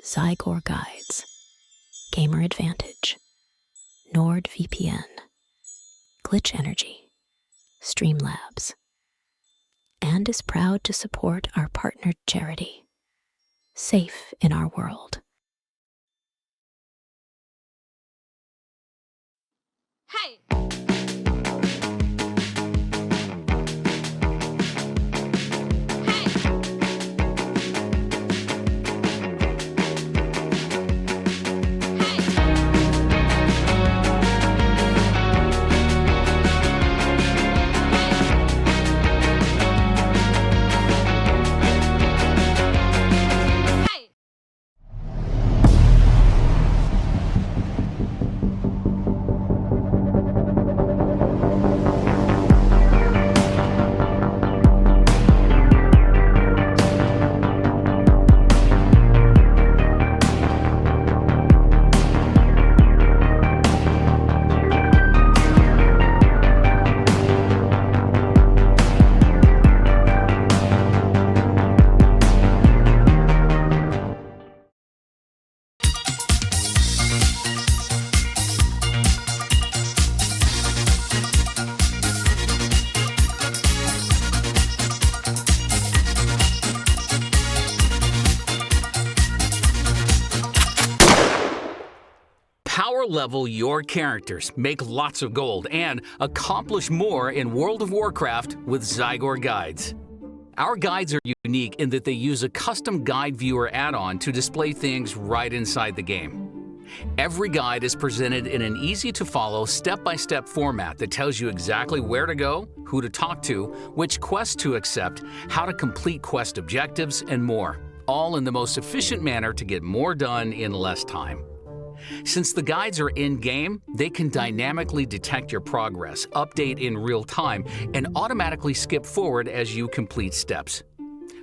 Zygor Guides, Gamer Advantage, NordVPN, Glitch Energy, Streamlabs, and is proud to support our partnered charity, Safe in Our World. Hey! Power level your characters, make lots of gold, and accomplish more in World of Warcraft with Zygor Guides. Our guides are unique in that they use a custom guide viewer add-on to display things right inside the game. Every guide is presented in an easy-to-follow, step-by-step format that tells you exactly where to go, who to talk to, which quests to accept, how to complete quest objectives, and more, all in the most efficient manner to get more done in less time. Since the guides are in-game, they can dynamically detect your progress, update in real time, and automatically skip forward as you complete steps.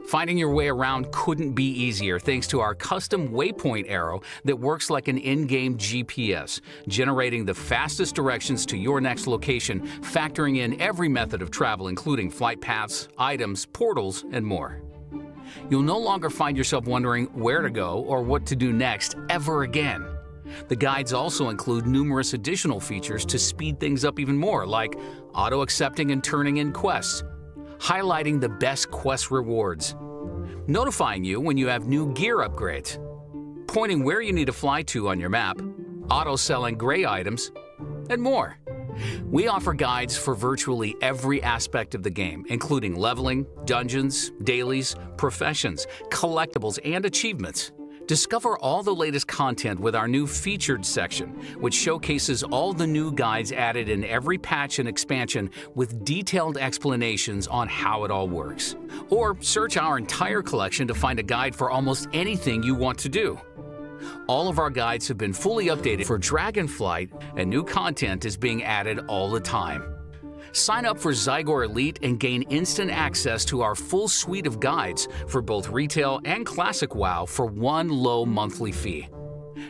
Finding your way around couldn't be easier thanks to our custom waypoint arrow that works like an in-game GPS, generating the fastest directions to your next location, factoring in every method of travel including flight paths, items, portals, and more. You'll no longer find yourself wondering where to go or what to do next ever again. The guides also include numerous additional features to speed things up even more, like auto-accepting and turning in quests, highlighting the best quest rewards, notifying you when you have new gear upgrades, pointing where you need to fly to on your map, auto-selling gray items, and more. We offer guides for virtually every aspect of the game, including leveling, dungeons, dailies, professions, collectibles, and achievements. Discover all the latest content with our new Featured section, which showcases all the new guides added in every patch and expansion with detailed explanations on how it all works. Or search our entire collection to find a guide for almost anything you want to do. All of our guides have been fully updated for Dragonflight, and new content is being added all the time. Sign up for Zygor Elite and gain instant access to our full suite of guides for both retail and classic WoW for one low monthly fee.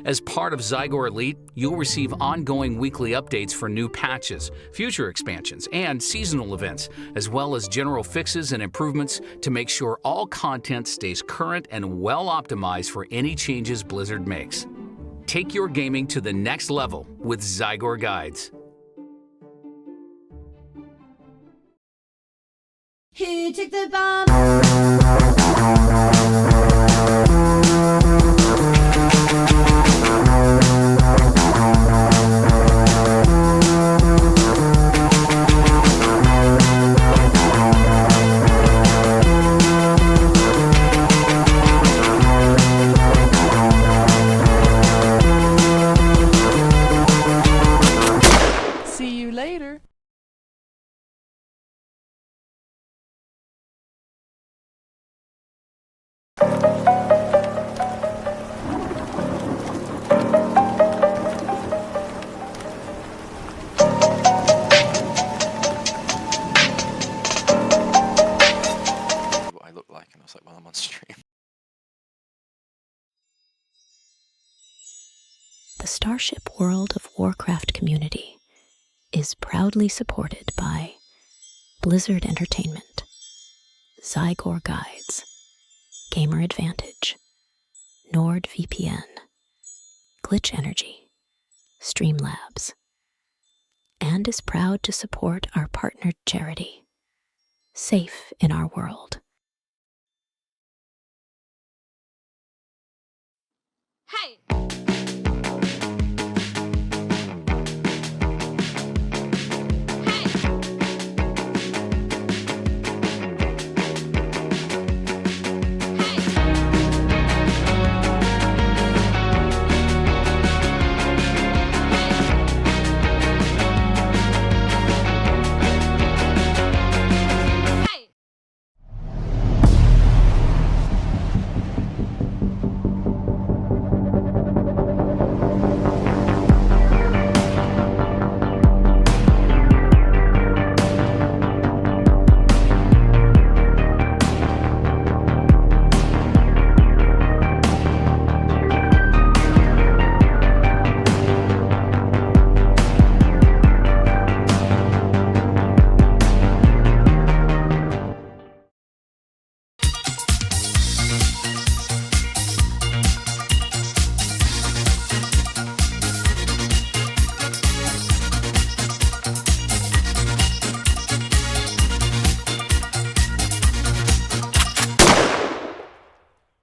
As part of Zygor Elite, you'll receive ongoing weekly updates for new patches, future expansions, and seasonal events, as well as general fixes and improvements to make sure all content stays current and well optimized for any changes Blizzard makes. Take your gaming to the next level with Zygor Guides. Who took the bomb? See you later. on stream. The Starship World of Warcraft community is proudly supported by Blizzard Entertainment, Zygor Guides, Gamer Advantage, NordVPN, Glitch Energy, Streamlabs, and is proud to support our partnered charity, Safe in Our World. Hey!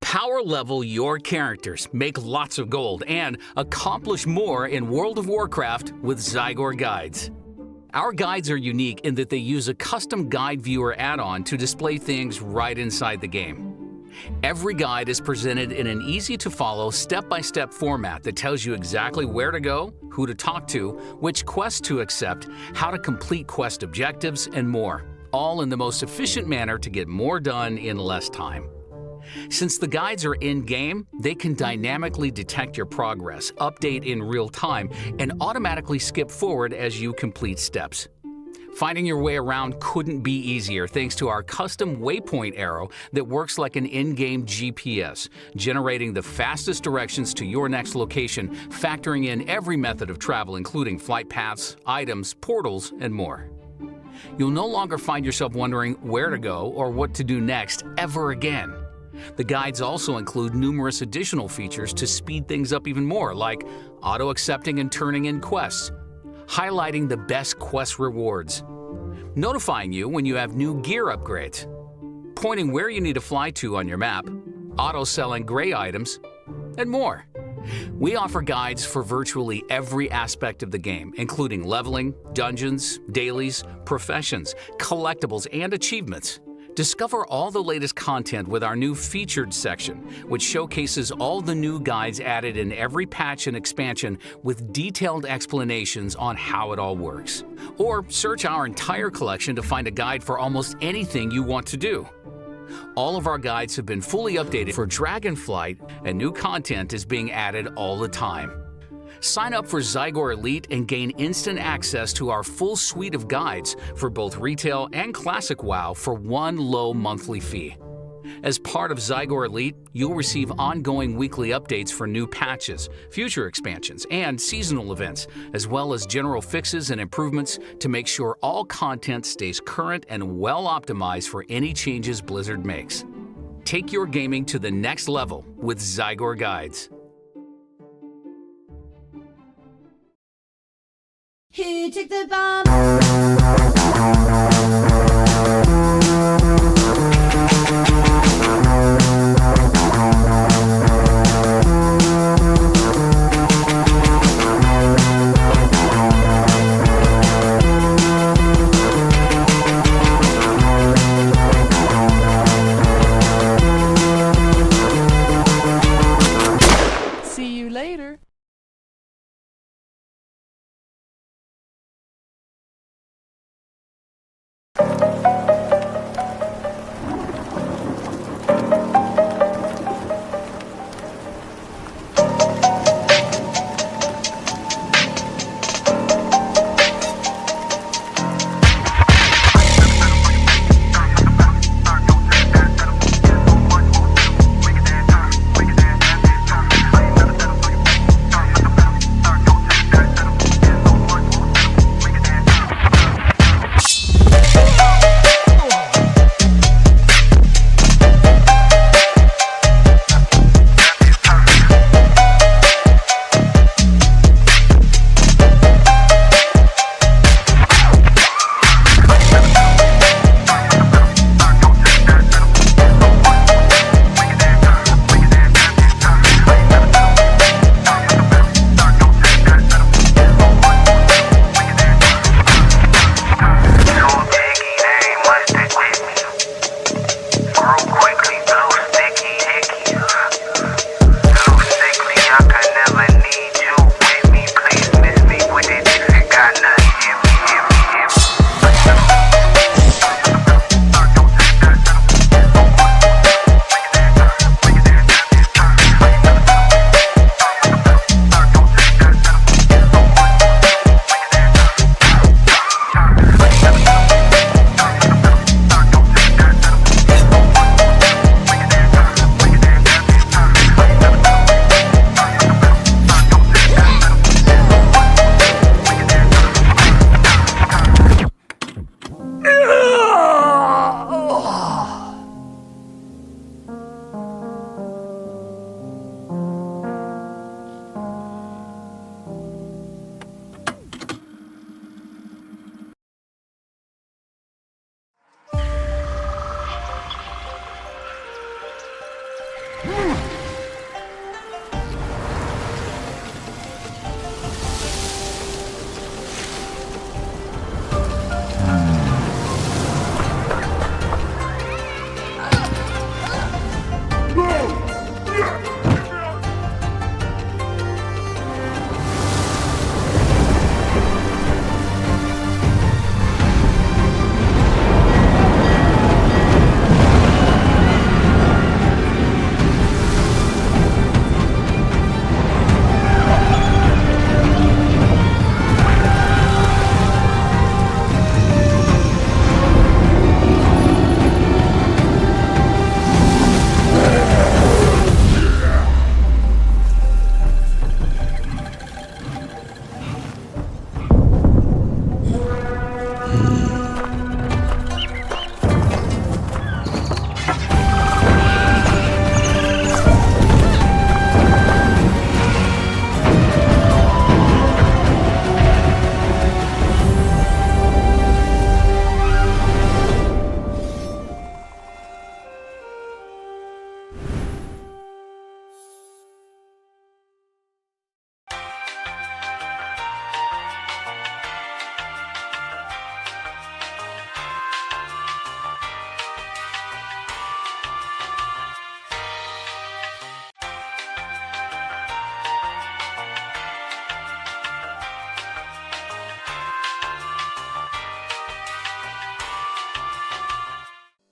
Power level your characters, make lots of gold, and accomplish more in World of Warcraft with Zygor Guides. Our guides are unique in that they use a custom guide viewer add-on to display things right inside the game. Every guide is presented in an easy-to-follow, step-by-step format that tells you exactly where to go, who to talk to, which quests to accept, how to complete quest objectives, and more, all in the most efficient manner to get more done in less time. Since the guides are in-game, they can dynamically detect your progress, update in real time, and automatically skip forward as you complete steps. Finding your way around couldn't be easier thanks to our custom waypoint arrow that works like an in-game GPS, generating the fastest directions to your next location, factoring in every method of travel including flight paths, items, portals, and more. You'll no longer find yourself wondering where to go or what to do next ever again. The guides also include numerous additional features to speed things up even more, like auto-accepting and turning in quests, highlighting the best quest rewards, notifying you when you have new gear upgrades, pointing where you need to fly to on your map, auto-selling gray items, and more. We offer guides for virtually every aspect of the game, including leveling, dungeons, dailies, professions, collectibles, and achievements. Discover all the latest content with our new Featured section, which showcases all the new guides added in every patch and expansion with detailed explanations on how it all works. Or search our entire collection to find a guide for almost anything you want to do. All of our guides have been fully updated for Dragonflight, and new content is being added all the time. Sign up for Zygor Elite and gain instant access to our full suite of guides for both retail and classic WoW for one low monthly fee. As part of Zygor Elite, you'll receive ongoing weekly updates for new patches, future expansions, and seasonal events, as well as general fixes and improvements to make sure all content stays current and well optimized for any changes Blizzard makes. Take your gaming to the next level with Zygor Guides. Who took the bomb? See you later.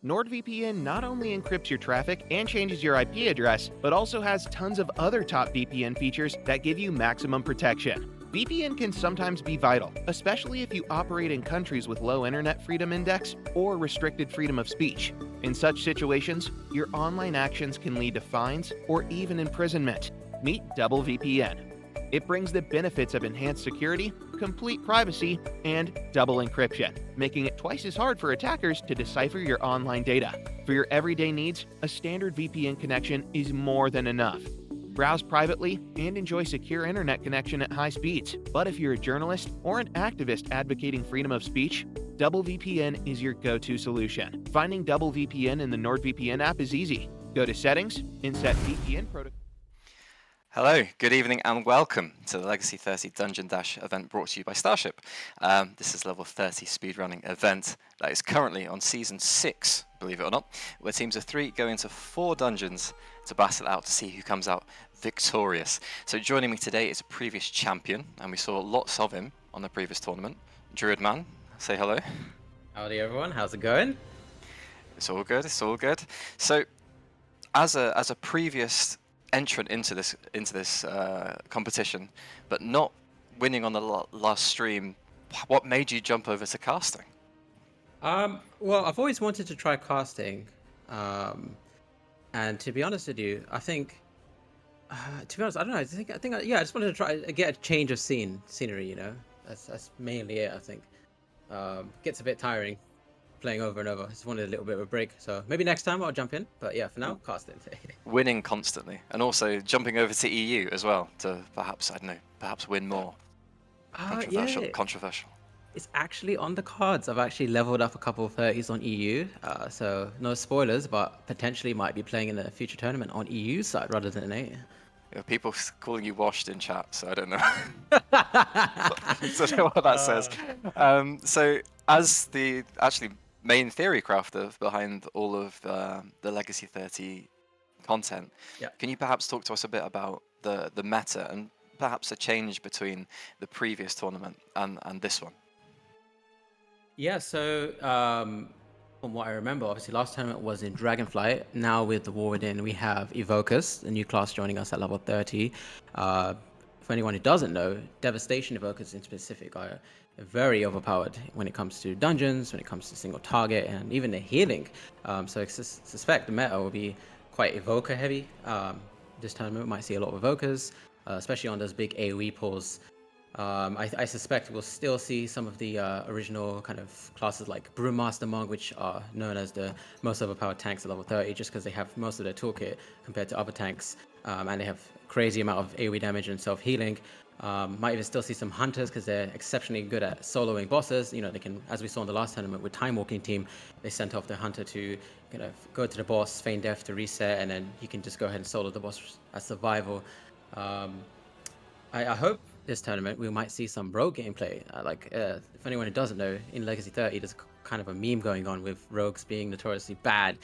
NordVPN not only encrypts your traffic and changes your IP address, but also has tons of other top VPN features that give you maximum protection. VPN can sometimes be vital, especially if you operate in countries with low internet freedom index or restricted freedom of speech. In such situations, your online actions can lead to fines or even imprisonment. Meet Double VPN. It brings the benefits of enhanced security, complete privacy, and double encryption, making it twice as hard for attackers to decipher your online data. For your everyday needs, a standard VPN connection is more than enough. Browse privately and enjoy secure internet connection at high speeds. But if you're a journalist or an activist advocating freedom of speech, Double VPN is your go-to solution. Finding Double VPN in the NordVPN app is easy. Go to Settings and set VPN protocol. Hello, good evening and welcome to the Legacy 30 Dungeon Dash event brought to you by Starship. This is level 30 speedrunning event that is currently on season 6, believe it or not, where teams of 3 go into 4 dungeons to battle out to see who comes out victorious. So joining me today is a previous champion, and we saw lots of him on the previous tournament. Druid Man, say hello. Howdy everyone, how's it going? It's all good, it's all good. So as a previous entrant into this competition, but not winning on the last stream, what made you jump over to casting? Well, I've always wanted to try casting, and to be honest with you, I think, I don't know. I think, yeah, I just wanted to try get a change of scenery. You know, that's mainly it. I think gets a bit tiring playing over and over. I just wanted a little bit of a break. So maybe next time I'll jump in. But yeah, for now, casting. Winning constantly, and also jumping over to EU as well to perhaps, I don't know, perhaps win more. Controversial. Yeah. Controversial. It's actually on the cards. I've actually leveled up a couple of 30s on EU, so no spoilers, but potentially might be playing in a future tournament on EU side rather than A. Yeah, people calling you washed in chat, so I don't know. So I don't know what that says. So as the actually main theory crafter behind all of the Legacy 30 content, yeah, can you perhaps talk to us a bit about the meta and perhaps a change between the previous tournament and this one? Yeah, so from what I remember, obviously last tournament was in Dragonflight. Now with the War Within, we have Evokers, a new class joining us at level 30. For anyone who doesn't know, Devastation Evokers in specific are very overpowered when it comes to dungeons, when it comes to single target, and even the healing. So I suspect the meta will be quite Evoker heavy. This tournament we might see a lot of Evokers, especially on those big AoE pulls. I suspect we'll still see some of the original kind of classes like Brewmaster Monk, which are known as the most overpowered tanks at level 30, just because they have most of their toolkit compared to other tanks, and they have crazy amount of AoE damage and self-healing. Might even still see some Hunters because they're exceptionally good at soloing bosses. You know, they can, as we saw in the last tournament with Time Walking Team, they sent off the Hunter to kind of go to the boss, feign death to reset, and then you can just go ahead and solo the boss as survival. I hope this tournament we might see some rogue gameplay. If anyone who doesn't know, in Legacy 30 there's kind of a meme going on with rogues being notoriously bad,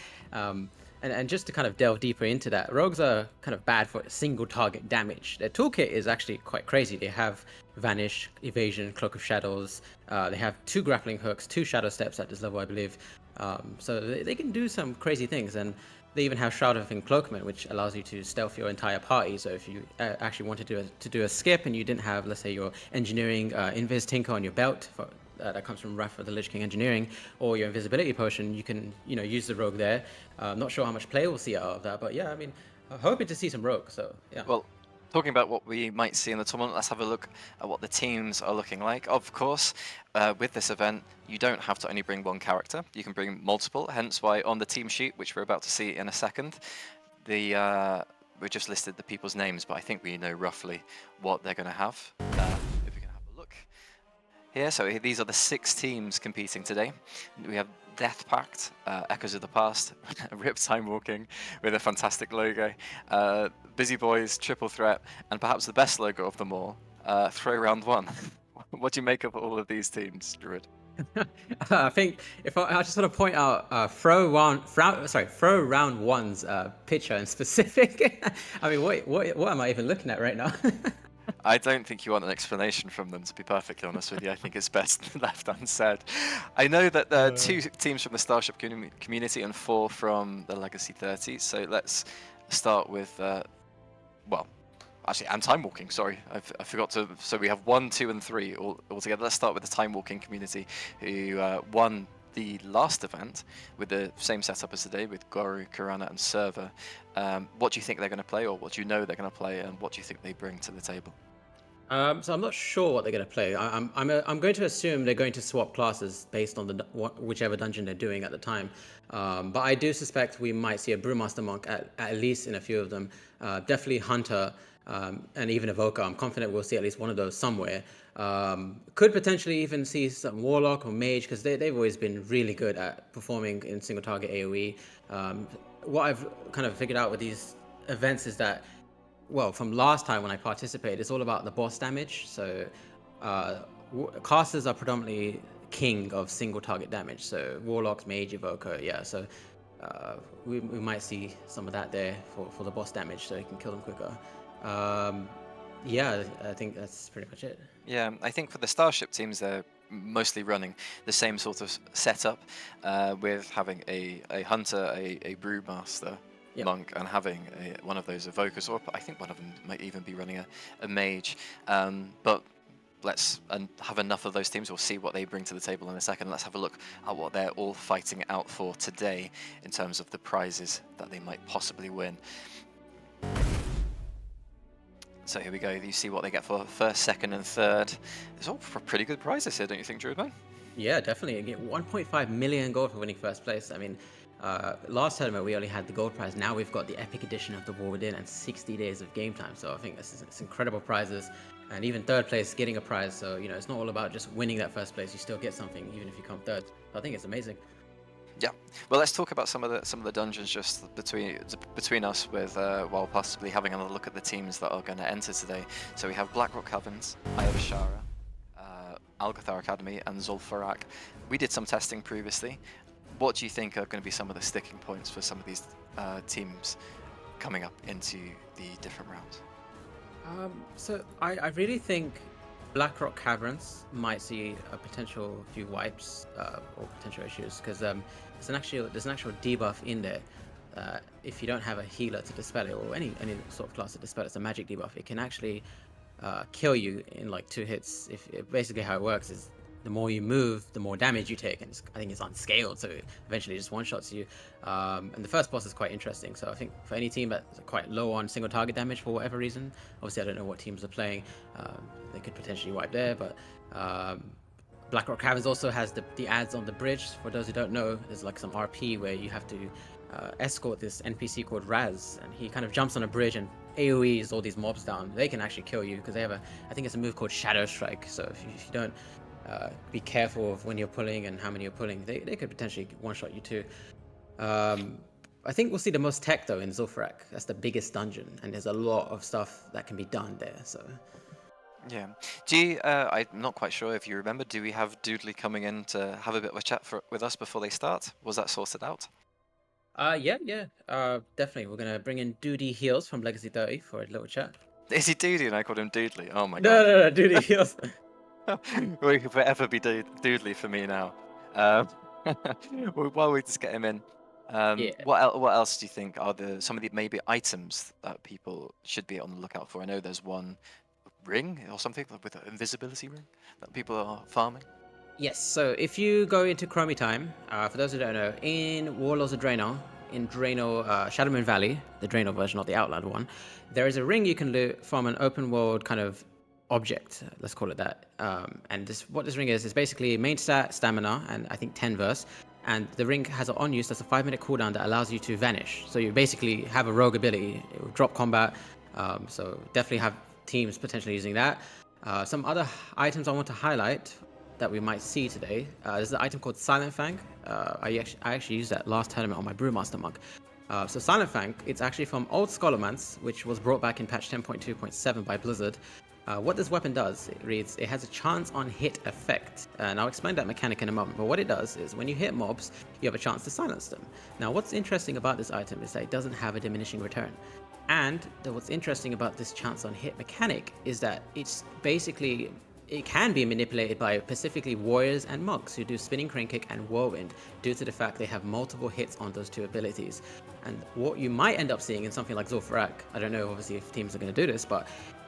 and just to kind of delve deeper into that, rogues are kind of bad for single target damage. Their toolkit is actually quite crazy. They have Vanish, Evasion, Cloak of Shadows, they have 2 grappling hooks, 2 shadow steps at this level I believe, so they can do some crazy things, and they even have Shroud of Encloakment, which allows you to stealth your entire party. So if you actually wanted to do a skip and you didn't have, let's say, your engineering Invis Tinker on your belt that comes from Wrath of the Lich King engineering, or your invisibility potion, you can use the rogue there. Not sure how much play we'll see out of that, but yeah, I mean, hoping to see some rogue. So yeah. Well, talking about what we might see in the tournament, let's have a look at what the teams are looking like. Of course, with this event, you don't have to only bring one character. You can bring multiple, hence why on the team sheet, which we're about to see in a second, we just listed the people's names, but I think we know roughly what they're going to have. If we can have a look here. So these are the 6 teams competing today. We have Death Pact, Echoes of the Past, Rip Time Walking with a fantastic logo, Busy Boys, Triple Threat, and perhaps the best logo of them all, Throw Round 1. What do you make of all of these teams, Druid? I think I just want to point out Throw Round 1's picture in specific. I mean, what am I even looking at right now? I don't think you want an explanation from them, to be perfectly honest with you. I think it's best left unsaid. I know that there are 2 teams from the Starship community and 4 from the Legacy 30. So let's start with, well, actually, and Time Walking, sorry. I forgot to, so we have 1, 2, and 3 all together. Let's start with the Time Walking community, who won the last event with the same setup as today with Guru, Karana, and Server. What do you think they're going to play, or what do you know they're going to play, and what do you think they bring to the table? So I'm not sure what they're going to play. I'm going to assume they're going to swap classes based on whichever dungeon they're doing at the time. But I do suspect we might see a Brewmaster Monk at least in a few of them. Definitely Hunter, and even Evoker. I'm confident we'll see at least one of those somewhere. Could potentially even see some Warlock or Mage, because they've always been really good at performing in single target AoE. What I've kind of figured out with these events is that, well, from last time when I participated, it's all about the boss damage. So casters are predominantly king of single target damage. So Warlocks, Mage, Evoker, yeah. So we might see some of that there for the boss damage, so you can kill them quicker. Yeah, I think that's pretty much it. Yeah, I think for the Starship teams, they're mostly running the same sort of setup, with having a Hunter, a Brewmaster, Yep. Monk, and having one of those Evokers, or I think one of them might even be running a Mage. But let's have enough of those teams. We'll see what they bring to the table in a second. Let's have a look at what they're all fighting out for today in terms of the prizes that they might possibly win. So here we go. You see what they get for first, second, and third. It's all for pretty good prizes here, don't you think, Druidman? Yeah, definitely. You get 1.5 million gold for winning first place. I mean, last tournament we only had the gold prize. Now we've got the epic edition of the War Within and 60 days of game time. So I think it's incredible prizes, and even third place getting a prize. So you know, it's not all about just winning that first place. You still get something even if you come third. So I think it's amazing. Yeah. Well, let's talk about some of the dungeons just between us, with while possibly having another look at the teams that are going to enter today. So we have Blackrock Caverns, Azshara, Algeth'ar Academy, and Zul'Farrak. We did some testing previously. What do you think are going to be some of the sticking points for some of these teams coming up into the different rounds? So I really think Blackrock Caverns might see a potential few wipes or potential issues, because there's an actual debuff in there. If you don't have a healer to dispel it, or any sort of class to dispel it, it's a magic debuff. It can actually kill you in like 2 hits. Basically how it works is the more you move, the more damage you take, and I think it's unscaled, so eventually it just one-shots you. And the first boss is quite interesting, so I think for any team that's quite low on single target damage for whatever reason, obviously I don't know what teams are playing, they could potentially wipe there, but Blackrock Caverns also has the ads on the bridge. For those who don't know, there's like some RP where you have to escort this NPC called Raz, and he kind of jumps on a bridge and AoEs all these mobs down. They can actually kill you because they have I think it's a move called Shadow Strike, so if you don't be careful of when you're pulling and how many you're pulling, they could potentially one-shot you too. I think we'll see the most tech though in Zul'Farrak. That's the biggest dungeon, and there's a lot of stuff that can be done there. So yeah, do you, I'm not quite sure if you remember, do we have Doodly coming in to have a bit of a chat with us before they start? Was that sorted out? yeah, definitely. We're gonna bring in Doody Heals from Legacy 30 for a little chat. Is he Doody and I called him Doodly? Oh my No, god. no, Doody Heals. Will he forever be Doodly for me now? While we just get him in, Yeah. what else do you think are some of the maybe items that people should be on the lookout for? I know there's one ring or something with an invisibility ring that people are farming. Yes, so if you go into Chromie Time, for those who don't know, in Warlords of Draenor, in Draenor, Shadowmoon Valley, the Draenor version, not the Outland one, there is a ring you can loot from an open world kind of object, let's call it that. And what this ring is basically main stat, stamina, and I think 10 verse. And the ring has an on use that's a 5-minute cooldown that allows you to vanish. So you basically have a rogue ability. It will drop combat. So definitely have teams potentially using that. Some other items I want to highlight that we might see today. There's an item called Silent Fang. I actually used that last tournament on my Brewmaster Monk. So Silent Fang, it's actually from Old Scholarmance, which was brought back in patch 10.2.7 by Blizzard. What this weapon does, it reads, it has a chance on hit effect. And I'll explain that mechanic in a moment. But what it does is when you hit mobs, you have a chance to silence them. Now, what's interesting about this item is that it doesn't have a diminishing return. And what's interesting about this chance on hit mechanic is that it's basically, it can be manipulated by specifically warriors and monks who do spinning crane kick and whirlwind due to the fact they have multiple hits on those two abilities. And what you might end up seeing in something like Zul'Farrak, I don't know obviously if teams are going to do this, but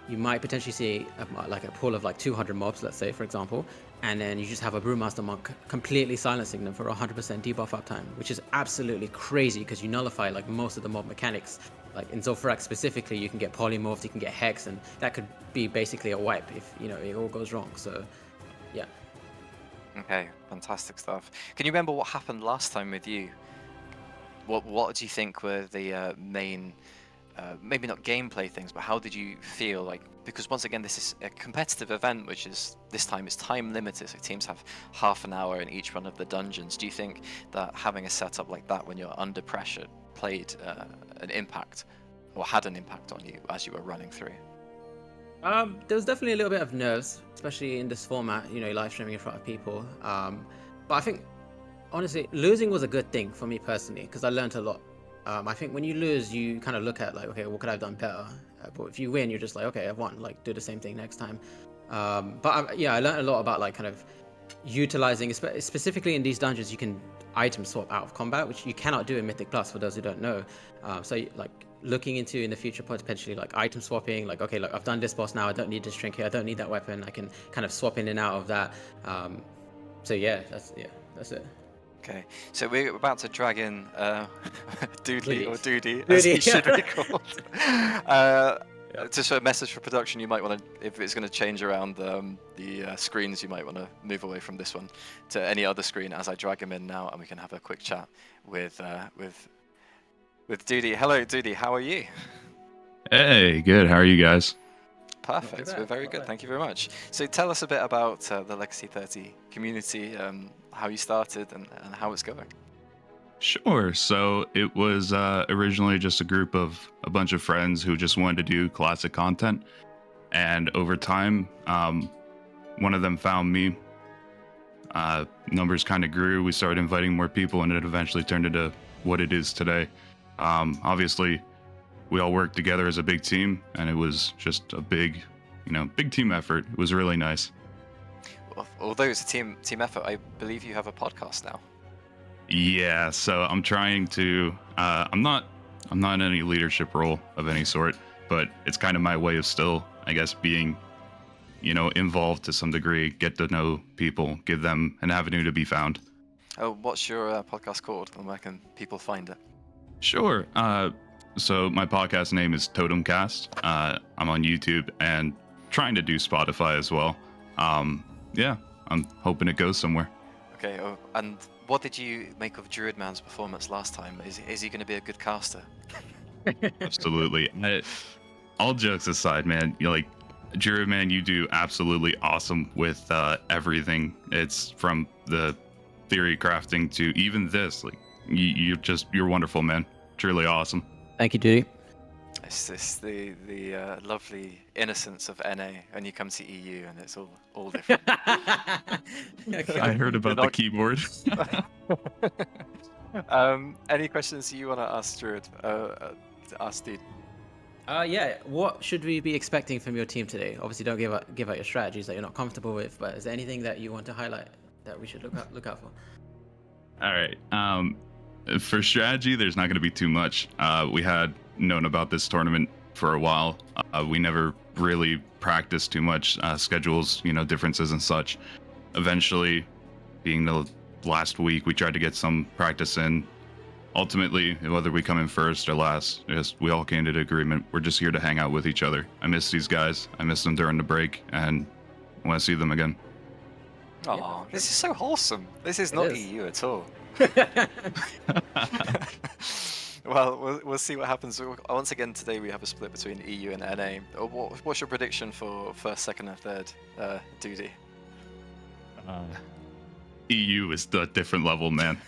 you might potentially see like a pool of like 200 mobs, let's say, for example, and then you just have a Brewmaster Monk completely silencing them for 100% debuff uptime, which is absolutely crazy because you nullify like most of the mob mechanics. Like in Zul'Farrak specifically, you can get polymorphs, you can get hex, and that could be basically a wipe if, you know, it all goes wrong. So, yeah. Okay, fantastic stuff. Can you remember what happened last time with you? What do you think were the main, maybe not gameplay things, but how did you feel? Like, because once again, this is a competitive event, which is this time is time limited, so teams have half an hour in each one of the dungeons. Do you think that having a setup like that when you're under pressure played an impact, or had an impact on you as you were running through? There was definitely a little bit of nerves, especially in this format, you know, live streaming in front of people. But I think, honestly, losing was a good thing for me personally, because I learned a lot. I think when you lose, you kind of look at like, okay, what could I have done better? But if you win, you're just like, okay, I've won, like do the same thing next time. Yeah, I learned a lot about like kind of utilizing, specifically in these dungeons, you can item swap out of combat, which you cannot do in Mythic Plus for those who don't know. So like looking into in the future potentially like item swapping, like, okay, look, I've done this boss now, I don't need this trinket, I don't need that weapon, I can kind of swap in and out of that. So yeah, that's it. Okay, so we're about to drag in Doodly or Doody, Doody, as he should yeah. be called. Just a message for production, you might want to, if it's going to change around the screens, you might want to move away from this one to any other screen as I drag him in now, and we can have a quick chat with Doody. Hello, Doody, how are you? Hey, good. How are you guys? Perfect, bad, we're very not good, bad. thank you very much. So tell us a bit about the Legacy 30 community, how you started and how it's going. Sure. So it was originally just a group of a bunch of friends who just wanted to do classic content. And over time, one of them found me. Numbers kind of grew. We started inviting more people, and it eventually turned into what it is today. Obviously, we all worked together as a big team, and it was just a big team effort. It was really nice. Although it's a team effort, I believe you have a podcast now. Yeah, so I'm trying to. I'm not in any leadership role of any sort, but it's kind of my way of still, I guess, being, involved to some degree. Get to know people, give them an avenue to be found. Oh, what's your podcast called, and where can people find it? Sure. So my podcast name is Totemcast. I'm on YouTube and trying to do Spotify as well. Yeah, I'm hoping it goes somewhere. Okay. Oh, and what did you make of Druid Man's performance last time? Is he going to be a good caster? Absolutely. All jokes aside, man, Druid Man, you do absolutely awesome with everything. It's from the theory crafting to even this. Like, you're wonderful, man. Truly awesome. Thank you, Doody. It's the lovely innocence of NA, and you come to EU, and it's all different. I heard about the keyboard. Any questions you want to ask Druid? Ask Dude. Yeah. What should we be expecting from your team today? Obviously, don't give out your strategies that you're not comfortable with. But is there anything that you want to highlight that we should look out for? All right. For strategy, there's not going to be too much. We had known about this tournament for a while. We never really practiced too much. Schedules, differences and such. Eventually, being the last week, we tried to get some practice in. Ultimately, whether we come in first or last, we all came to the agreement. We're just here to hang out with each other. I miss these guys. I missed them during the break, and I want to see them again. Oh, this is so wholesome. This is not EU at all. Well, we'll see what happens. Once again, today we have a split between EU and NA. What's your prediction for first, second, and third, Doody? EU is a different level, man.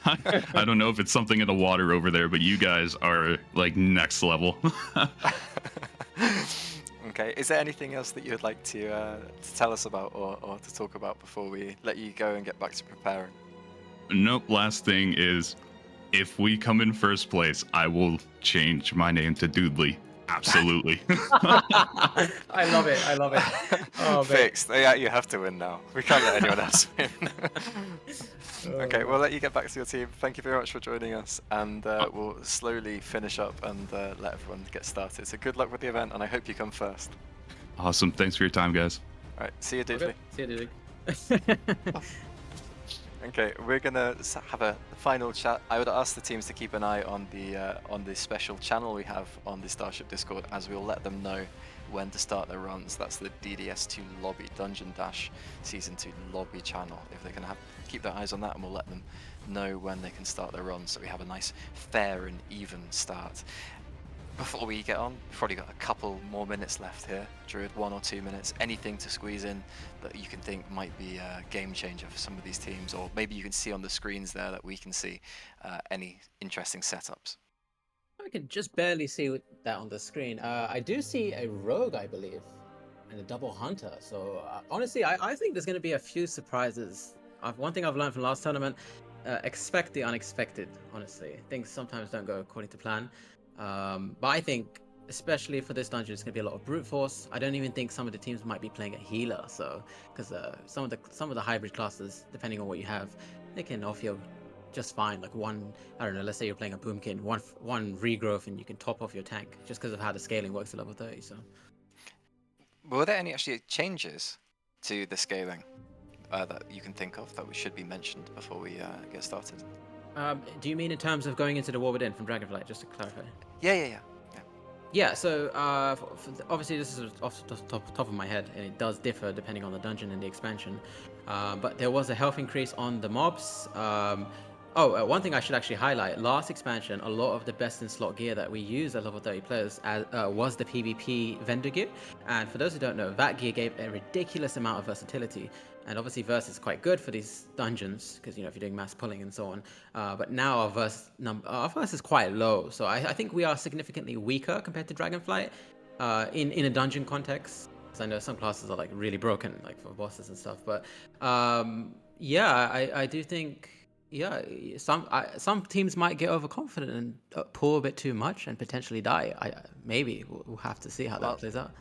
I don't know if it's something in the water over there, but you guys are like next level. Okay, is there anything else that you would like to tell us about or to talk about before we let you go and get back to preparing? Nope. Last thing is, if we come in first place, I will change my name to Doodly. Absolutely. I love it. I love it. Oh, man. Fixed. Yeah, you have to win now. We can't let anyone else win. Okay, we'll let you get back to your team. Thank you very much for joining us, and we'll slowly finish up and let everyone get started. So good luck with the event, and I hope you come first. Awesome. Thanks for your time, guys. All right, see you, Doodly. Okay. See you, Doodly. Okay, we're gonna have a final chat. I would ask the teams to keep an eye on the special channel we have on the Starship Discord, as we'll let them know when to start their runs. That's the DDS2 Lobby Dungeon Dash Season 2 Lobby channel. If they can keep their eyes on that, and we'll let them know when they can start their runs, so we have a nice, fair and even start. Before we get on, we've probably got a couple more minutes left here. Druid, 1 or 2 minutes. Anything to squeeze in that you can think might be a game changer for some of these teams, or maybe you can see on the screens there that we can see any interesting setups. I can just barely see that on the screen. I do see a rogue, I believe, and a double hunter. So honestly, I think there's going to be a few surprises. One thing I've learned from last tournament, expect the unexpected, honestly. Things sometimes don't go according to plan. But I think, especially for this dungeon, it's going to be a lot of brute force. I don't even think some of the teams might be playing a healer, so because some of the hybrid classes, depending on what you have, they can off you just fine. Like one, I don't know, let's say you're playing a boomkin, one regrowth, and you can top off your tank just because of how the scaling works at level 30. So, were there any actually changes to the scaling that you can think of that we should be mentioned before we get started? Do you mean in terms of going into the war within from Dragonflight, just to clarify? Yeah. Yeah, so obviously this is off the top of my head, and it does differ depending on the dungeon and the expansion. But there was a health increase on the mobs. One thing I should actually highlight, last expansion, a lot of the best in slot gear that we use as level 30 players was the PvP vendor gear. And for those who don't know, that gear gave a ridiculous amount of versatility. And obviously verse is quite good for these dungeons, because, you know, if you're doing mass pulling and so on. But now our verse is quite low. So I think we are significantly weaker compared to Dragonflight in a dungeon context. Because I know some classes are like really broken, like for bosses and stuff. But I do think... Yeah, some teams might get overconfident and pull a bit too much and potentially die. Maybe we'll have to see how that plays out.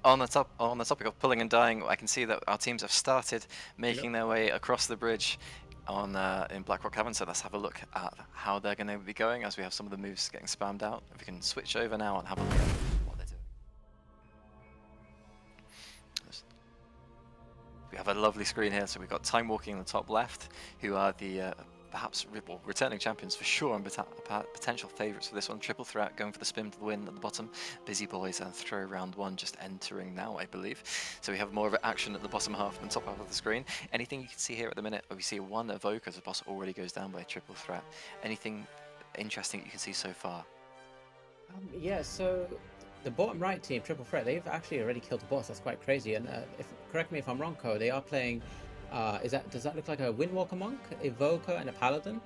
On the topic of pulling and dying, I can see that our teams have started making their way across the bridge in Blackrock Caverns. So let's have a look at how they're going to be going as we have some of the moves getting spammed out. If we can switch over now and have a look at what they're doing. We have a lovely screen here. So we've got Time Walking in the top left, who are the perhaps returning champions for sure, and potential favourites for this one. Triple Threat going for the spin to the win at the bottom. Busy Boys and Throw Round 1 just entering now, I believe. So we have more of an action at the bottom half than top half of the screen. Anything you can see here at the minute, we see one Evoker as the boss already goes down by a Triple Threat. Anything interesting you can see so far? So the bottom right team, Triple Threat, they've actually already killed the boss. That's quite crazy. And correct me if I'm wrong, Ko, they are playing... does that look like a Windwalker Monk, Evoker, and a Paladin?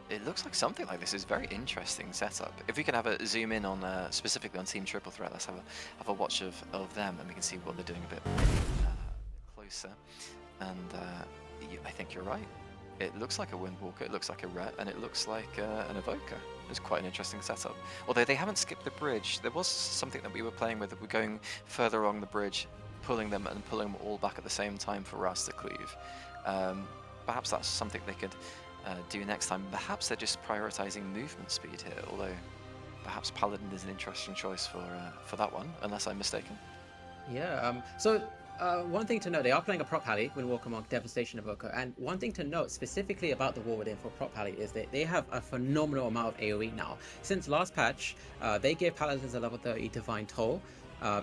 It looks like something like this. Is very interesting setup. If we can have a zoom in on specifically on Team Triple Threat, let's have a watch of them, and we can see what they're doing a bit closer. And I think you're right. It looks like a Windwalker, it looks like a Ret, and it looks like an Evoker. It's quite an interesting setup. Although they haven't skipped the bridge, there was something that we were playing with. We're going further along the bridge, pulling them all back at the same time for us to cleave. Perhaps that's something they could do next time. Perhaps they're just prioritizing movement speed here, although perhaps Paladin is an interesting choice for that one, unless I'm mistaken. Yeah, one thing to note, they are playing a Prop Pally, Windwalker Monk, Devastation Evoker, and one thing to note specifically about the War Within for Prop Pally is that they have a phenomenal amount of AoE now. Since last patch, they gave Paladins a level 30 Divine Toll,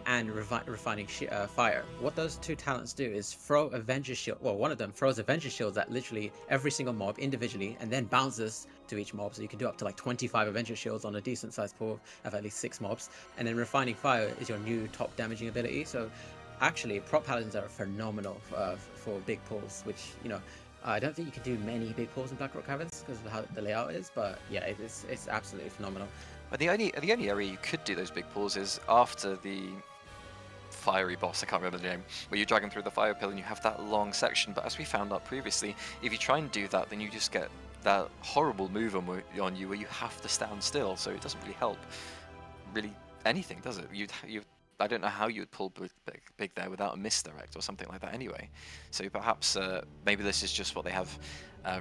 and Refining Fire. What those two talents do is throw Avenger Shield. Well, one of them throws Avenger Shields at literally every single mob individually, and then bounces to each mob. So you can do up to like 25 Avenger Shields on a decent sized pool of at least 6 mobs. And then Refining Fire is your new top damaging ability. So actually, Prop Paladins are phenomenal for big pulls, which, you know, I don't think you can do many big pulls in Blackrock Caverns because of how the layout is, but yeah, it's absolutely phenomenal. But the only area you could do those big pulls is after the fiery boss, I can't remember the name, where you're dragging through the fire pill and you have that long section. But as we found out previously, if you try and do that, then you just get that horrible move on you where you have to stand still. So it doesn't really help really anything, does it? I don't know how you would pull big there without a misdirect or something like that anyway. So perhaps maybe this is just what they have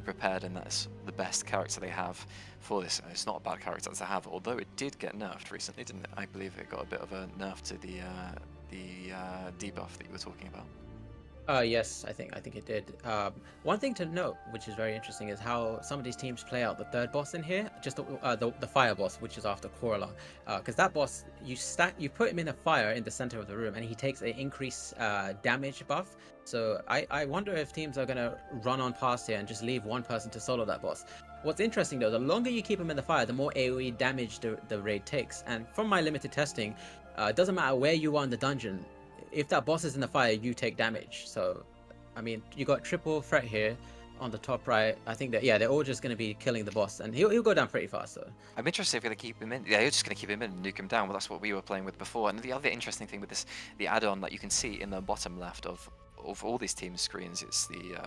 prepared, and that's the best character they have for this. It's not a bad character to have, although it did get nerfed recently, didn't it? I believe it got a bit of a nerf to the debuff that you were talking about. Yes, I think it did. One thing to note, which is very interesting, is how some of these teams play out the third boss in here, just the fire boss, which is after Corla. Because that boss, you put him in a fire in the center of the room, and he takes an increased damage buff. So I wonder if teams are gonna run on past here and just leave one person to solo that boss. What's interesting though, the longer you keep him in the fire, the more AoE damage the raid takes. And from my limited testing, it doesn't matter where you are in the dungeon. If that boss is in the fire, you take damage. So, I mean, you got triple threat here on the top right. I think that, yeah, they're all just going to be killing the boss, and he'll go down pretty fast. So I'm interested if you're going to keep him in. Yeah, you're just going to keep him in and nuke him down. Well, that's what we were playing with before. And the other interesting thing with this, the add-on that you can see in the bottom left of all these team screens, it's the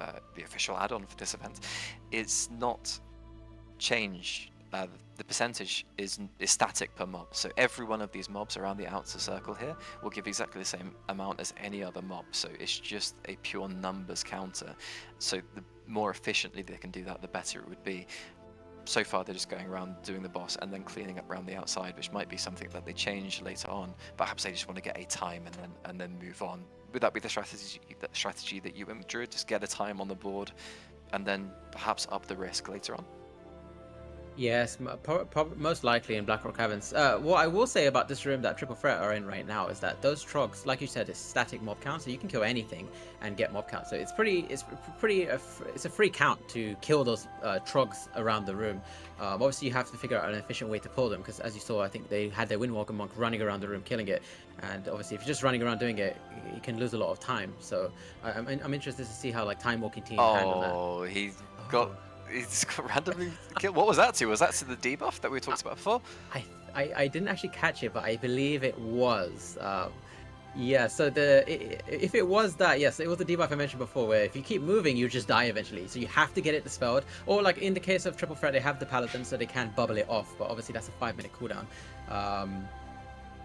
official add-on for this event. It's not changed. The percentage is static per mob, so every one of these mobs around the outer circle here will give exactly the same amount as any other mob, so it's just a pure numbers counter. So the more efficiently they can do that, the better it would be. So far they're just going around doing the boss and then cleaning up around the outside, which might be something that they change later on. Perhaps they just want to get a time and then move on. Would that be the strategy that you drew? Just get a time on the board and then perhaps up the risk later on? yes, most likely in Blackrock Caverns. What I will say about this room that Triple Threat are in right now is that those trogs, like you said, is static mob count, so you can kill anything and get mob count. So it's a free count to kill those trogs around the room. Obviously, you have to figure out an efficient way to pull them, because as you saw, I think they had their Windwalker monk running around the room killing it, and obviously, if you're just running around doing it, you can lose a lot of time. So I'm interested to see how like time walking teams handle that. Oh, he's got randomly killed. What was that to? Was that to the debuff that we talked about before? I didn't actually catch it, but I believe it was. Yeah, so if it was that, yes, it was the debuff I mentioned before, where if you keep moving, you just die eventually. So you have to get it dispelled. Or like in the case of Triple Threat, they have the Paladin, so they can bubble it off. But obviously that's a 5-minute cooldown.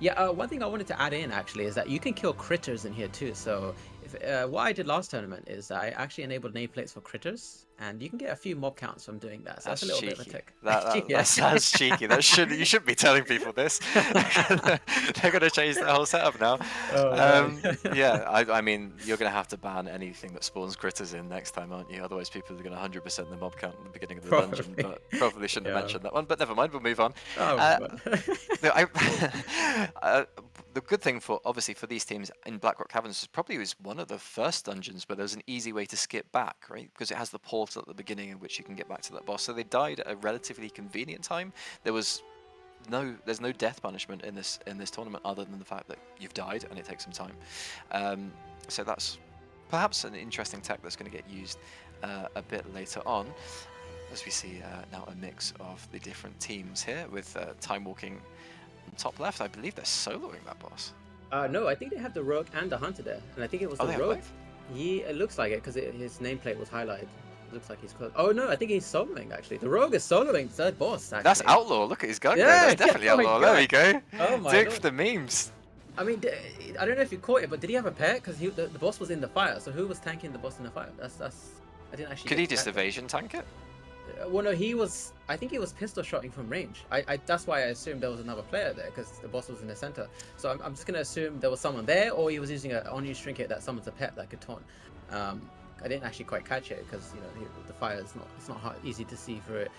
Yeah, one thing I wanted to add in actually is that you can kill critters in here too. So what I did last tournament is I actually enabled nameplates for critters, and you can get a few mob counts from doing that. So that's a little cheeky. bit of a tick. That sounds cheeky. You shouldn't be telling people this. They're gonna change the whole setup now. Yeah, I mean, you're gonna have to ban anything that spawns critters in next time, aren't you? Otherwise, people are gonna 100% the mob count at the beginning of the dungeon. But probably shouldn't have mentioned that one. But never mind, we'll move on. The good thing for these teams in Blackrock Caverns is probably was one of the first dungeons where there's an easy way to skip back, right? Because it has the portal at the beginning in which you can get back to that boss. So they died at a relatively convenient time. There's no death punishment in this tournament other than the fact that you've died and it takes some time. So that's perhaps an interesting tech that's going to get used a bit later on, as we see now a mix of the different teams here with time walking. Top left, I believe they're soloing that boss. No, I think they have the rogue and the hunter there, and I think it was the rogue. Yeah, it looks like it because his nameplate was highlighted. It looks like he's close. Oh no, I think he's soloing actually. The rogue is soloing third boss. Actually. That's Outlaw. Look at his gun. Yeah, that's definitely Outlaw. There we go. Oh my Dig God. for the memes. I mean, I don't know if you caught it, but did he have a pair? Because the boss was in the fire. So who was tanking the boss in the fire? That's I didn't actually. Could he just evasion tank it? Well, no, I think he was pistol shotting from range. That's why I assumed there was another player there, because the boss was in the center. So I'm just gonna assume there was someone there, or he was using an on-use trinket that summons a pet that could taunt. I didn't actually quite catch it because the fire is not easy to see through it.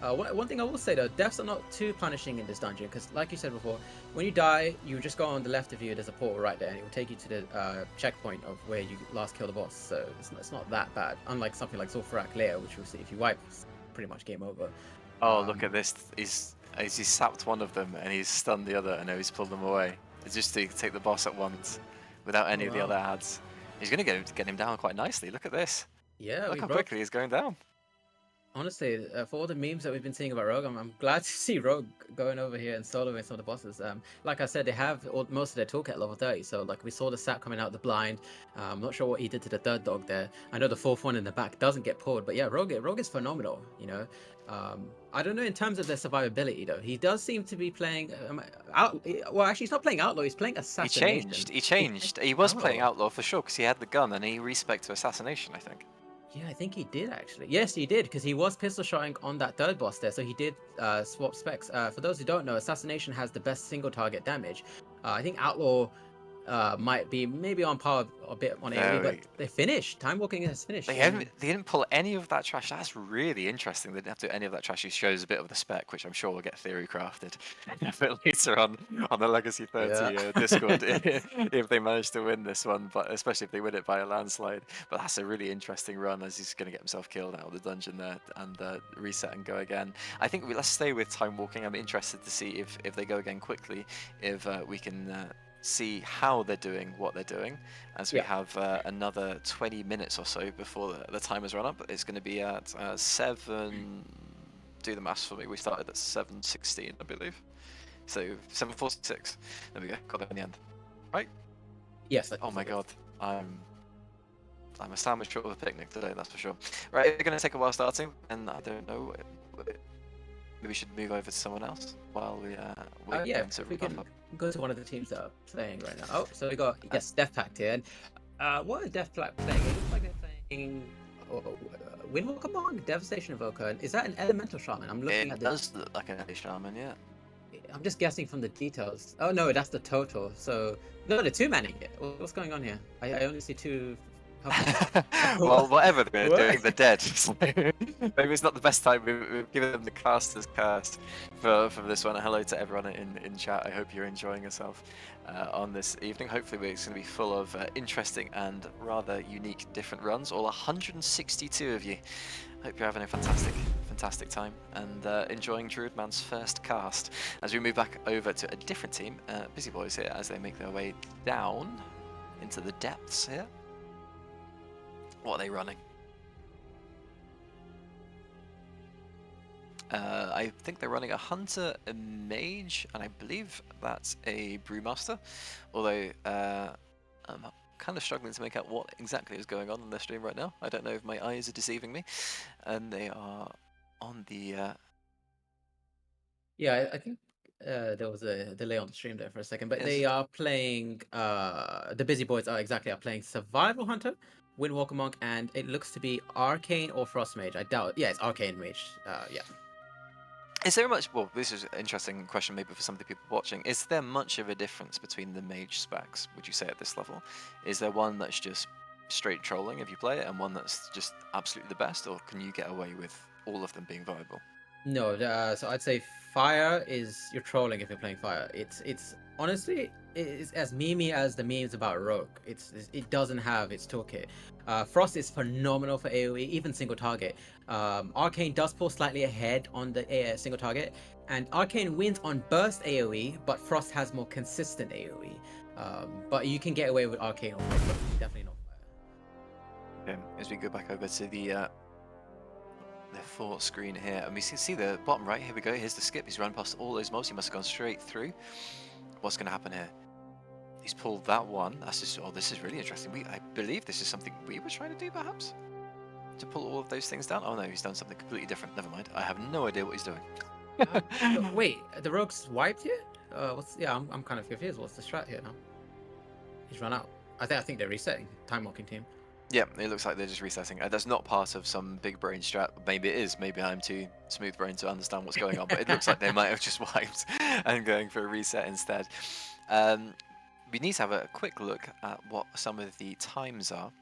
One thing I will say though, deaths are not too punishing in this dungeon, because like you said before, when you die, you just go on the left of you. There's a portal right there, and it will take you to the checkpoint of where you last killed the boss. So it's not that bad. Unlike something like Zul'Farrak later, which we'll see if you wipe, it's pretty much game over. Oh, look at this. He's sapped one of them and he's stunned the other, and now he's pulled them away. It's just to take the boss at once without any of the other ads. He's going to get him down quite nicely. Look at this. Yeah, look how quickly he's going down. Honestly, for all the memes that we've been seeing about Rogue, I'm glad to see Rogue going over here and soloing some of the bosses. Like I said, they have most of their toolkit at level 30, so like we saw the sap coming out the blind. I'm not sure what he did to the third dog there. I know the fourth one in the back doesn't get pulled, but yeah, Rogue is phenomenal, you know. I don't know in terms of their survivability though. He does seem to be playing well, actually, he's not playing Outlaw. He's playing Assassination. He changed. He was playing Oh. Outlaw for sure because he had the gun and he respec to Assassination, I think. Yeah, I think he did actually. Yes, he did, because he was pistol shotting on that third boss there, so he did swap specs. For those who don't know, Assassination has the best single target damage. I think Outlaw might be maybe on par a bit on AoE, but they finished. Time Walking has finished. They didn't pull any of that trash. That's really interesting. They didn't have to do any of that trash. He shows a bit of the spec, which I'm sure will get theory crafted a bit later on the Legacy 30 Discord if they manage to win this one, but especially if they win it by a landslide. But that's a really interesting run as he's going to get himself killed out of the dungeon there and reset and go again. I think let's stay with Time Walking. I'm interested to see if they go again quickly, if we can see how they're doing what they're doing, as we have another 20 minutes or so before the timer's run up. It's going to be at 7, do the maths for me, we started at 7:16 I believe, so 7:46. There we go, got there in the end, right? Yes. Oh my god, I'm a sandwich short of a picnic today, that's for sure. Right, it's going to take a while starting, and I don't know, maybe we should move over to someone else while we wait yeah, to we can up. go to one of the teams that are playing right now. Oh, so we got Death Pact here. And, what are Death Pact playing? It looks like they're playing Windwalker Monk, Devastation Evoker. Is that an Elemental Shaman? I'm looking at It does look like an Eddie Shaman, yeah. I'm just guessing from the details. Oh no, that's the total. So no, the two-manning it. What's going on here? I only see two. Well, whatever they're doing, they're dead. So maybe it's not the best time. We've given them the caster's curse for this one. Hello to everyone in chat. I hope you're enjoying yourself on this evening. Hopefully it's going to be full of interesting and rather unique different runs. All 162 of you. Hope you're having a fantastic time and enjoying Druidman's first cast. As we move back over to a different team, Busy Boys here as they make their way down into the depths here. What are they running? I think they're running a Hunter, a Mage, and I believe that's a Brewmaster. Although I'm kind of struggling to make out what exactly is going on their stream right now. I don't know if my eyes are deceiving me. And they are on the... Yeah, I think there was a delay on the stream there for a second, but they are playing, the Busy Boys are playing Survival Hunter, Windwalker Monk, and it looks to be Arcane or Frost Mage. I doubt, yeah, it's Arcane Mage, yeah. Is there much, well, this is an interesting question maybe for some of the people watching, is there much of a difference between the Mage specs, would you say, at this level? Is there one that's just straight trolling if you play it, and one that's just absolutely the best, or can you get away with all of them being viable? No, so I'd say Fire is, you're trolling if you're playing Fire. It's honestly, it's as memey as the memes about Rogue. It doesn't have its toolkit. Frost is phenomenal for AoE, even single target. Arcane does pull slightly ahead on the single target, and Arcane wins on burst AoE, but Frost has more consistent AoE. But you can get away with Arcane, but definitely not Fire. Okay, as we go back over to the full screen here, and we see the bottom right, here we go, here's the skip, he's run past all those mobs, he must have gone straight through. What's going to happen here? He's pulled that one, that's just, oh, this is really interesting. I believe this is something we were trying to do, perhaps? To pull all of those things down? Oh no, he's done something completely different, never mind. I have no idea what he's doing. Wait, the Rogue's wiped here? Yeah, I'm kind of confused, what's the strat here now? He's run out. I think they're resetting, Time Walking team. Yeah, it looks like they're just resetting. That's not part of some big brain strat. Maybe it is. Maybe I'm too smooth brain to understand what's going on. But it looks like they might have just wiped and going for a reset instead. We need to have a quick look at what some of the times are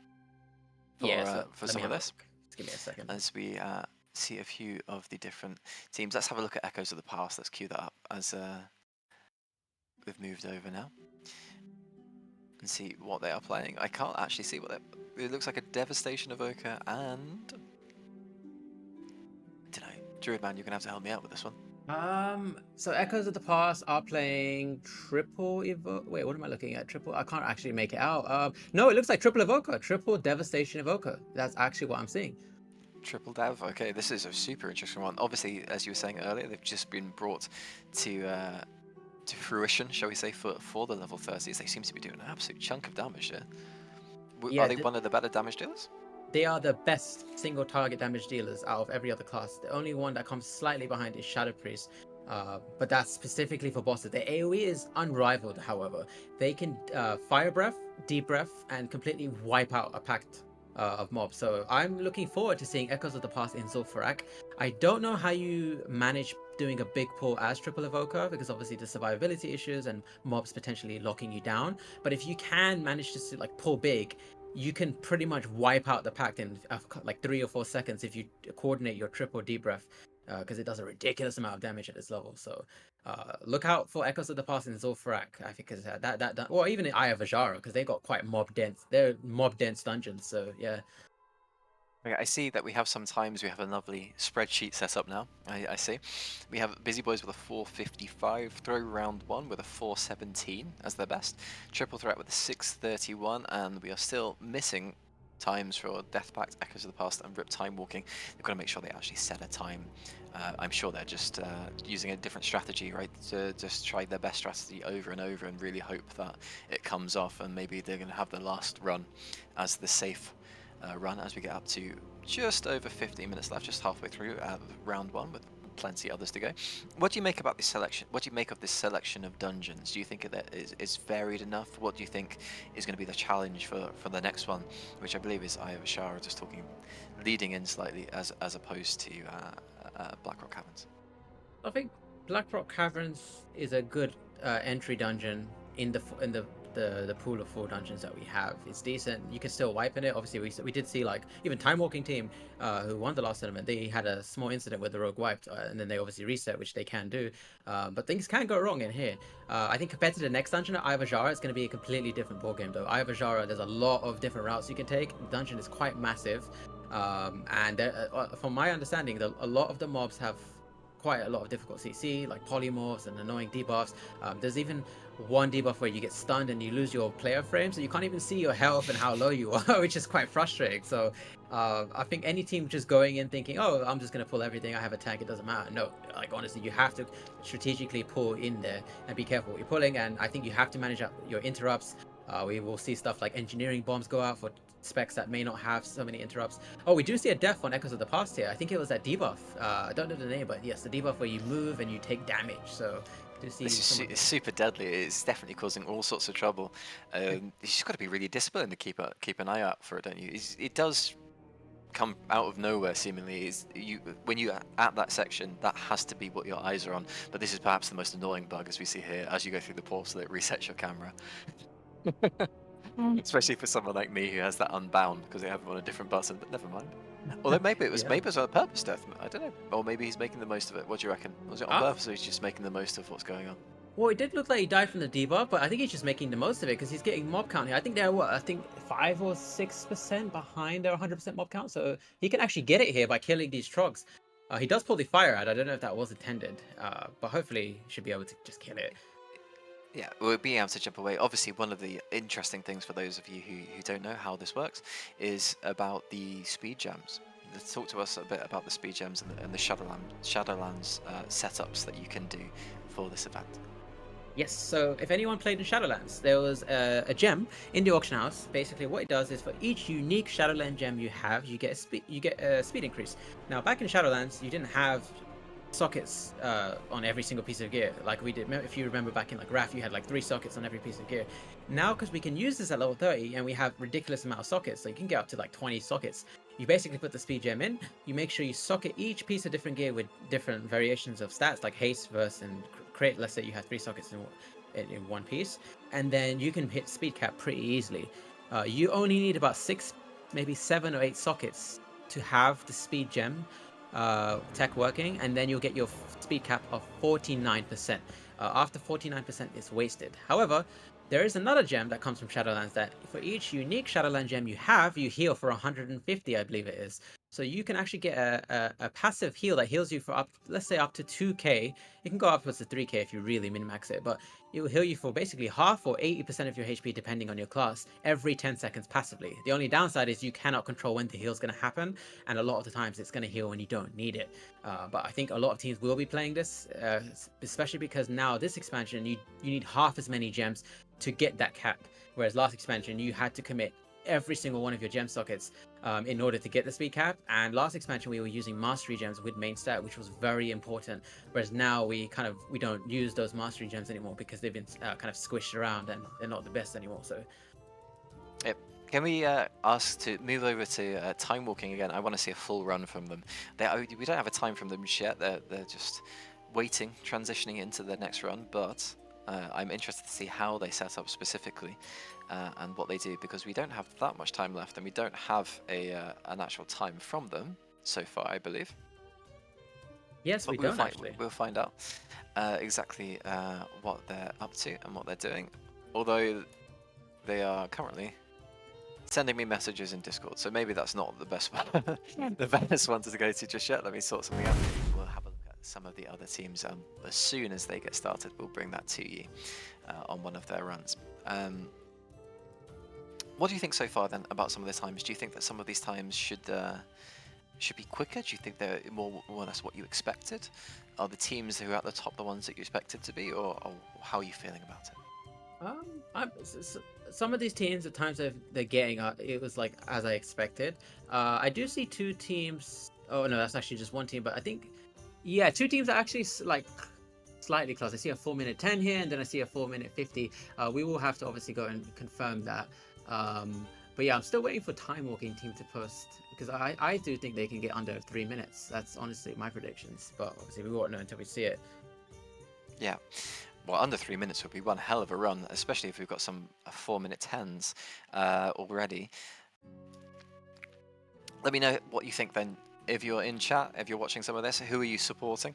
for some of this. Just give me a second. As we see a few of the different teams. Let's have a look at Echoes of the Past. Let's cue that up as we've moved over now. And see what they are playing. I can't actually see what they're... It looks like a Devastation Evoker and... I don't know. Druidman, you're going to have to help me out with this one. So Echoes of the Past are playing triple evoke. Wait, what am I looking at? Triple? I can't actually make it out. No, it looks like triple evoker, triple Devastation Evoker. That's actually what I'm seeing. Triple dev. Okay, this is a super interesting one. Obviously, as you were saying earlier, they've just been brought to fruition, shall we say, for the level 30s. They seem to be doing an absolute chunk of damage there. Yeah, Are they one of the better damage dealers? they are the best single target damage dealers out of every other class. The only one that comes slightly behind is Shadow Priest, but that's specifically for bosses. The AoE is unrivaled, however. They can Fire Breath, Deep Breath, and completely wipe out a pact of mobs. So I'm looking forward to seeing Echoes of the Past in Zul'Farrak. I don't know how you manage doing a big pull as triple evoker, because obviously the survivability issues and mobs potentially locking you down. But if you can manage to like pull big, you can pretty much wipe out the pact in like 3 or 4 seconds if you coordinate your triple deep breath, because it does a ridiculous amount of damage at this level. So look out for Echoes of the Past in Zul'Farrak. I think is that or even in Eye of Azshara, because they got quite mob dense. They're mob dense dungeons. So yeah. Okay, I see that we have sometimes we have a lovely spreadsheet set up now. I see. We have Busy Boys with a 455, Throw Round 1 with a 417 as their best, Triple Threat with a 631, and we are still missing times for Death Pact, Echoes of the Past, and Rip Time Walking. They've got to make sure they actually set a time. I'm sure they're just using a different strategy, right? To just try their best strategy over and over and really hope that it comes off, and maybe they're going to have the last run as the safe run as we get up to just over 15 minutes left, just halfway through round 1 with plenty others to go. What do you make about this selection? What do you make of this selection of dungeons? Do you think that is varied enough? What do you think is going to be the challenge for the next one, which I believe is Eye of Azshara, just talking, leading in slightly as opposed to Blackrock Caverns? I think Blackrock Caverns is a good entry dungeon in the pool of 4 dungeons that we have. It's decent. You can still wipe in it. Obviously, we did see like even Time Walking team who won the last tournament. They had a small incident where the rogue wiped, and then they obviously reset, which they can do. But things can go wrong in here. I think compared to the next dungeon, Eye of Azshara, it's going to be a completely different ballgame though. Eye of Azshara, there's a lot of different routes you can take. The dungeon is quite massive, and from my understanding, a lot of the mobs have quite a lot of difficult CC, like polymorphs and annoying debuffs. There's even one debuff where you get stunned and you lose your player frame, so you can't even see your health and how low you are, which is quite frustrating. So I think any team just going in thinking, oh, I'm just going to pull everything, I have a tank, it doesn't matter. No, like honestly, you have to strategically pull in there and be careful what you're pulling, and I think you have to manage up your interrupts. We will see stuff like engineering bombs go out for specs that may not have so many interrupts. Oh, we do see a death on Echoes of the Past here. I think it was that debuff. I don't know the name, but yes, the debuff where you move and you take damage. So do see This is super deadly. It's definitely causing all sorts of trouble. You just got to be really disciplined to keep an eye out for it, don't you? It does come out of nowhere seemingly. When you at that section, that has to be what your eyes are on. But this is perhaps the most annoying bug, as we see here, as you go through the portal, it resets your camera. Especially for someone like me who has that unbound because they have it on a different button, but never mind. Although maybe it was maybe it was on purpose, Death. I don't know. Or maybe he's making the most of it. What do you reckon? Was it on purpose, or he's just making the most of what's going on? Well, it did look like he died from the debuff, but I think he's just making the most of it because he's getting mob count here. I think they're 5 or 6% behind their 100% mob count, so he can actually get it here by killing these trogs. He does pull the fire out. I don't know if that was intended, but hopefully he should be able to just kill it. Yeah, we're being able to jump away. Obviously, one of the interesting things for those of you who don't know how this works is about the speed gems. Talk to us a bit about the speed gems and the Shadowlands setups that you can do for this event. Yes, so if anyone played in Shadowlands, there was a gem in the auction house. Basically, what it does is for each unique Shadowland gem you have, you get a speed increase. Now, back in Shadowlands, you didn't have sockets on every single piece of gear like we did. If you remember back in like Wrath, you had like 3 sockets on every piece of gear. Now, because we can use this at level 30 and we have ridiculous amount of sockets, so you can get up to like 20 sockets. You basically put the speed gem in, you make sure you socket each piece of different gear with different variations of stats like haste, verse, and crit. Let's say you have 3 sockets in one piece, and then you can hit speed cap pretty easily. You only need about 6, maybe 7 or 8 sockets to have the speed gem tech working, and then you'll get your speed cap of 49%. After 49% is wasted. However, there is another gem that comes from Shadowlands that for each unique Shadowland gem you have, you heal for 150, I believe it is. So you can actually get a passive heal that heals you for up, let's say up to 2k. It can go upwards to 3k if you really min-max it, but it will heal you for basically half or 80% of your HP depending on your class every 10 seconds passively. The only downside is you cannot control when the heal is going to happen, and a lot of the times it's going to heal when you don't need it. But I think a lot of teams will be playing this, especially because now this expansion, you need half as many gems to get that cap, whereas last expansion you had to commit every single one of your gem sockets in order to get the speed cap. And last expansion we were using mastery gems with main stat, which was very important, whereas now we don't use those mastery gems anymore because they've been kind of squished around and they're not the best anymore. So Yep. Can we ask to move over to time walking again? I want to see a full run from them. We don't have a time from them yet. They're just waiting, transitioning into the next run, but I'm interested to see how they set up specifically and what they do, because we don't have that much time left and we don't have an actual time from them so far, I believe. yes, But we don't actually. We'll find out exactly what they're up to and what they're doing. Although they are currently sending me messages in Discord, so maybe that's not the best one, the best one to go to just yet. Let me sort something out. We'll have a look at some of the other teams as soon as they get started. We'll bring that to you on one of their runs. What do you think so far then about some of the times? Do you think that some of these times should be quicker? Do you think they're more or less what you expected? Are the teams who are at the top the ones that you expected to be, or how are you feeling about it? Some of these teams at times they're getting it was like as I expected. I do see two teams. Oh no, that's actually just one team. But I think, yeah, two teams are actually like slightly close. I see a 4-minute 10 here, and then I see a 4-minute 50. We will have to obviously go and confirm that. But yeah, I'm still waiting for time walking team to post, because I do think they can get under 3 minutes. That's honestly my predictions, but obviously we won't know until we see it. Yeah. Well, under 3 minutes would be one hell of a run, especially if we've got some 4-minute 10s already. Let me know what you think then. If you're in chat, if you're watching some of this, who are you supporting?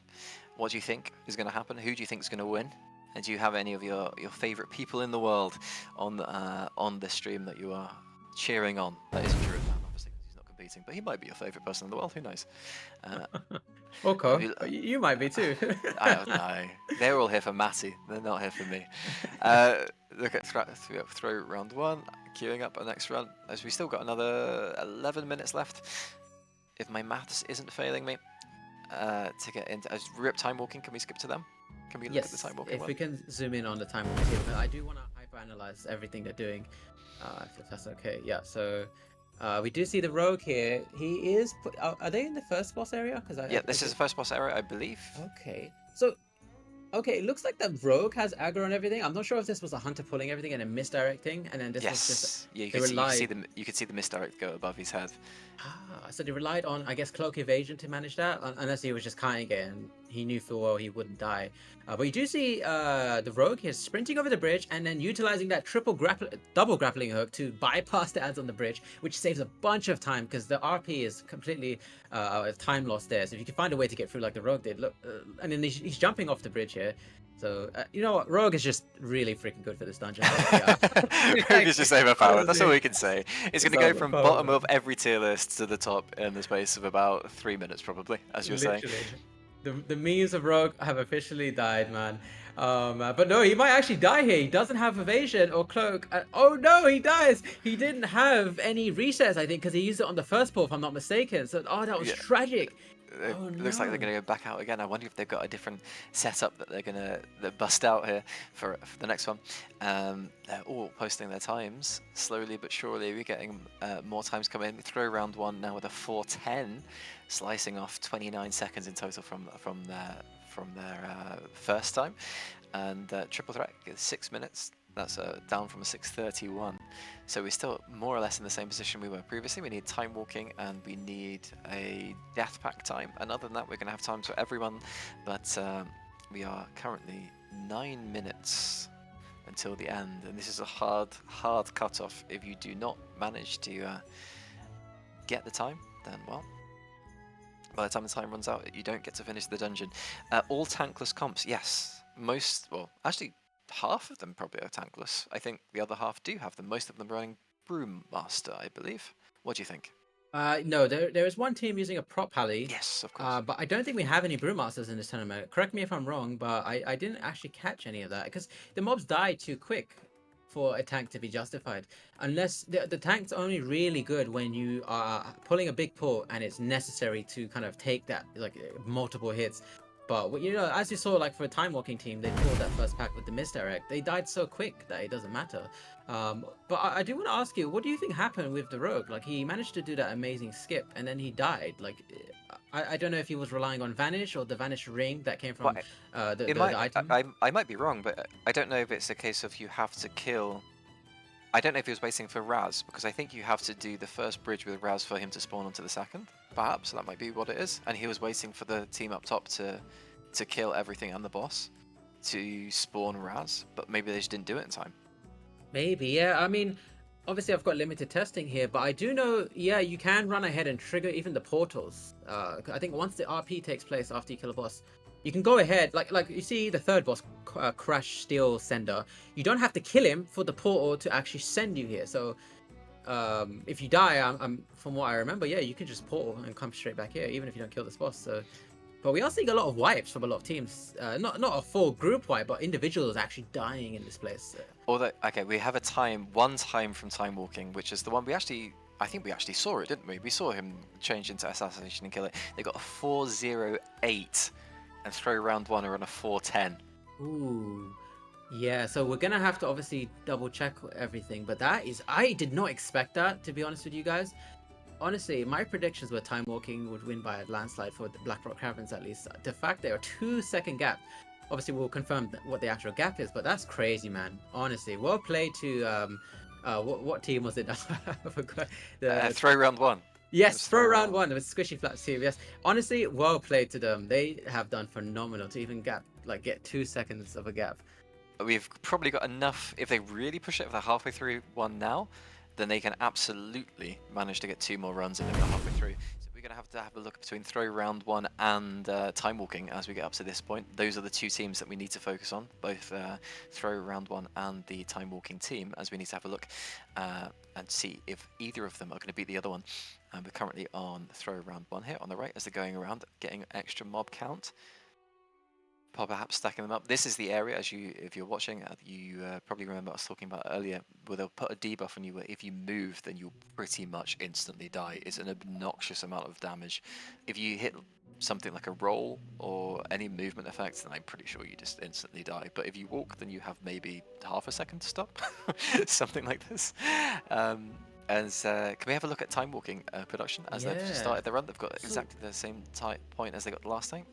What do you think is going to happen? Who do you think is going to win? And do you have any of your favorite people in the world on the stream that you are cheering on? That isn't true, obviously, because he's not competing, but he might be your favorite person in the world. Who knows? Okay, you might be too. I don't know. They're all here for Matty. They're not here for me. Look at throw round one, queuing up our next run. As we still got another 11 minutes left, if my maths isn't failing me, to get into rip time walking. Can we skip to them? Can we look at the time walking? If we can zoom in on the time walking, but I do want to hyper-analyze everything they're doing, if that's okay. Yeah. So. We do see the rogue here. He is. Are they in the first boss area? Yeah, this is the first boss area, I believe. Okay. So, okay, it looks like the rogue has aggro and everything. I'm not sure if this was a hunter pulling everything and then misdirecting, and then this was just. Yeah, you could see the misdirect go above his head. So they relied on, I guess, cloak evasion to manage that, unless he was just kiting it and he knew full well he wouldn't die. But you do see the rogue here sprinting over the bridge and then utilizing that double grappling hook to bypass the ads on the bridge, which saves a bunch of time because the RP is completely time lost there. So if you can find a way to get through like the rogue did, look, and then he's jumping off the bridge here. So, you know what? Rogue is just really freaking good for this dungeon. Rogue is just overpowered. That's all we can say. It's going to go from bottom of every tier list to the top in the space of about 3 minutes, probably, as you're saying. The memes of Rogue have officially died, man. But no, he might actually die here. He doesn't have evasion or cloak. Oh no, he dies. He didn't have any resets, I think, because he used it on the first pull, if I'm not mistaken. So, that was tragic. It looks like they're going to go back out again. I wonder if they've got a different setup that they're going to bust out here for the next one. They're all posting their times slowly but surely. We're getting more times coming in. We throw round one now with a 4:10, slicing off 29 seconds in total from their first time, and triple threat is 6 minutes. That's down from a 6:31. So we're still more or less in the same position we were previously. We need time walking and we need a death pack time. And other than that, we're going to have times for everyone. But we are currently 9 minutes until the end. And this is a hard cutoff. If you do not manage to get the time, then, well, by the time the time runs out, you don't get to finish the dungeon. All tankless comps, yes. Actually, half of them probably are tankless. I think the other half do have them. Most of them running Broom Master, I believe. What do you think? No, there is one team using a prop pally. Yes, of course. But I don't think we have any brewmasters in this tournament. Correct me if I'm wrong, but I didn't actually catch any of that because the mobs die too quick for a tank to be justified. Unless the tank's only really good when you are pulling a big pull and it's necessary to kind of take that like multiple hits. But you know, as you saw, like for a time walking team, they pulled that first pack with the misdirect. They died so quick that it doesn't matter. But I do want to ask you, what do you think happened with the rogue? Like he managed to do that amazing skip and then he died. Like I don't know if he was relying on vanish or the vanish ring that came Well, from the it might. item. I might be wrong, but I don't know if it's a case of you have to kill. I don't know if he was waiting for Raz, because I think you have to do the first bridge with Raz for him to spawn onto the second. Perhaps that might be what it is, and he was waiting for the team up top to kill everything and the boss to spawn Raz, but maybe they just didn't do it in time. Maybe, yeah. I mean, obviously I've got limited testing here, but I do know, yeah, you can run ahead and trigger even the portals. I think once the RP takes place after you kill a boss, you can go ahead, like you see the third boss, Crash Steel Sender. You don't have to kill him for the portal to actually send you here. So if you die, I'm from what I remember, yeah, you can just portal and come straight back here, even if you don't kill this boss. So, but we are seeing a lot of wipes from a lot of teams. Not a full group wipe, but individuals actually dying in this place. Although, okay, we have one time from Time Walking, which is the one I think we actually saw it, didn't we? We saw him change into Assassination and kill it. They got a 408 and throw round one are on a 410. Ooh. Yeah, so we're gonna have to obviously double check everything, but I did not expect that, to be honest with you guys. Honestly, my predictions were Time Walking would win by a landslide for the Blackrock Caverns at least. The fact they are 2-second gap, obviously we'll confirm what the actual gap is, but that's crazy, man. Honestly, well played to what team was it? I forgot. Throw round one. Yes, throw round one. It was Squishy Flaps team. Yes, honestly, well played to them. They have done phenomenal to even get 2 seconds of a gap. We've probably got enough. If they really push it, if they're halfway through one now, then they can absolutely manage to get 2 more runs in if they're halfway through. So we're going to have a look between throw round one and time walking as we get up to this point. Those are the 2 teams that we need to focus on, both throw round one and the time walking team, as we need to have a look and see if either of them are going to beat the other one. And we're currently on throw round one here on the right as they're going around, getting extra mob count. Perhaps stacking them up. This is the area, if you're watching, you probably remember us talking about earlier, where they'll put a debuff on you where if you move, then you'll pretty much instantly die. It's an obnoxious amount of damage. If you hit something like a roll or any movement effects, then I'm pretty sure you just instantly die. But if you walk, then you have maybe half a second to stop, something like this. Can we have a look at time walking production as they've started the run? They've got exactly the same point as they got the last time.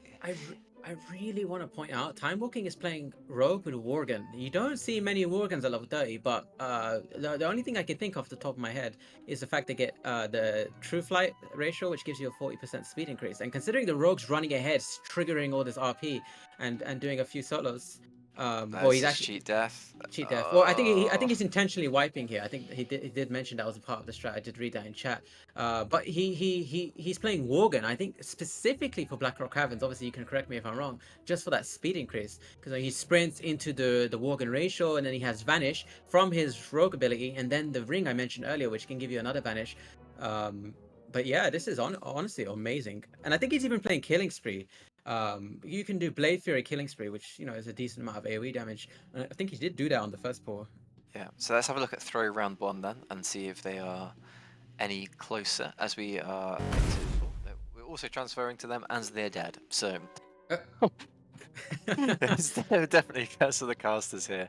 I really want to point out, Time Walking is playing Rogue with Worgen. You don't see many Worgens at level 30, but the only thing I can think of the top of my head is the fact they get the True Flight ratio, which gives you a 40% speed increase. And considering the Rogue's running ahead, triggering all this RP and doing a few solos, well, he's actually cheat death. Cheat death. Well, I think he's intentionally wiping here. I think he did mention that was a part of the strat. I did read that in chat. But he's playing Worgen. I think specifically for Blackrock Caverns. Obviously, you can correct me if I'm wrong. Just for that speed increase, because he sprints into the Worgen ratio, and then he has vanish from his rogue ability, and then the ring I mentioned earlier, which can give you another vanish. But yeah, this is honestly amazing. And I think he's even playing Killing Spree. You can do Blade Fury Killing Spree, which is a decent amount of AoE damage. And I think he did do that on the first pour. Yeah, so let's have a look at throw round one then and see if they are any closer as we are. We're also transferring to them as they're dead. So there's definitely a curse of the casters here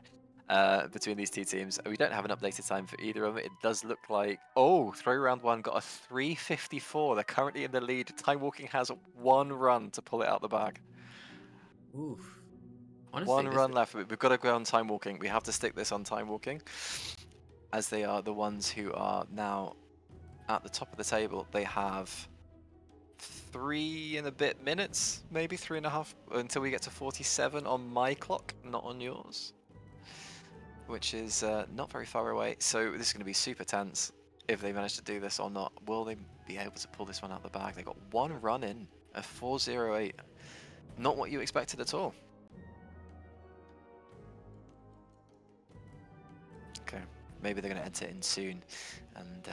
between these 2 teams. We don't have an updated time for either of them. It does look like throw round one got a 3:54. They're currently in the lead. Time walking has 1 run to pull it out the bag. Oof. Honestly, 1 run left. We've got to go on time walking. We have to stick this on time walking, as they are the ones who are now at the top of the table. They have 3 and a bit minutes, maybe 3.5, until we get to 47 on my clock, not on yours, which is not very far away. So this is going to be super tense if they manage to do this or not. Will they be able to pull this one out the bag? They got 1 run in, a 4:08. Not what you expected at all. maybe they're going to enter in soon, and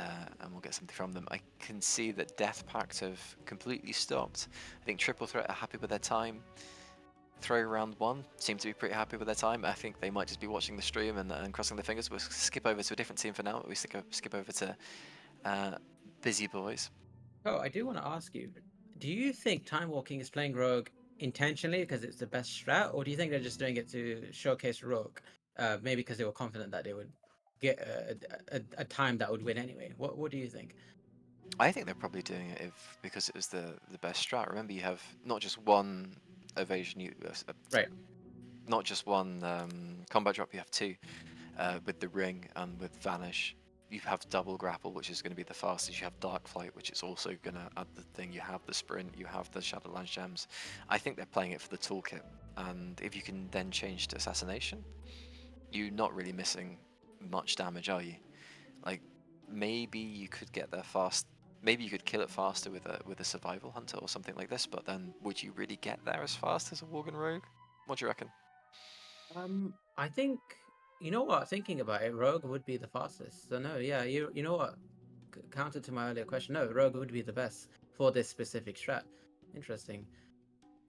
we'll get something from them. I can see that Death Pact have completely stopped. I think Triple Threat are happy with their time. Throw round 1 seem to be pretty happy with their time. I think they might just be watching the stream and crossing their fingers. We'll skip over to a different team for now. We skip over to Busy Boys. Oh, I do want to ask you, do you think Time Walking is playing Rogue intentionally because it's the best strat, or do you think they're just doing it to showcase Rogue? Maybe because they were confident that they would get a time that would win anyway. What do you think? I think they're probably doing it because it was the best strat. Remember, you have not just one evasion, Right. not just one combat drop. You have 2 with the ring and with Vanish. You have double grapple, which is going to be the fastest. You have dark flight, which is also going to add the thing. You have the sprint. You have the Shadowlands gems. I think they're playing it for the toolkit. And if you can then change to assassination, you're not really missing much damage, are you? Like, maybe you could get there fast. Maybe you could kill it faster with a survival hunter or something like this. But then, would you really get there as fast as a Worgen Rogue? What do you reckon? I think, you know what, thinking about it, Rogue would be the fastest. So no, yeah, you know what, counter to my earlier question, no, Rogue would be the best for this specific strat. Interesting.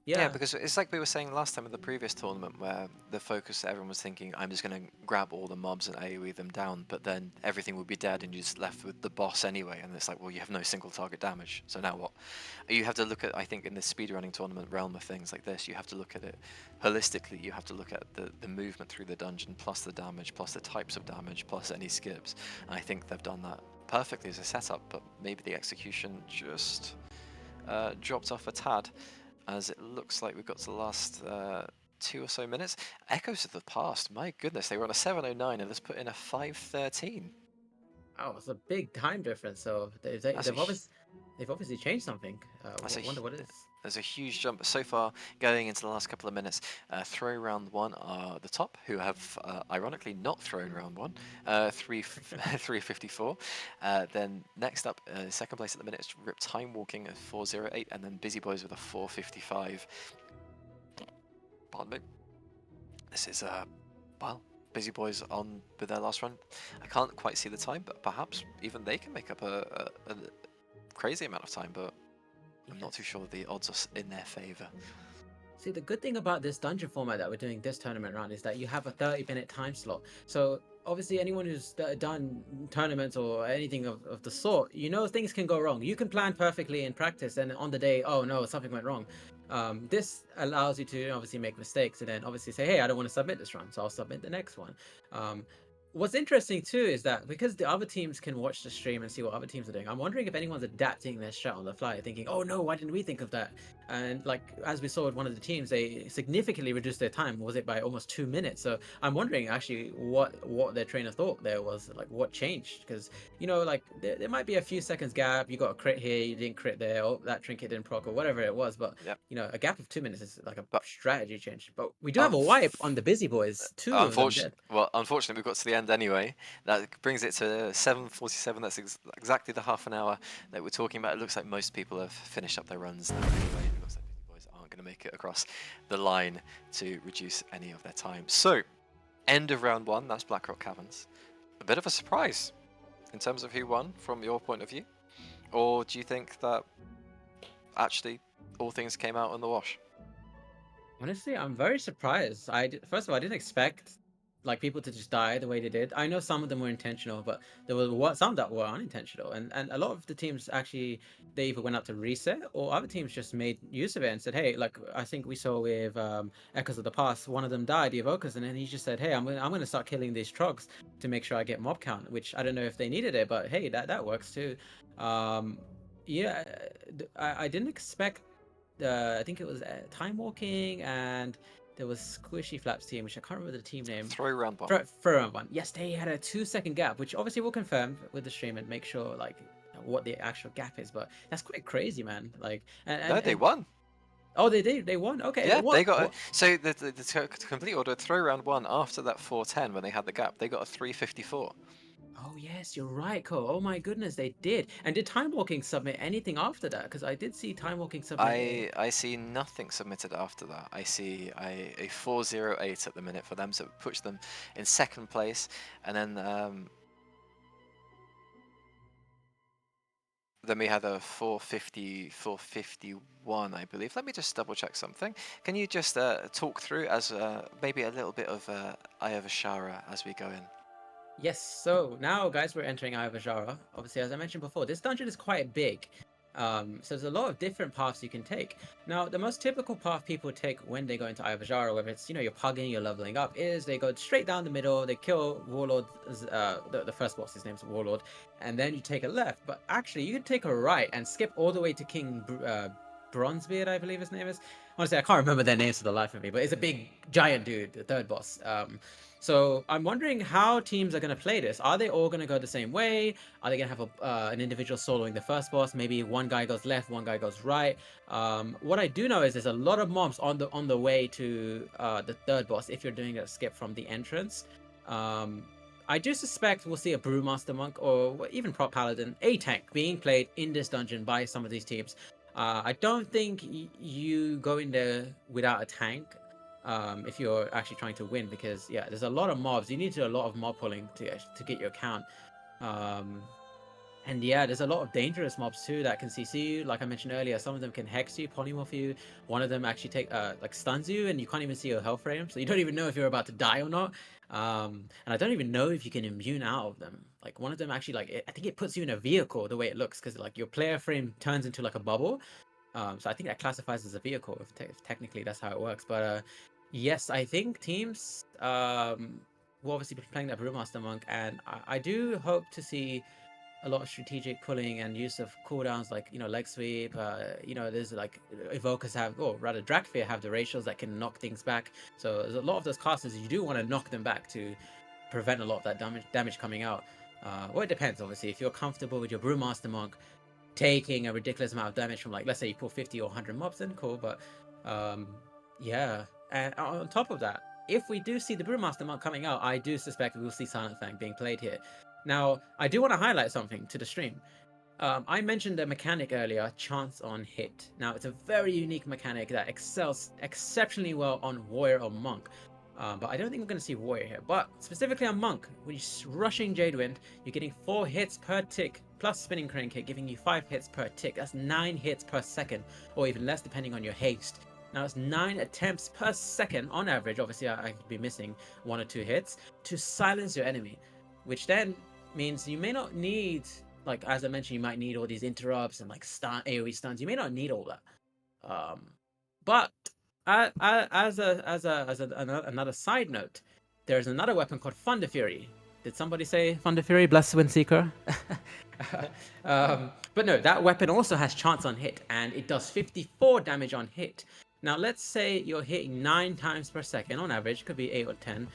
Yeah, because it's like we were saying last time in the previous tournament, where the focus, everyone was thinking, I'm just going to grab all the mobs and AoE them down, but then everything would be dead and you're just left with the boss anyway, and it's like, well, you have no single target damage, so now what? You have to look at, I think in the speedrunning tournament realm of things like this, you have to look at it holistically. You have to look at the movement through the dungeon, plus the damage, plus the types of damage, plus any skips, and I think they've done that perfectly as a setup, but maybe the execution just dropped off a tad, as it looks like we've got to the last 2 or so minutes. Echoes of the past, my goodness, they were on a 7:09 and let's put in a 5:13. Oh, it's a big time difference. So they've obviously changed something. I wonder what it is. There's a huge jump so far going into the last couple of minutes. Throw round 1 are the top, who have ironically not thrown round 1, 354. Then next up, second place at the minute is Rip Time Walking at 408, and then Busy Boys with a 455. Pardon me. This is well, Busy Boys on with their last run. I can't quite see the time, but perhaps even they can make up a crazy amount of time, but I'm not too sure the odds are in their favor. See, the good thing about this dungeon format that we're doing this tournament round is that you have a 30-minute time slot. So obviously anyone who's done tournaments or anything of the sort, you know things can go wrong. You can plan perfectly in practice and on the day, oh no, something went wrong. This allows you to obviously make mistakes and then obviously say, hey, I don't want to submit this run, so I'll submit the next one. What's interesting too is that because the other teams can watch the stream and see what other teams are doing, I'm wondering if anyone's adapting their strat on the fly, thinking, oh no, why didn't we think of that? And like, as we saw with one of the teams, they significantly reduced their time, was it by almost 2 minutes? So I'm wondering actually what their train of thought there was, like what changed? Because, you know, like there might be a few seconds gap, you got a crit here, you didn't crit there, or that trinket didn't proc, or whatever it was, but you know, a gap of 2 minutes is like a strategy change. But we do have a wipe on the Busy Boys, too. Unfortunately, we've got to the end anyway. That brings it to 7:47. That's exactly the half an hour that we're talking about. It looks like most people have finished up their runs now anyway. It looks like Busy Boys aren't going to make it across the line to reduce any of their time. So, end of round 1, that's Blackrock Caverns. A bit of a surprise in terms of who won from your point of view? Or do you think that actually all things came out on the wash? Honestly, I'm very surprised. First of all, I didn't expect like people to just die the way they did. I know some of them were intentional, but there were some that were unintentional, and a lot of the teams actually, they either went out to reset or other teams just made use of it and said, hey, like I think we saw with Echoes of the Past, one of them died, the Evokers, and then he just said, hey, I'm gonna start killing these trogs to make sure I get mob count, which I don't know if they needed it, but hey, that works too. Yeah, I didn't expect. I think it was Time Walking, and there was Squishy Flaps team, which I can't remember the team name. Throw round 1. Throw round 1. Yes, they had a 2-second gap, which obviously we'll confirm with the stream and make sure like what the actual gap is. But that's quite crazy, man. Like, no, they won. Oh, they did. They won. Okay. Yeah, they got. So the complete order throw round 1 after that 4:10 when they had the gap, they got a 3:54. Oh yes, you're right, Cole. Oh my goodness, they did. And did Time Walking submit anything after that? Because I did see Time Walking submit. I see nothing submitted after that. I see a 408 at the minute for them, so it puts them in second place. And then Then we had a 450, 451, I believe. Let me just double check something. Can you just talk through as maybe a little bit of Eye of Azshara as we go in? Yes, so now guys, we're entering Eye of Azshara. Obviously, as I mentioned before, this dungeon is quite big. So there's a lot of different paths you can take. Now, the most typical path people take when they go into Eye of Azshara, whether it's, you're pugging, you're leveling up, is they go straight down the middle, they kill Warlord, the first boss, his name's Warlord, and then you take a left. But actually, you can take a right and skip all the way to King Bronzebeard, I believe his name is. Honestly, I can't remember their names for the life of me, but it's a big, giant dude, the third boss. So I'm wondering how teams are going to play this. Are they all going to go the same way? Are they going to have an individual soloing the first boss? Maybe one guy goes left, one guy goes right. What I do know is there's a lot of mobs on the way to the third boss if you're doing a skip from the entrance. I do suspect we'll see a Brewmaster Monk or even Prop Paladin, a tank, being played in this dungeon by some of these teams. I don't think you go in there without a tank. If you're actually trying to win, because yeah, there's a lot of mobs. You need to do a lot of mob pulling to get your count. And yeah, there's a lot of dangerous mobs too that can CC you. Like I mentioned earlier, some of them can hex you, polymorph you. One of them actually like stuns you, and you can't even see your health frame, so you don't even know if you're about to die or not. And I don't even know if you can immune out of them. Like one of them actually, I think it puts you in a vehicle the way it looks, because like your player frame turns into like a bubble. So I think that classifies as a vehicle if technically that's how it works. But yes, I think teams will obviously be playing that Brewmaster Monk, and I do hope to see a lot of strategic pulling and use of cooldowns, like leg sweep. There's like evokers have, or rather Drakfir have the ratios that can knock things back. So there's a lot of those casters you do want to knock them back to prevent a lot of that damage coming out. Well, it depends, obviously. If you're comfortable with your Brewmaster Monk taking a ridiculous amount of damage from, like, let's say you pull 50 or 100 mobs, then cool. But yeah, and on top of that, if we do see the Brewmaster Monk coming out, I do suspect we will see Silent Fang being played here. Now, I do want to highlight something to the stream. I mentioned a mechanic earlier, chance on hit. Now, it's a very unique mechanic that excels exceptionally well on Warrior or Monk. But I don't think we're going to see Warrior here. But specifically on Monk, when you're rushing Jadewind, you're getting 4 hits per tick, plus Spinning Crane Kick, giving you 5 hits per tick. That's 9 hits per second, or even less depending on your haste. Now, it's 9 attempts per second on average. Obviously, I could be missing 1 or 2 hits to silence your enemy, which then means you may not need, like as I mentioned, you might need all these interrupts and like AoE stuns. You may not need all that. But another side note, there's another weapon called Thunder Fury. Did somebody say Thunder Fury? Bless Windseeker. But no, that weapon also has chance on hit, and it does 54 damage on hit. Now, let's say you're hitting 9 times per second on average, could be 8 or 10,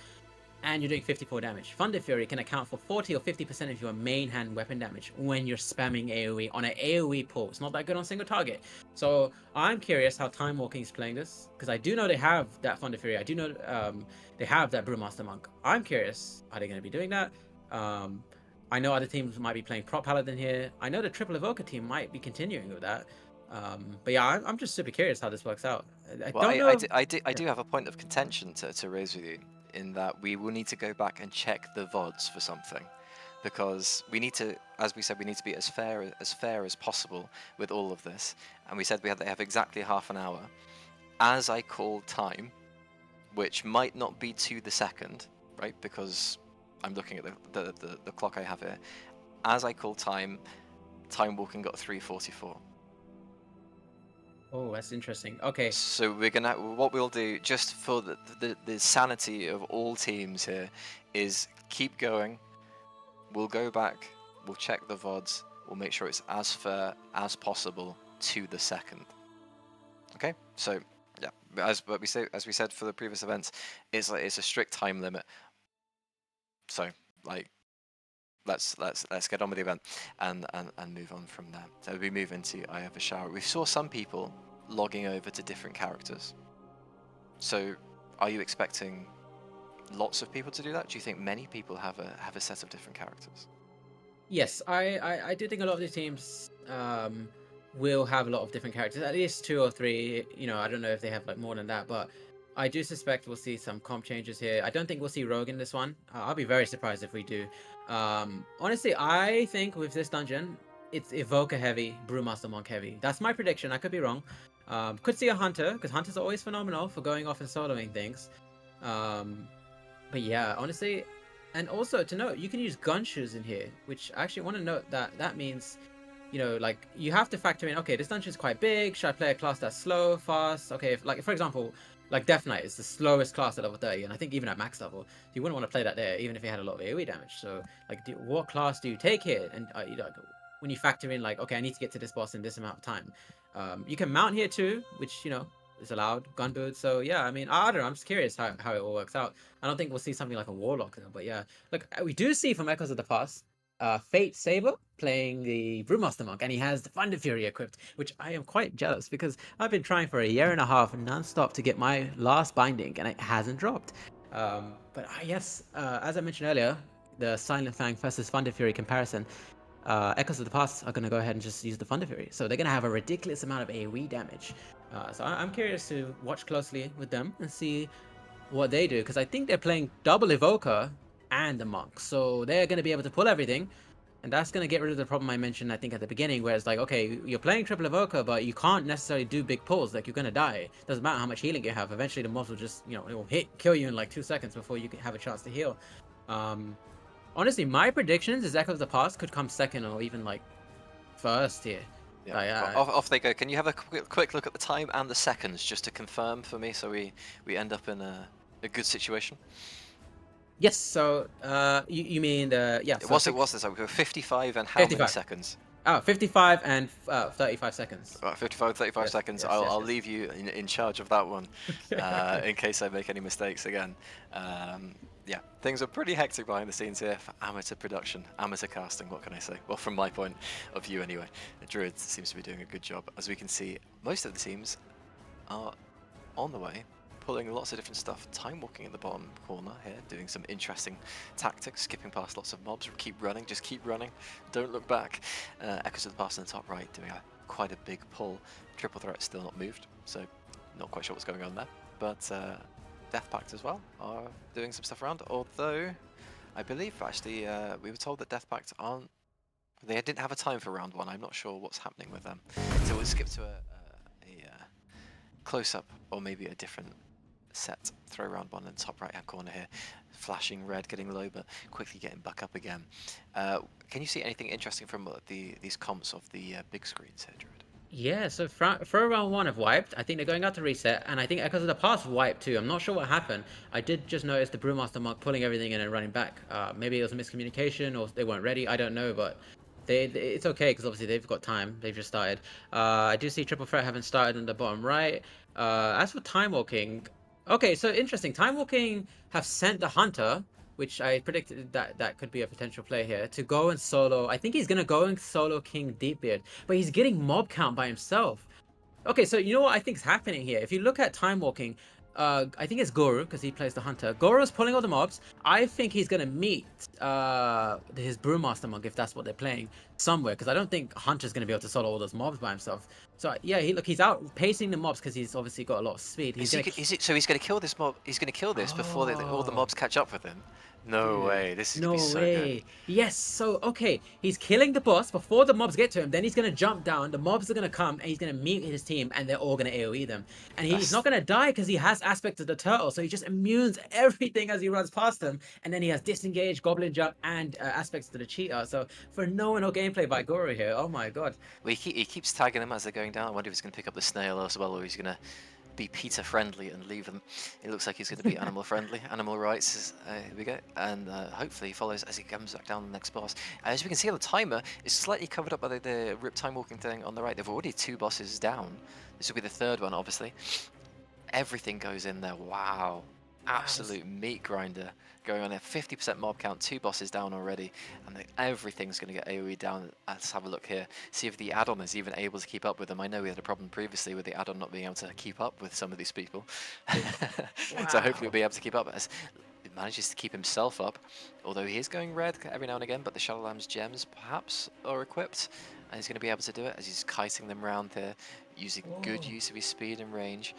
and you're doing 54 damage. Thunder Fury can account for 40 or 50% of your main hand weapon damage when you're spamming AoE on an AoE pull. It's not that good on single target. So I'm curious how Time Walking is playing this, because I do know they have that Thunder Fury. I do know they have that Brewmaster Monk. I'm curious, are they going to be doing that? I know other teams might be playing Prop Paladin here. I know the Triple Evoker team might be continuing with that. But yeah, I'm just super curious how this works out. I do have a point of contention to raise with you, in that we will need to go back and check the VODs for something, because we need to, as we said, we need to be as fair as possible with all of this, and we said they have exactly half an hour. As I call time, which might not be to the second, right, because I'm looking at the clock I have here. As I call time walking got 3:44. Oh, that's interesting. Okay. So what we'll do, just for the sanity of all teams here, is keep going. We'll go back, we'll check the VODs, we'll make sure it's as fair as possible to the second. Okay? So yeah, as we said for the previous events, it's a strict time limit. So like let's get on with the event and move on from there. So we move into Eye of Azshara. We saw some people logging over to different characters. So are you expecting lots of people to do that? Do you think many people have a set of different characters? Yes, I do think a lot of these teams will have a lot of different characters, at least 2 or 3. I don't know if they have like more than that, but I do suspect we'll see some comp changes here. I don't think we'll see Rogue in this one. I'll be very surprised if we do. Honestly, I think with this dungeon, it's Evoker heavy, Brewmaster Monk heavy. That's my prediction. I could be wrong. Could see a Hunter, because Hunters are always phenomenal for going off and soloing things. But yeah, honestly, and also to note, you can use Gunshoes in here, which I actually want to note that means, you know, like you have to factor in, okay, this dungeon is quite big. Should I play a class that's slow, fast? Okay, if, like for example, like Death Knight is the slowest class at level 30, and I think even at max level, you wouldn't want to play that there, even if it had a lot of AoE damage. So, like, what class do you take here? And you know, when you factor in, like, okay, I need to get to this boss in this amount of time, you can mount here too, which you know is allowed, gun boot. So yeah, I mean, I don't know. I'm just curious how it all works out. I don't think we'll see something like a Warlock, but yeah, look, we do see from Echoes of the Past Fate Saber playing the Brewmaster Monk, and he has the Thunder Fury equipped, which I am quite jealous because I've been trying for a year and a half non-stop to get my last binding, and it hasn't dropped. But yes, as I mentioned earlier, the Silent Fang versus Thunder Fury comparison, Echoes of the Past are going to go ahead and just use the Thunder Fury, so they're going to have a ridiculous amount of AoE damage. So I'm curious to watch closely with them and see what they do, because I think they're playing double Evoker and the Monk, so they're going to be able to pull everything, and that's going to get rid of the problem I mentioned I think at the beginning, where it's like, okay, you're playing triple Evoker, but you can't necessarily do big pulls, like you're going to die. Doesn't matter how much healing you have, eventually the mobs will just, you know, it will kill you in like 2 seconds before you can have a chance to heal. Honestly, my predictions is Echo of the Past could come second or even like first here. Yeah, off they go. Can you have a quick look at the time and the seconds just to confirm for me, so we end up in a good situation? Yes. So you mean the yeah? What's this? We were 55 and how 55. many seconds? Oh, 55 and 35 seconds. Right, 55, 35 Yes, seconds. yes, I'll yes. leave you in charge of that one, in case I make any mistakes again. Yeah, things are pretty hectic behind the scenes here for amateur production, amateur casting, what can I say? Well, from my point of view anyway. Druid seems to be doing a good job. As we can see, most of the teams are on the way, pulling lots of different stuff. Time walking in the bottom corner here, doing some interesting tactics, skipping past lots of mobs. Keep running, just keep running, don't look back. Echoes of the Past in the top right doing quite a big pull. Triple Threat still not moved, so not quite sure what's going on there. But Death Pact as well are doing some stuff around, although I believe actually we were told that Death Pact aren't, they didn't have a time for round one. I'm not sure what's happening with them. So we'll skip to a close-up, or maybe a different set. Throw round one in the top right-hand corner here. Flashing red, getting low, but quickly getting back up again. Can you see anything interesting from these comps of the big screens here, Druid? Yeah, so Throw Round 1 have wiped. I think they're going out to reset, and I think Echoes of the Past wiped too. I'm not sure what happened. I did just notice the Brewmaster Monk pulling everything in and running back. Maybe it was a miscommunication, or they weren't ready. I don't know, but it's okay because obviously they've got time. They've just started. I do see Triple Threat having started in the bottom right. As for Time Walking, okay, so interesting. Time Walking have sent the Hunter, which I predicted that could be a potential play here, to go and solo. I think he's going to go and solo King Deepbeard, but he's getting mob count by himself. Okay, so you know what I think is happening here? If you look at Time Walking, I think it's Guru, because he plays the Hunter. Guru's pulling all the mobs. I think he's going to meet his Brewmaster Monk, if that's what they're playing, somewhere, because I don't think Hunter's going to be able to solo all those mobs by himself. So yeah, he's out pacing the mobs because he's obviously got a lot of speed. So he's going to kill this mob. He's going to kill this before all the mobs catch up with him. No way. This is going to be so good. Yes. So okay, he's killing the boss before the mobs get to him. Then he's going to jump down. The mobs are going to come, and he's going to meet his team, and they're all going to AoE them. And he's not going to die because he has aspects of the turtle, so he just immunes everything as he runs past them. And then he has disengage, goblin jump, and aspects to the cheetah. So for no gameplay by Goro here. Oh my god. Well, he keeps tagging them as they're going down. I wonder if he's going to pick up the snail as well, or he's going to be PETA friendly and leave them. It looks like he's going to be animal friendly. Animal rights, here we go. And hopefully he follows as he comes back down the next boss. As we can see on the timer, it's slightly covered up by the rip time walking thing on the right. They've already 2 bosses down. This will be the 3rd one, obviously. Everything goes in there. Wow. Absolute meat grinder going on there. 50% mob count, 2 bosses down already, and everything's going to get AoE down. Let's have a look here, see if the add-on is even able to keep up with them. I know we had a problem previously with the add-on not being able to keep up with some of these people. So hopefully we'll be able to keep up, as he manages to keep himself up, although he is going red every now and again, but the Shadowlands gems perhaps are equipped, and he's going to be able to do it as he's kiting them around here, using good use of his speed and range.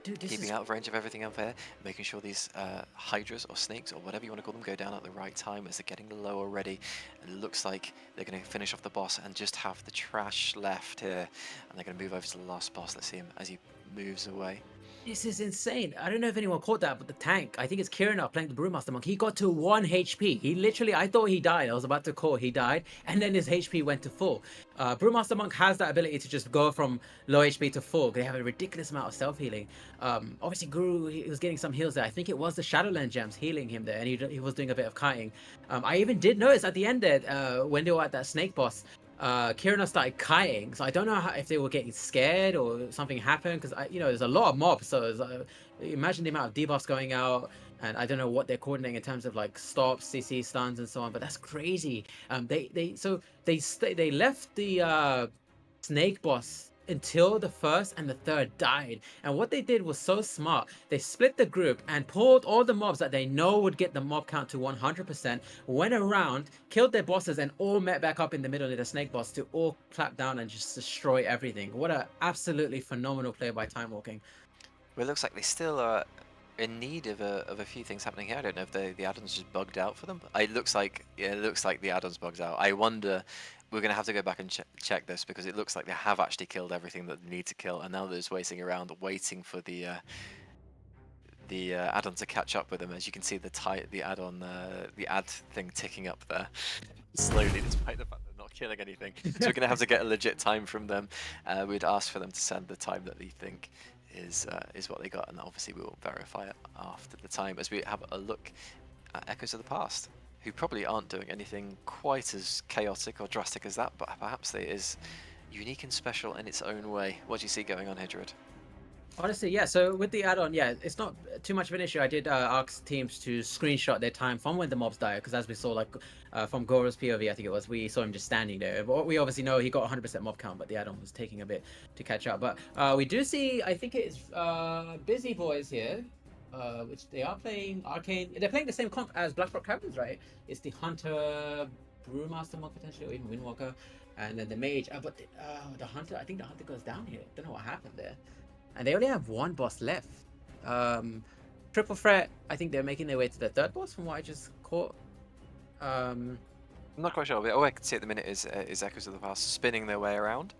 Dude, this keeping is out of range of everything out there, making sure these hydras or snakes or whatever you want to call them go down at the right time as they're getting low already. And it looks like they're going to finish off the boss and just have the trash left here. And they're going to move over to the last boss. Let's see him as he moves away. This is insane. I don't know if anyone caught that, but the tank, I think it's Kirana playing the Brewmaster Monk. He got to 1 HP. He literally, I thought he died. I was about to call, he died. And then his HP went to full. Brewmaster Monk has that ability to just go from low HP to full. They have a ridiculous amount of self-healing. Obviously, Guru, he was getting some heals there. I think it was the Shadowland gems healing him there. And he was doing a bit of kiting. I even did notice at the end there, when they were at that snake boss, Kirana started kiting, so I don't know if they were getting scared or something happened, because there's a lot of mobs, so imagine the amount of debuffs going out, and I don't know what they're coordinating in terms of like stops, CC stuns, and so on. But that's crazy. They left the snake boss until the first and the third died, and what they did was so smart. They split the group and pulled all the mobs that they know would get the mob count to 100%, went around, killed their bosses, and all met back up in the middle of the snake boss to all clap down and just destroy everything. What a absolutely phenomenal play by Time Walking. Well, it looks like they still are in need of a few things happening here. I don't know if the add-ons just bugged out for them. It looks like the add-ons bugged out. I wonder. We're going to have to go back and check this, because it looks like they have actually killed everything that they need to kill, and now they're just waiting around, waiting for the add-on to catch up with them. As you can see, the add-on, the ad thing ticking up there slowly, despite the fact they're not killing anything. So we're going to have to get a legit time from them. We'd ask for them to send the time that they think is what they got, and obviously we will verify it after the time as we have a look at Echoes of the Past, who probably aren't doing anything quite as chaotic or drastic as that, but perhaps it is unique and special in its own way. What do you see going on here, Druid? Honestly, yeah, so with the add-on, yeah, it's not too much of an issue. I did ask teams to screenshot their time from when the mobs died, because as we saw, like, from Gora's POV, I think it was, we saw him just standing there. But we obviously know he got 100% mob count, but the add-on was taking a bit to catch up. But we do see, I think it's Busy Boys here, which they are playing Arcane. They're playing the same comp as Blackrock Caverns, right? It's the Hunter, Brewmaster Monk potentially, or even Windwalker, and then the Mage. But the Hunter, I think the Hunter goes down here. Don't know what happened there. And they only have one boss left. Triple Threat, I think they're making their way to the third boss from what I just caught. I'm not quite sure, but all I can see at the minute is Echoes of the Past spinning their way around.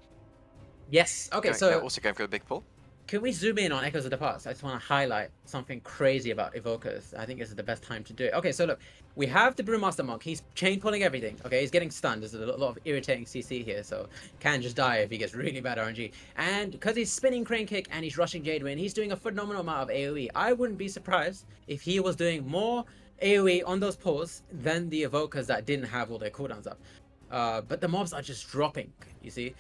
Yes, okay, so also going for a big pull. can we zoom in on Echoes of the Past? I just want to highlight something crazy about Evokers. I think this is the best time to do it. Okay, so look, we have the Brewmaster Monk. He's chain pulling everything. Okay, he's getting stunned. There's a lot of irritating CC here, so can just die if he gets really bad RNG. And because he's spinning Crane Kick and he's rushing Jadewind, he's doing a phenomenal amount of AoE. I wouldn't be surprised if he was doing more AoE on those pulls than the Evokers that didn't have all their cooldowns up. But the mobs are just dropping, you see.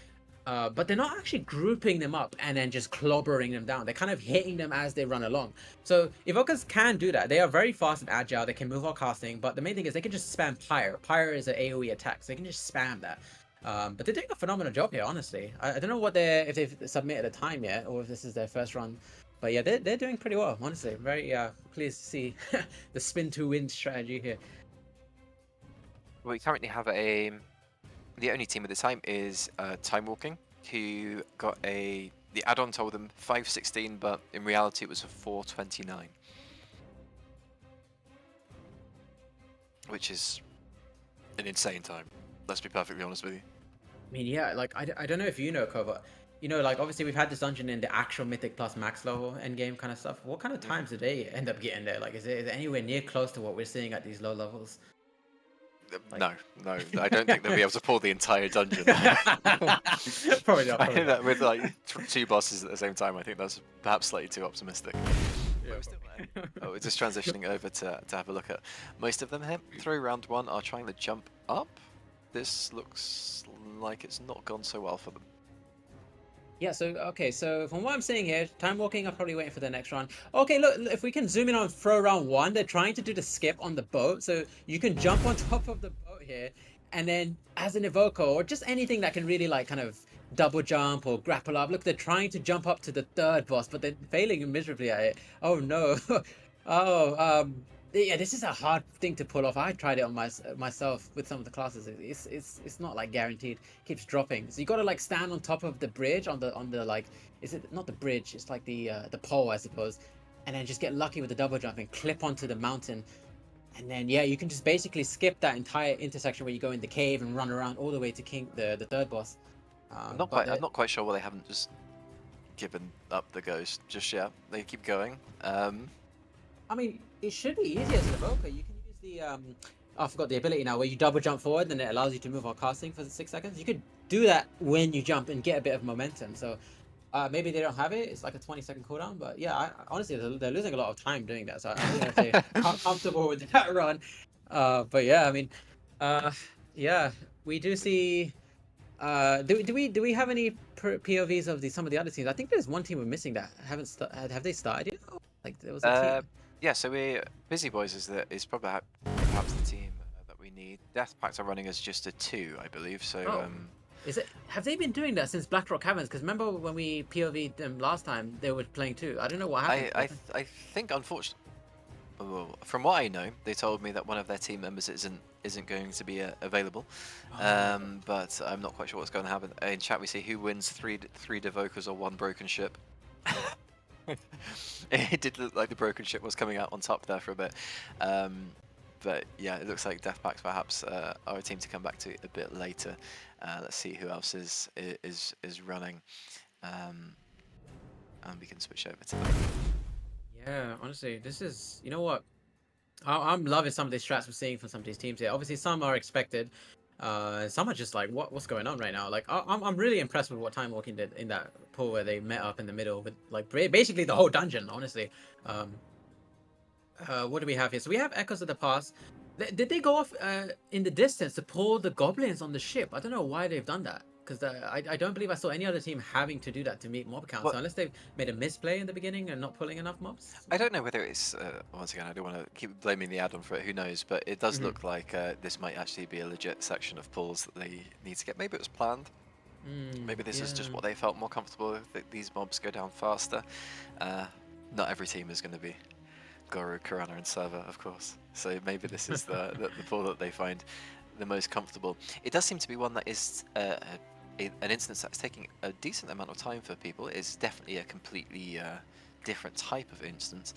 But they're not actually grouping them up and then just clobbering them down. They're kind of hitting them as they run along. So Evokers can do that. They are very fast and agile. They can move while casting. But the main thing is they can just spam Pyre. Pyre is an AoE attack, so they can just spam that. But they're doing a phenomenal job here, honestly. I don't know what if they've submitted a time yet, or if this is their first run. But yeah, they're doing pretty well, honestly. Very pleased to see the spin to win strategy here. We currently have the only team at the time is Time Walking, who got the add-on told them 5:16, but in reality it was a 4:29, which is an insane time. Let's be perfectly honest with you. I mean, yeah, like I don't know if you know, Kova. You know, like obviously we've had this dungeon in the actual Mythic plus max level endgame kind of stuff. What kind of times do they end up getting there? Like, is it anywhere near close to what we're seeing at these low levels? No, I don't think they'll be able to pull the entire dungeon. Probably not. I think that with like two bosses at the same time, I think that's perhaps slightly too optimistic. Yeah, We're still there. We're just transitioning over to have a look at most of them here. Through round one are trying to jump up. This looks like it's not gone so well for them. Yeah, so, okay, so from what I'm seeing here, Time Walking are probably waiting for the next round. Okay, look, if we can zoom in on throw round one, they're trying to do the skip on the boat. So you can jump on top of the boat here, and then as an evoker, or just anything that can really, like, kind of double jump or grapple up. Look, they're trying to jump up to the third boss, but they're failing miserably at it. Oh, no. Yeah, this is a hard thing to pull off. I tried it on myself with some of the classes. It's not like guaranteed. It keeps dropping. So you got to like stand on top of the bridge on the like, is it not the bridge? It's like the pole, I suppose, and then just get lucky with the double jump and clip onto the mountain. And then yeah, you can just basically skip that entire intersection where you go in the cave and run around all the way to the third boss. I'm not quite sure why they haven't just given up the ghost just yet. They keep going. I mean, it should be easier as an evoker. You can use the I forgot the ability now, where you double jump forward and it allows you to move while casting for 6 seconds. You could do that when you jump and get a bit of momentum. So maybe they don't have it. It's like a 20-second cooldown. But yeah, honestly, they're losing a lot of time doing that. So I don't know if they are comfortable with that run. But yeah, I mean, yeah, we do see. Do we have any POVs of some of the other teams? I think there's one team we're missing that have they started yet? Like there was a team. Yeah, so Busy Boys is probably perhaps the team that we need. Death Pacts are running as just a 2, I believe. So Have they been doing that since Blackrock Caverns? Because remember when we POV'd them last time, they were playing 2. I don't know what happened. I think unfortunately, from what I know, they told me that one of their team members isn't going to be available. But I'm not quite sure what's going to happen. In chat we see who wins three Devokers or 1 broken ship. It did look like the broken ship was coming out on top there for a bit. But yeah, it looks like Death Pacts perhaps are a team to come back to a bit later. Let's see who else is running, and we can switch over to them. Yeah, honestly, this is, you know what, I'm loving some of these strats we're seeing from some of these teams here. Obviously, some are expected. Some are just like, what's going on right now? Like, I'm really impressed with what Time Walking did in that pool where they met up in the middle with like basically the whole dungeon. Honestly, what do we have here? So we have Echoes of the Past. Did they go off in the distance to pull the goblins on the ship? I don't know why they've done that, because I don't believe I saw any other team having to do that to meet mob counts. So unless they've made a misplay in the beginning and not pulling enough mobs. I don't know whether it's once again, I don't want to keep blaming the add-on for it. Who knows? But it does look like this might actually be a legit section of pulls that they need to get. Maybe it was planned. Maybe this is just what they felt more comfortable with. That these mobs go down faster. Not every team is going to be Goro, Karana, and Server, of course. So maybe this is the pull that they find the most comfortable. It does seem to be one that is an instance that's taking a decent amount of time for people. It's definitely a completely different type of instance.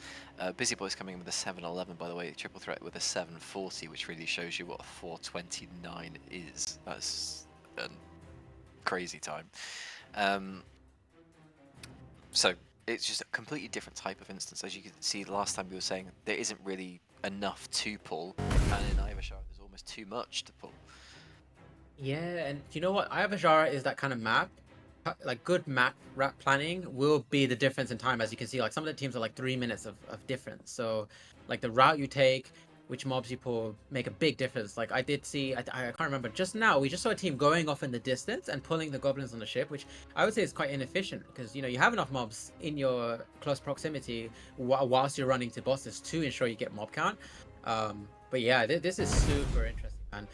Busy Boys coming in with a 711, by the way, triple threat with a 740, which really shows you what a 429 is. That's a crazy time. So it's just a completely different type of instance. As you can see, last time we were saying there isn't really enough to pull, and in Azshara there's almost too much to pull. Yeah, and you know what? Azshara is that kind of map. Like good map planning will be the difference in time. As you can see, like some of the teams are like 3 minutes of difference. So like the route you take, which mobs you pull, make a big difference. Like I did see, I can't remember, just now we just saw a team going off in the distance and pulling the goblins on the ship, which I would say is quite inefficient, because you know you have enough mobs in your close proximity whilst you're running to bosses to ensure you get mob count. But yeah, this is super interesting, man.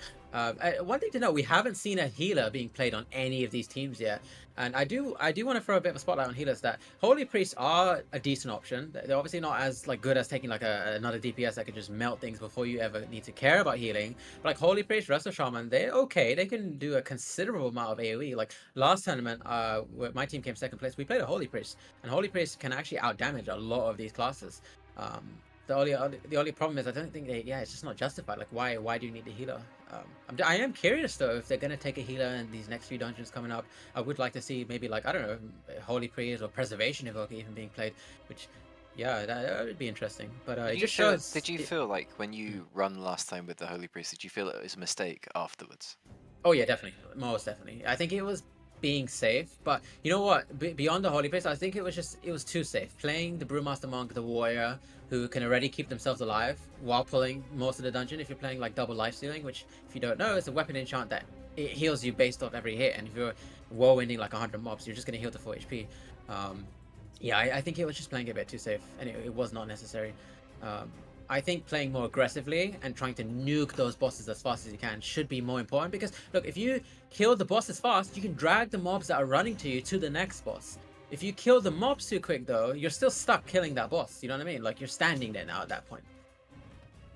One thing to note, we haven't seen a healer being played on any of these teams yet, and I do want to throw a bit of a spotlight on healers. That Holy Priests are a decent option. They're obviously not as like good as taking like another DPS that could just melt things before you ever need to care about healing. But like Holy Priest, Resto Shaman, they're okay. They can do a considerable amount of AoE. Like last tournament, where my team came second place, we played a Holy Priest, and Holy Priest can actually out damage a lot of these classes. The only problem is I don't think it's just not justified. Like why do you need a healer? I am curious though if they're gonna take a healer in these next few dungeons coming up. I would like to see maybe like, I don't know, Holy Priest or Preservation Evoker even being played, which yeah, that would be interesting. But it just shows. Did you feel like when you run last time with the Holy Priest, did you feel it was a mistake afterwards? Oh yeah, definitely, most definitely. I think it was being safe, but you know what, beyond the Holy Priest, I think it was too safe playing the Brewmaster Monk, the warrior, who can already keep themselves alive while pulling most of the dungeon. If you're playing like double life stealing, which if you don't know, it's a weapon enchant that it heals you based off every hit, and if you're whirlwinding like 100 mobs, you're just going to heal to 4 HP. Yeah, I think it was just playing it a bit too safe, and it was not necessary. I think playing more aggressively and trying to nuke those bosses as fast as you can should be more important, because look, if you kill the bosses fast, you can drag the mobs that are running to you to the next boss. If you kill the mobs too quick though, you're still stuck killing that boss, you know what I mean? Like you're standing there now at that point.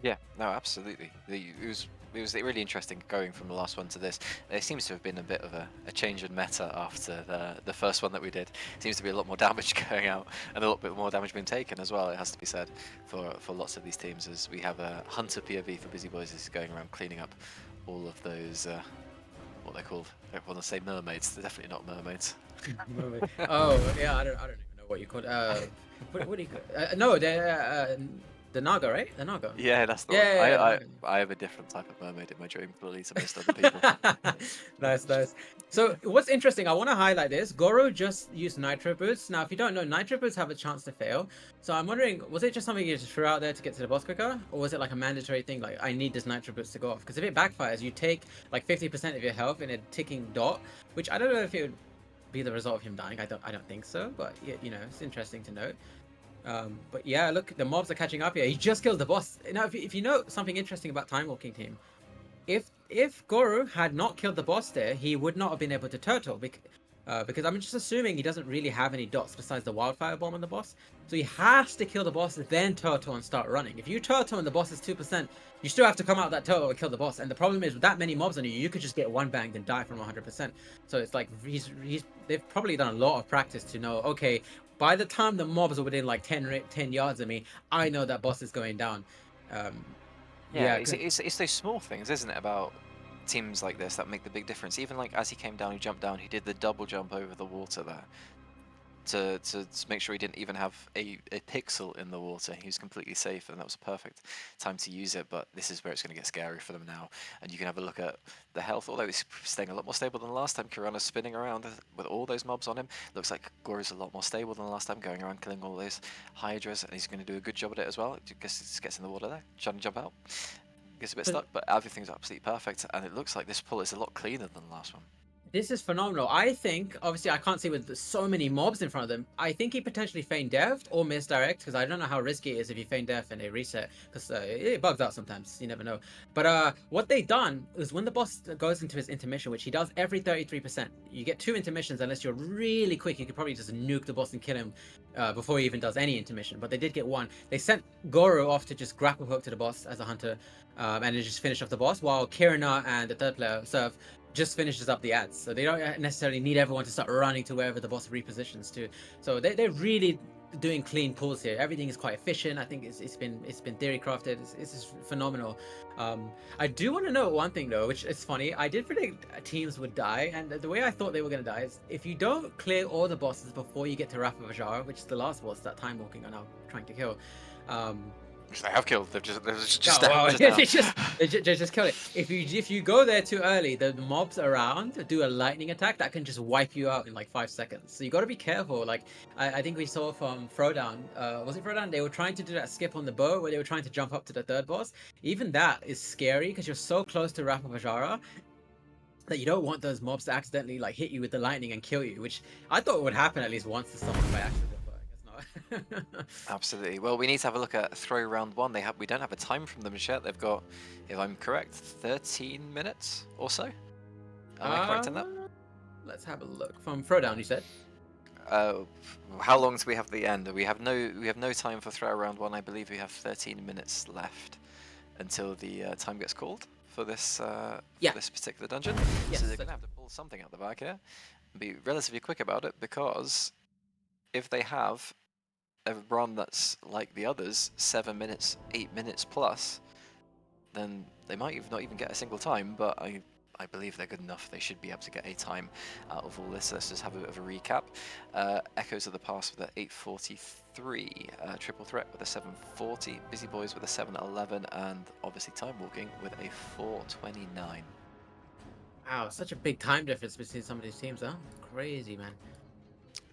Yeah, no, absolutely. It was really interesting going from the last one to this. There seems to have been a bit of a change in meta after the first one that we did. Seems to be a lot more damage going out and a lot bit more damage being taken as well. It has to be said for lots of these teams, as we have a hunter POV for Busy Boys is going around cleaning up all of those what they're called. I want to say mermaids. They're definitely not mermaids. Oh yeah, I don't even know what you call it. What do you call it? No, they're the Naga, right? The Naga. Yeah, that's the Yeah, one. yeah, yeah, the Naga. I have a different type of mermaid in my dream, clearly, to most other people. Nice, nice. So what's interesting, I want to highlight this. Goro just used Nitro Boots. Now, if you don't know, Nitro Boots have a chance to fail. So I'm wondering, was it just something you just threw out there to get to the boss quicker? Or was it like a mandatory thing, like, I need this Nitro Boots to go off? Because if it backfires, you take like 50% of your health in a ticking dot, which I don't know if it would be the result of him dying. I don't think so, but you know, it's interesting to note. But yeah, look, the mobs are catching up here. He just killed the boss. Now, if you know something interesting about Time Walking Team, if Goro had not killed the boss there, he would not have been able to turtle because I'm just assuming he doesn't really have any dots besides the wildfire bomb on the boss. So he has to kill the boss, then turtle and start running. If you turtle and the boss is 2%, you still have to come out that turtle and kill the boss. And the problem is with that many mobs on you, you could just get one banged and die from 100%. So it's like they've probably done a lot of practice to know, okay, by the time the mobs are within like 10 yards of me, I know that boss is going down. Yeah, it's those small things, isn't it, about teams like this that make the big difference. Even like as he came down, he jumped down, he did the double jump over the water there to make sure he didn't even have a pixel in the water. He was completely safe, and that was a perfect time to use it. But this is where it's going to get scary for them now. And you can have a look at the health, although he's staying a lot more stable than last time. Kirana's spinning around with all those mobs on him. Looks like Goro's a lot more stable than last time, going around killing all those hydras, and he's going to do a good job at it as well. I guess he just gets in the water there, trying to jump out. Gets a bit stuck, but everything's absolutely perfect, and it looks like this pull is a lot cleaner than the last one. This is phenomenal. I think, obviously, I can't see with so many mobs in front of them. I think he potentially feign death or misdirect, because I don't know how risky it is if you feign death and they reset, because it bugs out sometimes. You never know. But what they done is when the boss goes into his intermission, which he does every 33%, you get 2 intermissions. Unless you're really quick, you could probably just nuke the boss and kill him before he even does any intermission. But they did get 1. They sent Goro off to just grapple hook to the boss as a hunter, and then just finish off the boss, while Kirana and the third player, Surf, just finishes up the ads. So they don't necessarily need everyone to start running to wherever the boss repositions to. So they're really doing clean pulls here. Everything is quite efficient. I think it's been theory crafted. It's just phenomenal. I do want to know one thing though, which is funny. I did predict teams would die, and the way I thought they were going to die is if you don't clear all the bosses before you get to Wrath of Azshara, which is the last boss that Time Walking are now trying to kill. They have killed. They've just they just killed it. If you go there too early, the mobs around do a lightning attack that can just wipe you out in like 5 seconds. So you got to be careful. Like I think we saw from Throwdown. Was it Throwdown? They were trying to do that skip on the boat where they were trying to jump up to the third boss. Even that is scary because you're so close to Wrath of Azshara that you don't want those mobs to accidentally like hit you with the lightning and kill you, which I thought would happen at least once to someone by accident. Absolutely. Well, we need to have a look at throw round 1. We don't have a time from them yet. They've got, if I'm correct, 13 minutes or so. Am I correct in that? Let's have a look. From Throwdown, you said. How long do we have the end? We have no time for throw round 1. I believe we have 13 minutes left until the time gets called for this for this particular dungeon. Yes, so they're going to have to pull something out the back here and be relatively quick about it, because if they have a run that's like the others, 7 minutes, 8 minutes plus, then they might not even get a single time, but I believe they're good enough. They should be able to get a time out of all this. Let's just have a bit of a recap. Echoes of the Past with a 8:43, Triple Threat with a 7:40, Busy Boys with a 7:11, and obviously Time Walking with a 4:29. Wow, such a big time difference between some of these teams, huh? Crazy, man.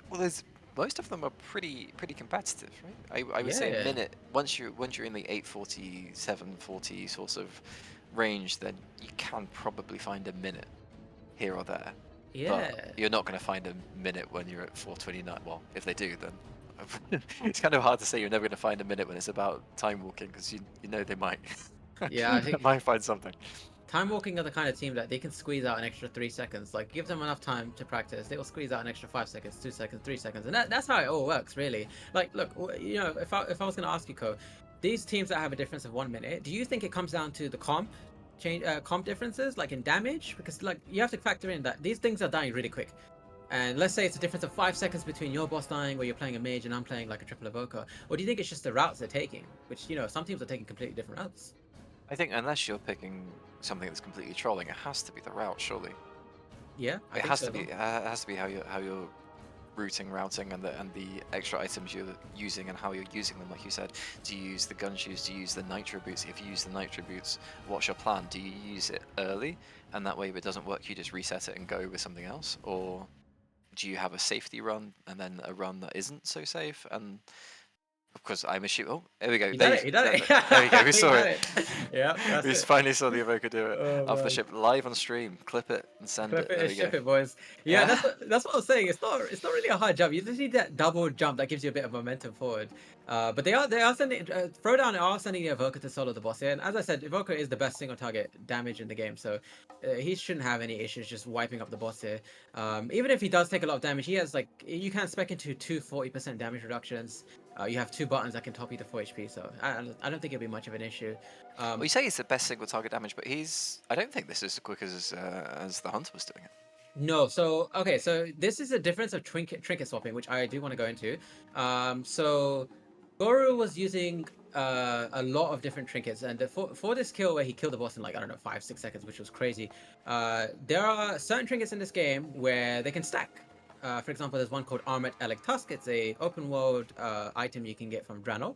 Well, most of them are pretty competitive, right? I would say a minute. Once you're in the 8:40, 7:40 sort of range, then you can probably find a minute here or there. Yeah. But you're not going to find a minute when you're at 4:29. Well, if they do, then it's kind of hard to say you're never going to find a minute when it's about Time Walking, because you know they might. Yeah, I think they might find something. Time Walking are the kind of team that they can squeeze out an extra 3 seconds. Like, give them enough time to practice, they will squeeze out an extra 5 seconds, 2 seconds, 3 seconds, and that's how it all works, really. Like, look, you know, if I was going to ask you, Ko, these teams that have a difference of 1 minute, do you think it comes down to the comp differences, like in damage? Because like you have to factor in that these things are dying really quick. And let's say it's a difference of 5 seconds between your boss dying where you're playing a mage and I'm playing like a triple evoker. Or do you think it's just the routes they're taking? Which, you know, some teams are taking completely different routes. I think unless you're picking something that's completely trolling, it has to be the route, surely. Yeah, I It think has so. to be. It has to be how you're routing, and the extra items you're using and how you're using them. Like you said, do you use the gun shoes? Do you use the nitro boots? If you use the nitro boots, what's your plan? Do you use it early, and that way if it doesn't work, you just reset it and go with something else, or do you have a safety run and then a run that isn't so safe? And of course, I'm assuming. Oh, there we go. You done it, you done it. There we go. We You saw done it. Yeah, that's We it. finally saw the evoker do it Oh, off the man. ship live on stream. Clip it and send Clip it. it There and we ship go. it, boys. Yeah, Yeah. that's what I was saying. It's not really a hard jump. You just need that double jump that gives you a bit of momentum forward. But they are sending Throwdown are sending the Evoker to solo the boss here. And as I said, Evoker is the best single target damage in the game, so he shouldn't have any issues just wiping up the boss here. Even if he does take a lot of damage, he has like you can spec into 40% damage reductions. You have 2 buttons that can top you to 4 HP, so I don't think it'll be much of an issue. Well, you say he's the best single target damage, but I don't think this is as quick as the hunter was doing it. No, so okay, so this is a difference of trinket swapping, which I do want to go into. So Goro was using a lot of different trinkets, and for this kill where he killed the boss in like I don't know 5-6 seconds, which was crazy. There are certain trinkets in this game where they can stack. For example, there's one called Armored Elec Tusk. It's a open world item you can get from Drano.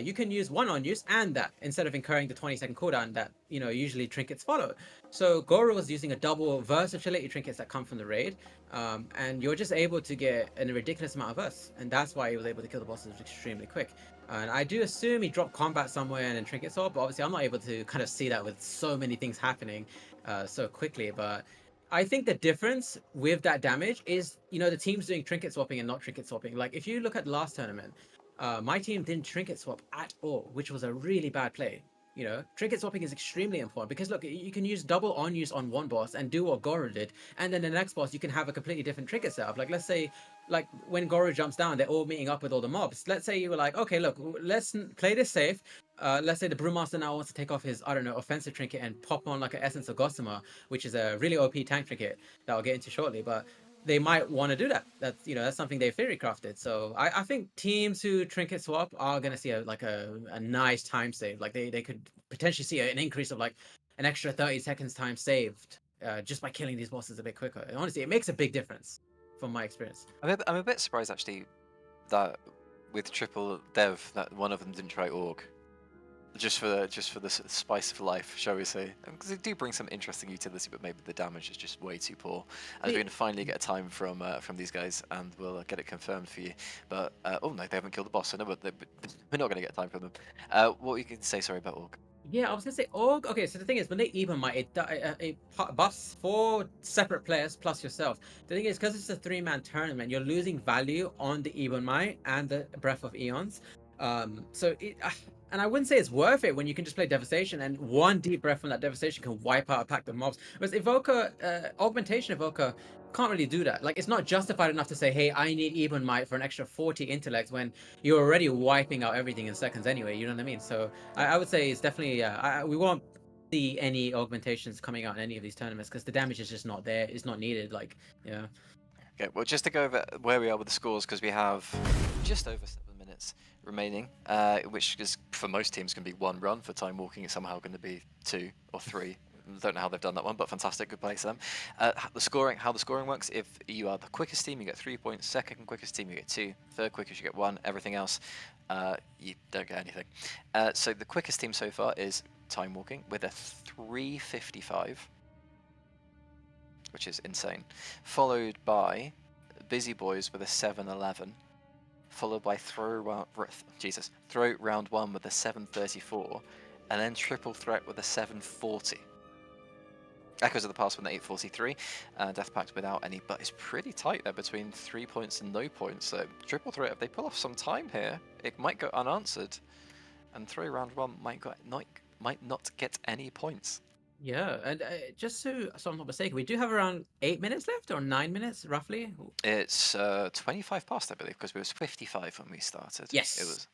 You can use one on use and that instead of incurring the 20-second cooldown that usually trinkets follow. So Goro was using a double versatility trinkets that come from the raid, and you're just able to get a ridiculous amount of verse, and that's why he was able to kill the bosses extremely quick. And I do assume he dropped combat somewhere and then trinket swap, but obviously I'm not able to kind of see that with so many things happening so quickly. But I think the difference with that damage is the team's doing trinket swapping and not trinket swapping. Like if you look at last tournament. My team didn't trinket swap at all, which was a really bad play. Trinket swapping is extremely important because look, you can use double on use on one boss and do what Goro did, and then the next boss you can have a completely different trinket setup. Like let's say, like when Goro jumps down, they're all meeting up with all the mobs. Let's say you were like, okay, look, let's play this safe. Let's say the Brewmaster now wants to take off his offensive trinket and pop on like an Essence of Gossamer, which is a really OP tank trinket that I'll get into shortly, but they might want to do that. That's something they theory crafted. So I think teams who trinket swap are gonna see a nice time save. Like they could potentially see an increase of like an extra 30 seconds time saved just by killing these bosses a bit quicker. And honestly, it makes a big difference from my experience. I'm a bit surprised actually that with triple dev that one of them didn't try Org. Just for the spice of life, shall we say? Because they do bring some interesting utility, but maybe the damage is just way too poor. And we're going to finally get a time from these guys, and we'll get it confirmed for you. But oh no, they haven't killed the boss, so no, we're not going to get a time from them. What you can say? Sorry about Org. Yeah, I was gonna say Org. Okay, so the thing is, when they even might it buffs 4 separate players plus yourself. The thing is, because it's a 3-man tournament, you're losing value on the Ebon Might and the Breath of Eons. And I wouldn't say it's worth it when you can just play Devastation and one deep breath from that Devastation can wipe out a pack of mobs. Whereas Evoker, Augmentation Evoker can't really do that. Like it's not justified enough to say, hey, I need Ebon Might for an extra 40 intellect when you're already wiping out everything in seconds anyway. You know what I mean? So I would say it's definitely we won't see any augmentations coming out in any of these tournaments because the damage is just not there. It's not needed. Like yeah. Okay, well, just to go over where we are with the scores, because we have just over 7 minutes remaining, which is for most teams going to be 1 run. For time walking, it's somehow going to be 2 or 3. Don't know how they've done that one, but fantastic, good play to them. How the scoring works: if you are the quickest team, you get 3 points. Second quickest team, you get 2. Third quickest, you get 1. Everything else, you don't get anything. So the quickest team so far is time walking with a 3:55. Which is insane, followed by Busy Boys with a 7:11, followed by Throw Round 1 with a 7:34, and then Triple Threat with a 7:40. Echoes of the Past with an 8:43, Death Pact without any, but it's pretty tight there between 3 points and no points. So Triple Threat, if they pull off some time here, it might go unanswered, and Throw Round 1 might not get any points. Yeah, and just so I'm not mistaken, we do have around 8 minutes left or 9 minutes roughly. It's 25 past, I believe, because we was 55 when we started. Yes. It was.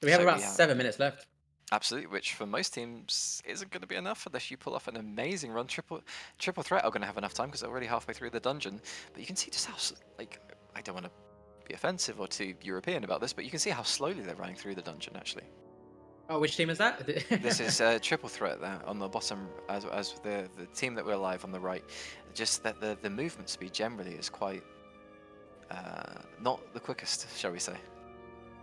So we have So about we have 7 minutes left. absolutely, which for most teams isn't going to be enough unless you pull off an amazing run. Triple threat are going to have enough time because they're already halfway through the dungeon. But you can see just how like I don't want to be offensive or too European about this, but you can see how slowly they're running through the dungeon actually. Oh, which team is that? This is triple threat there on the bottom, as the team that we're live on the right. Just that the movement speed generally is quite not the quickest, shall we say?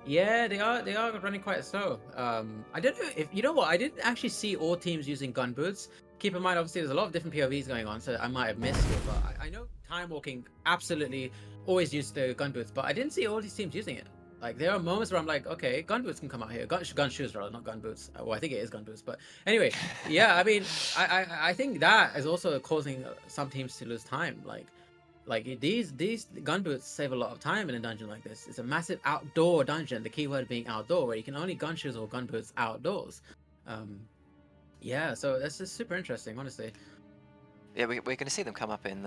Yeah, they are running quite slow. I don't know if you know what, I didn't actually see all teams using gun boots. Keep in mind, obviously, there's a lot of different POVs going on, so I might have missed it. But I know time walking absolutely always used the gun boots, but I didn't see all these teams using it. Like there are moments where I'm like, okay, gun boots can come out here. Gun shoes rather, not gun boots. Well, I think it is gun boots, but anyway, yeah. I mean, I think that is also causing some teams to lose time. Like these gun boots save a lot of time in a dungeon like this. It's a massive outdoor dungeon. The keyword being outdoor, where you can only gun shoes or gun boots outdoors. Yeah, so this is super interesting, honestly. Yeah, we're going to see them come up in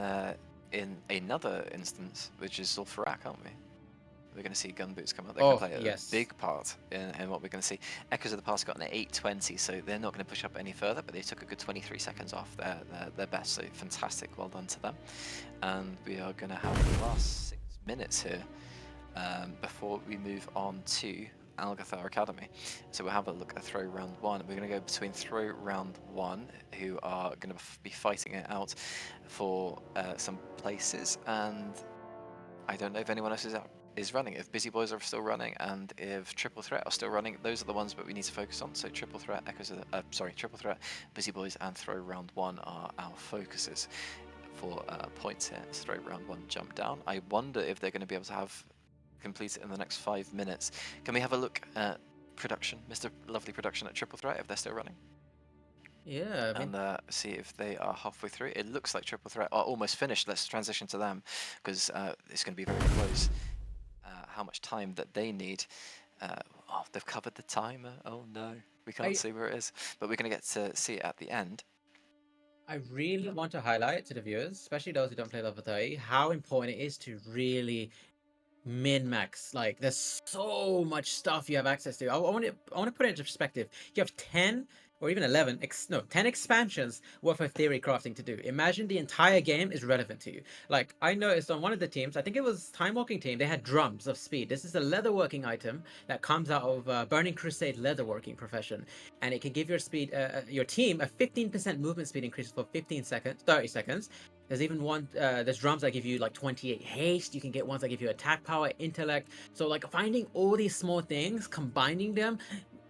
another instance, which is Zul'Farrak, aren't we? We're going to see gun boots come up. They're going to play a big part in what we're going to see. Echoes of the Past got an 8:20, so they're not going to push up any further, but they took a good 23 seconds off their best, so fantastic, well done to them. And we are going to have the last 6 minutes here before we move on to Algeth'ar Academy. So we'll have a look at throw round one. We're going to go between throw round one, who are going to be fighting it out for some places, and I don't know if anyone else is running. If Busy Boys are still running, and if Triple Threat are still running, those are the ones that we need to focus on. So Triple Threat, Triple Threat, Busy Boys, and Throw Round One are our focuses for points here. So Throw Round One, jump down. I wonder if they're going to be able to have complete it in the next 5 minutes. Can we have a look at production, Mr. Lovely Production at Triple Threat, if they're still running? Yeah, I mean, And see if they are halfway through. It looks like Triple Threat are almost finished. Let's transition to them because it's going to be very close. How much time that they need. Oh, they've covered the timer. Oh no, we can't see where it is. But we're going to get to see it at the end. I really want to highlight to the viewers, especially those who don't play level 30, how important it is to really min-max. Like there's so much stuff you have access to. I want to put it into perspective. You have 10 or even 11 10 expansions worth of theory crafting to do. Imagine the entire game is relevant to you. Like I noticed on one of the teams, I think it was Time Walking team, they had drums of speed. This is a leatherworking item that comes out of Burning Crusade leatherworking profession, and it can give your team a 15% movement speed increase for 30 seconds. There's even one, there's drums that give you like 28 haste. You can get ones that give you attack power, intellect. So like finding all these small things, combining them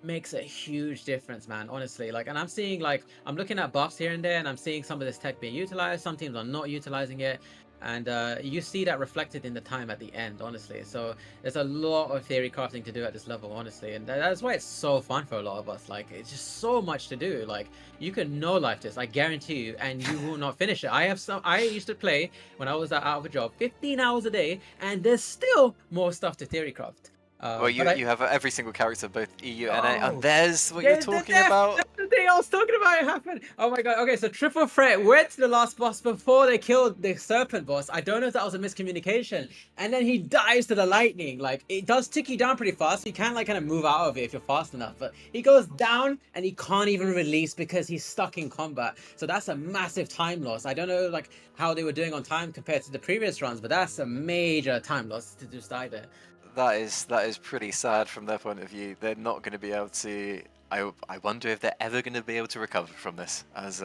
makes a huge difference, man, honestly. Like, and I'm seeing like, I'm looking at buffs here and there, and I'm seeing some of this tech being utilized. Some teams are not utilizing it. And you see that reflected in the time at the end, honestly. So there's a lot of theory crafting to do at this level, honestly. And that's why it's so fun for a lot of us. Like, it's just so much to do. Like, you can no life this, I guarantee you, and you will not finish it. I used to play when I was out of a job 15 hours a day, and there's still more stuff to theory craft. Well, you have every single character, both EU and A, and there's what you're talking about. That's the thing I was talking about. It happened. Oh my god. Okay, so Triple Threat went to the last boss before they killed the Serpent boss. I don't know if that was a miscommunication. And then he dies to the lightning. Like it does tick you down pretty fast. You can like kind of move out of it if you're fast enough. But he goes down and he can't even release because he's stuck in combat. So that's a massive time loss. I don't know like how they were doing on time compared to the previous runs, but that's a major time loss to just die there. That is pretty sad from their point of view. They're not going to be able to. I wonder if they're ever going to be able to recover from this. As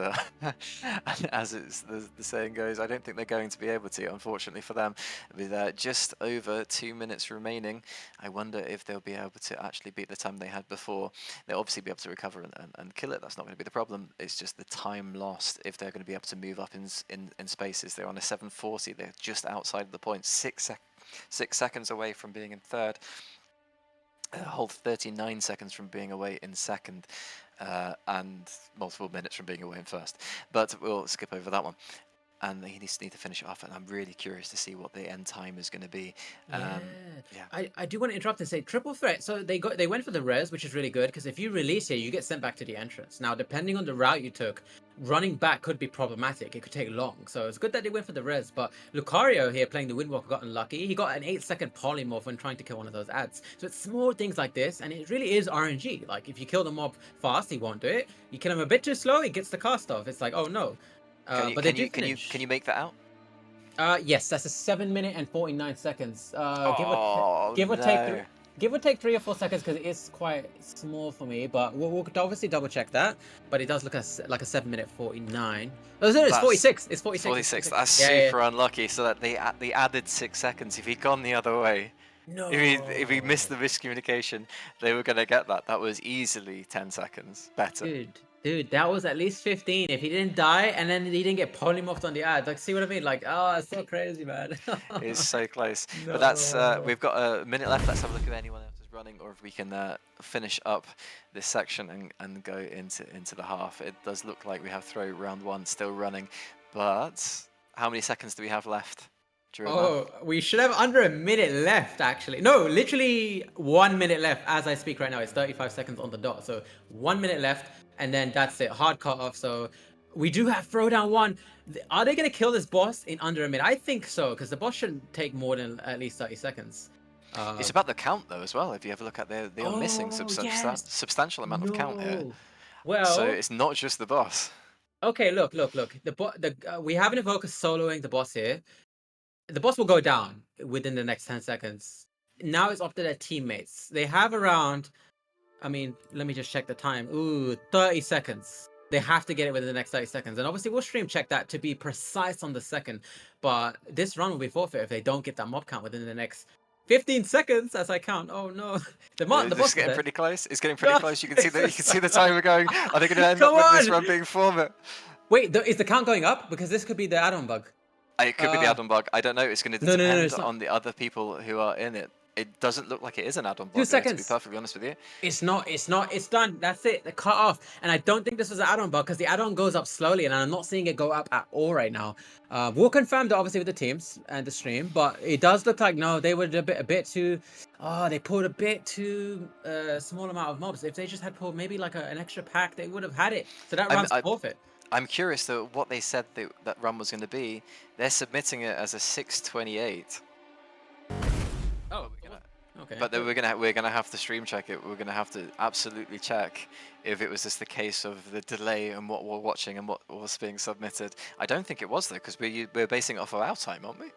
as the saying goes, I don't think they're going to be able to. Unfortunately for them, with just over 2 minutes remaining, I wonder if they'll be able to actually beat the time they had before. They'll obviously be able to recover and kill it. That's not going to be the problem. It's just the time lost if they're going to be able to move up in spaces. They're on a 740. They're just outside of the point. 6 seconds away from being in third, a whole 39 seconds from being away in second, and multiple minutes from being away in first. But we'll skip over that one. and they just need to finish it off. And I'm really curious to see what the end time is going to be. Yeah. Yeah. I do want to interrupt and say triple threat. So they went for the res, which is really good because if you release here, you get sent back to the entrance. Now, depending on the route you took, running back could be problematic. It could take long. So it's good that they went for the res. But Lucario here playing the Windwalker got unlucky. He got an 8-second polymorph when trying to kill one of those ads. So it's small things like this, and it really is RNG. Like if you kill the mob fast, he won't do it. You kill him a bit too slow, he gets the cast off. It's like, oh no. But they do finish. Can you make that out? Yes, that's a 7 minute and 49 seconds. Oh, give or no. take give or take 3 or 4 seconds because it is quite small for me. But we'll obviously double check that. But it does look like a 7 minute 49. Oh, no, it's 46. It's 46. 46. That's super unlucky. So that they added 6 seconds. If he'd gone the other way, No. if he missed the miscommunication, they were going to get that. That was easily 10 seconds better. Dude, that was at least 15. If he didn't die and then he didn't get polymorphed on the ad, like, see what I mean? Like, oh, it's so crazy, man. It's so close. No. But that's we've got a minute left. Let's have a look if anyone else is running, or if we can finish up this section and go into the half. It does look like we have throw round 1 still running, but how many seconds do we have left? We should have under a minute left, actually. No, literally 1 minute left as I speak right now. It's 35 seconds on the dot. So 1 minute left, and then that's it. Hard cut off. So we do have throwdown 1. Are they going to kill this boss in under a minute? I think so, because the boss shouldn't take more than at least 30 seconds. It's about the count, though, as well. If you have a look at they are missing substantial amount of count here. Well, so it's not just the boss. Okay, look. We have an evoker soloing the boss here. The boss will go down within the next 10 seconds. Now it's up to their teammates. They have around, I mean, let me just check the time. 30 seconds. They have to get it within the next 30 seconds. And obviously we'll stream check that to be precise on the second. But this run will be forfeit if they don't get that mob count within the next 15 seconds as I count. Oh no. The boss is getting pretty close. It's getting pretty close. You can see the timer going. Are they going to end up with this run being forfeit? Wait, is the count going up? Because this could be the add-on bug. It could be the add-on bug. I don't know. It's going to depend on the other people who are in it. It doesn't look like it is an add-on bug. 2 seconds. To be perfectly honest with you. It's not. It's done. That's it. They cut off. And I don't think this was an add-on bug because the add-on goes up slowly and I'm not seeing it go up at all right now. We'll confirm that obviously with the teams and the stream, but it does look like, no, they were a bit too... Oh, they pulled a bit too small amount of mobs. If they just had pulled maybe like an extra pack, they would have had it. So that run's forfeit. I'm curious though what they said that run was going to be. They're submitting it as a 6:28. Oh, okay. But then we're gonna have to stream check it. We're gonna have to absolutely check if it was just the case of the delay and what we're watching and what was being submitted. I don't think it was though, because we're basing it off of our time, aren't we?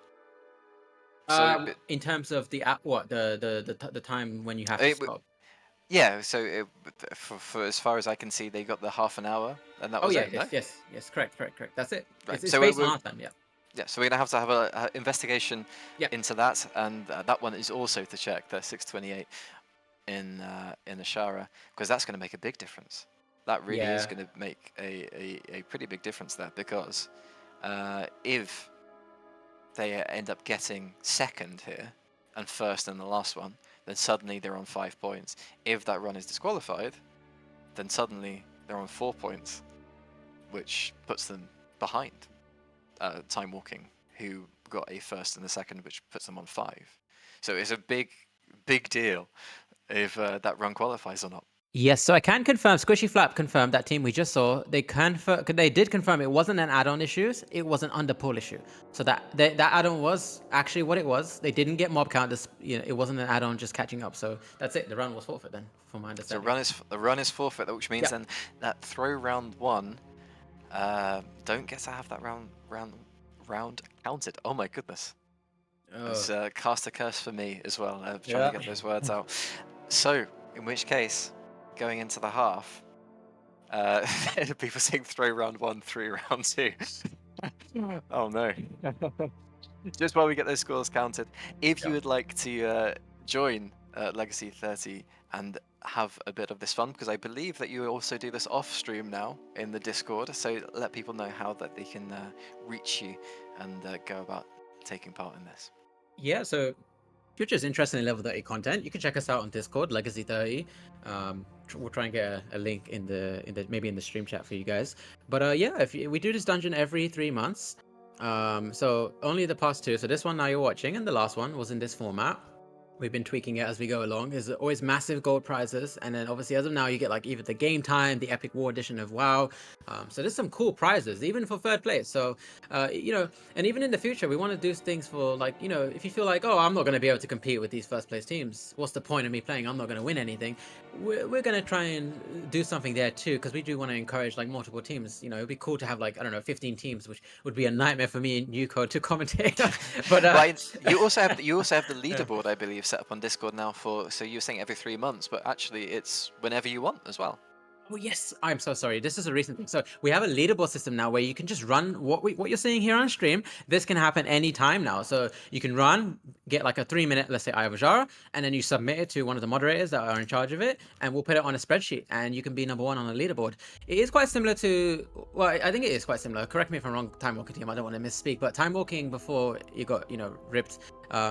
So in terms of the the time when you have to stop. Yeah, so for as far as I can see, they got the half an hour, and that was it. Yes, correct. That's it. Right. It's so based on our time, yeah. Yeah, so we're gonna have to have a investigation into that, and that one is also to check the 6:28 in Azshara, because that's going to make a big difference. That really is going to make a pretty big difference there, because if they end up getting second here and first in the last one, then suddenly they're on 5 points. If that run is disqualified, then suddenly they're on 4 points, which puts them behind Time Walking, who got a first and a second, which puts them on 5. So it's a big deal if that run qualifies or not. Yes, so I can confirm, Squishy Flap confirmed, that team we just saw, they did confirm it wasn't an add-on issue, it was an underpull issue. So that add-on was actually what it was. They didn't get mob count, it wasn't an add-on just catching up. So that's it, the run was forfeit then, from my understanding. So the run is forfeit, which means then that throw round 1, don't get to have that round counted. Oh my goodness. It's cast a curse for me as well, trying to get those words out. So, in which case, going into the half, people saying throw round 1, 3 round 2. Oh no. Just while we get those scores counted, if you would like to join Legacy 30 and have a bit of this fun, because I believe that you also do this off stream now in the Discord, so let people know how that they can reach you and go about taking part in this. Yeah, so if you're just interested in level 30 content, you can check us out on Discord, Legacy 30. We'll try and get a link in the maybe in the stream chat for you guys. But yeah, we do this dungeon every 3 months. So only the past two. So this one now you're watching, and the last one was in this format. We've been tweaking it as we go along. There's always massive gold prizes, and then obviously as of now you get like either the game time, the epic war edition of WoW. So there's some cool prizes even for third place. So you know, and even in the future we want to do things for, like, you know, if you feel like, oh, I'm not going to be able to compete with these first place teams, what's the point of me playing? I'm not going to win anything. We're going to try and do something there too, because we do want to encourage like multiple teams. You know, it'd be cool to have like, I don't know, 15 teams, which would be a nightmare for me and Yuko to commentate. But Right, you also have the leaderboard, I believe, set up on Discord now for. So you were saying every 3 months, but actually it's whenever you want as well. Oh yes, I'm so sorry. This is a recent thing. So we have a leaderboard system now where you can just run what you're seeing here on stream. This can happen anytime now. So you can run, get like a 3-minute, let's say, Azshara, and then you submit it to one of the moderators that are in charge of it, and we'll put it on a spreadsheet, and you can be number one on the leaderboard. It is quite similar to, well, I think it is quite similar. Correct me if I'm wrong, Time Walker team. I don't want to misspeak, but Time Walking, before you got, you know, ripped,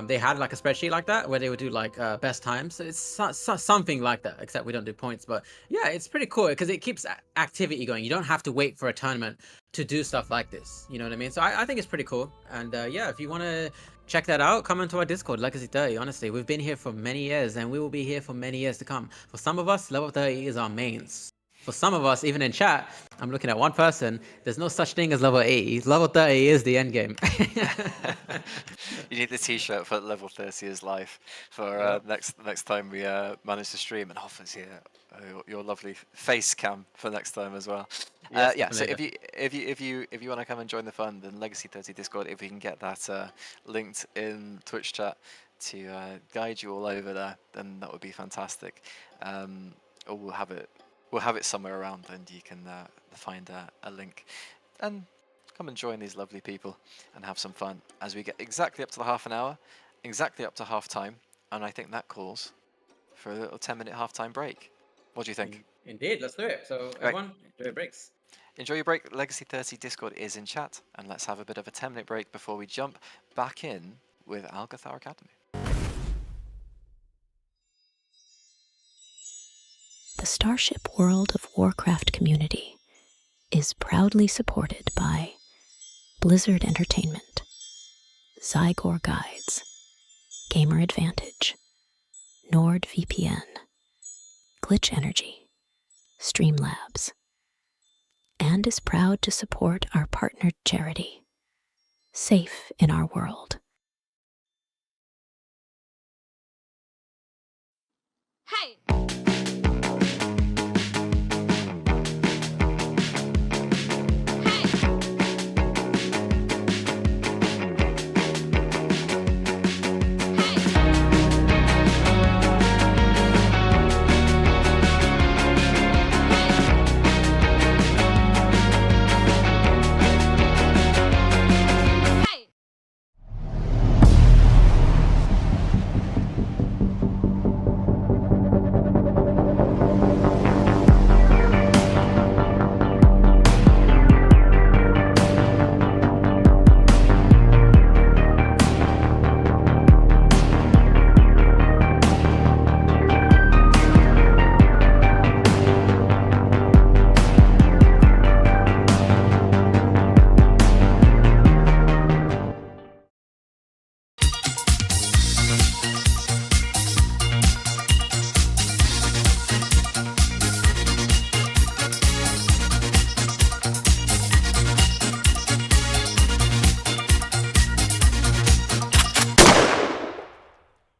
they had like a spreadsheet like that where they would do like best times. So it's something like that, except we don't do points. But yeah, it's pretty cool because it keeps activity going. You don't have to wait for a tournament to do stuff like this. You know what I mean? So I think it's pretty cool. And yeah, if you want to check that out, come into our Discord, Legacy 30. Honestly, we've been here for many years, and we will be here for many years to come. For some of us, level 30 is our mains. For some of us, even in chat, I'm looking at one person, there's no such thing as level 80. Level 30 is the end game. You need the t-shirt for level 30 is life for next time we manage to stream, and obviously your lovely face cam for next time as well. Yes, yeah, so definitely. if you want to come and join the fun, then Legacy 30 Discord, if we can get that linked in Twitch chat to guide you all over there, then that would be fantastic. Or we'll have it somewhere around, and you can find a link and come and join these lovely people and have some fun as we get exactly up to the half an hour, exactly up to half time, and I think that calls for a little 10-minute half-time break. What do you think? Indeed, let's do it. So everyone, enjoy your breaks. Enjoy your break. Legacy 30 Discord is in chat, and let's have a bit of a 10-minute break before we jump back in with Algeth'ar Academy. The Starship World of Warcraft community is proudly supported by Blizzard Entertainment, Zygor Guides, Gamer Advantage, NordVPN, Glitch Energy, Streamlabs, and is proud to support our partnered charity, Safe in Our World. Hey!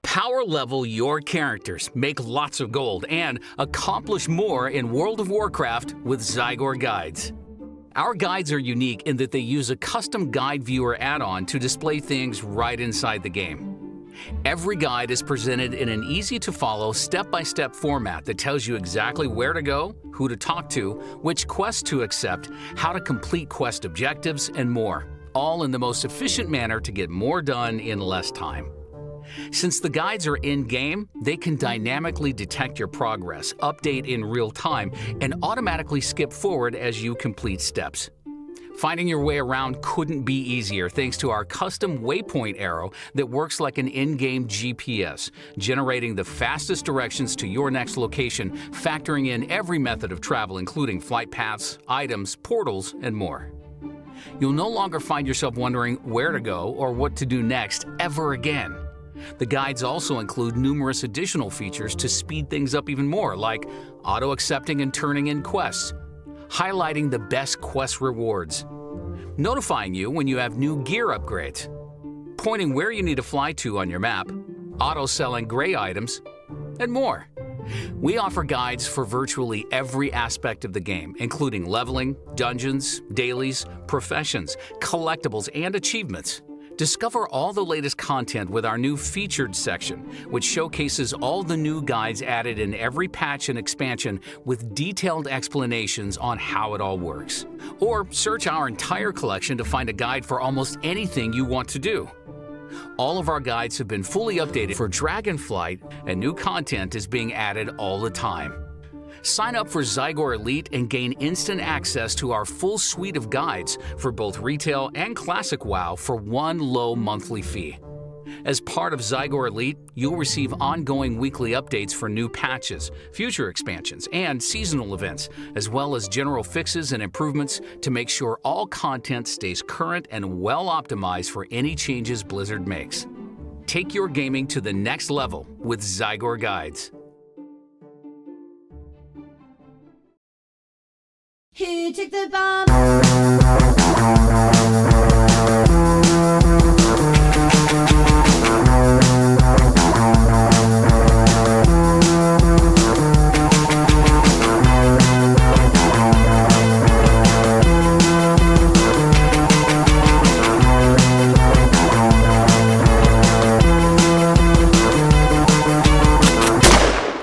Power level your characters, make lots of gold, and accomplish more in World of Warcraft with Zygor Guides. Our guides are unique in that they use a custom guide viewer add-on to display things right inside the game. Every guide is presented in an easy-to-follow, step-by-step format that tells you exactly where to go, who to talk to, which quests to accept, how to complete quest objectives, and more, all in the most efficient manner to get more done in less time. Since the guides are in-game, they can dynamically detect your progress, update in real time, and automatically skip forward as you complete steps. Finding your way around couldn't be easier thanks to our custom waypoint arrow that works like an in-game GPS, generating the fastest directions to your next location, factoring in every method of travel including flight paths, items, portals, and more. You'll no longer find yourself wondering where to go or what to do next ever again. The guides also include numerous additional features to speed things up even more, like auto-accepting and turning in quests, highlighting the best quest rewards, notifying you when you have new gear upgrades, pointing where you need to fly to on your map, auto-selling gray items, and more. We offer guides for virtually every aspect of the game, including leveling, dungeons, dailies, professions, collectibles, and achievements. Discover all the latest content with our new Featured section, which showcases all the new guides added in every patch and expansion with detailed explanations on how it all works. Or search our entire collection to find a guide for almost anything you want to do. All of our guides have been fully updated for Dragonflight, and new content is being added all the time. Sign up for Zygor Elite and gain instant access to our full suite of guides for both retail and classic WoW for one low monthly fee. As part of Zygor Elite, you'll receive ongoing weekly updates for new patches, future expansions, and seasonal events, as well as general fixes and improvements to make sure all content stays current and well optimized for any changes Blizzard makes. Take your gaming to the next level with Zygor Guides. Who took the bomb?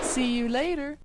See you later.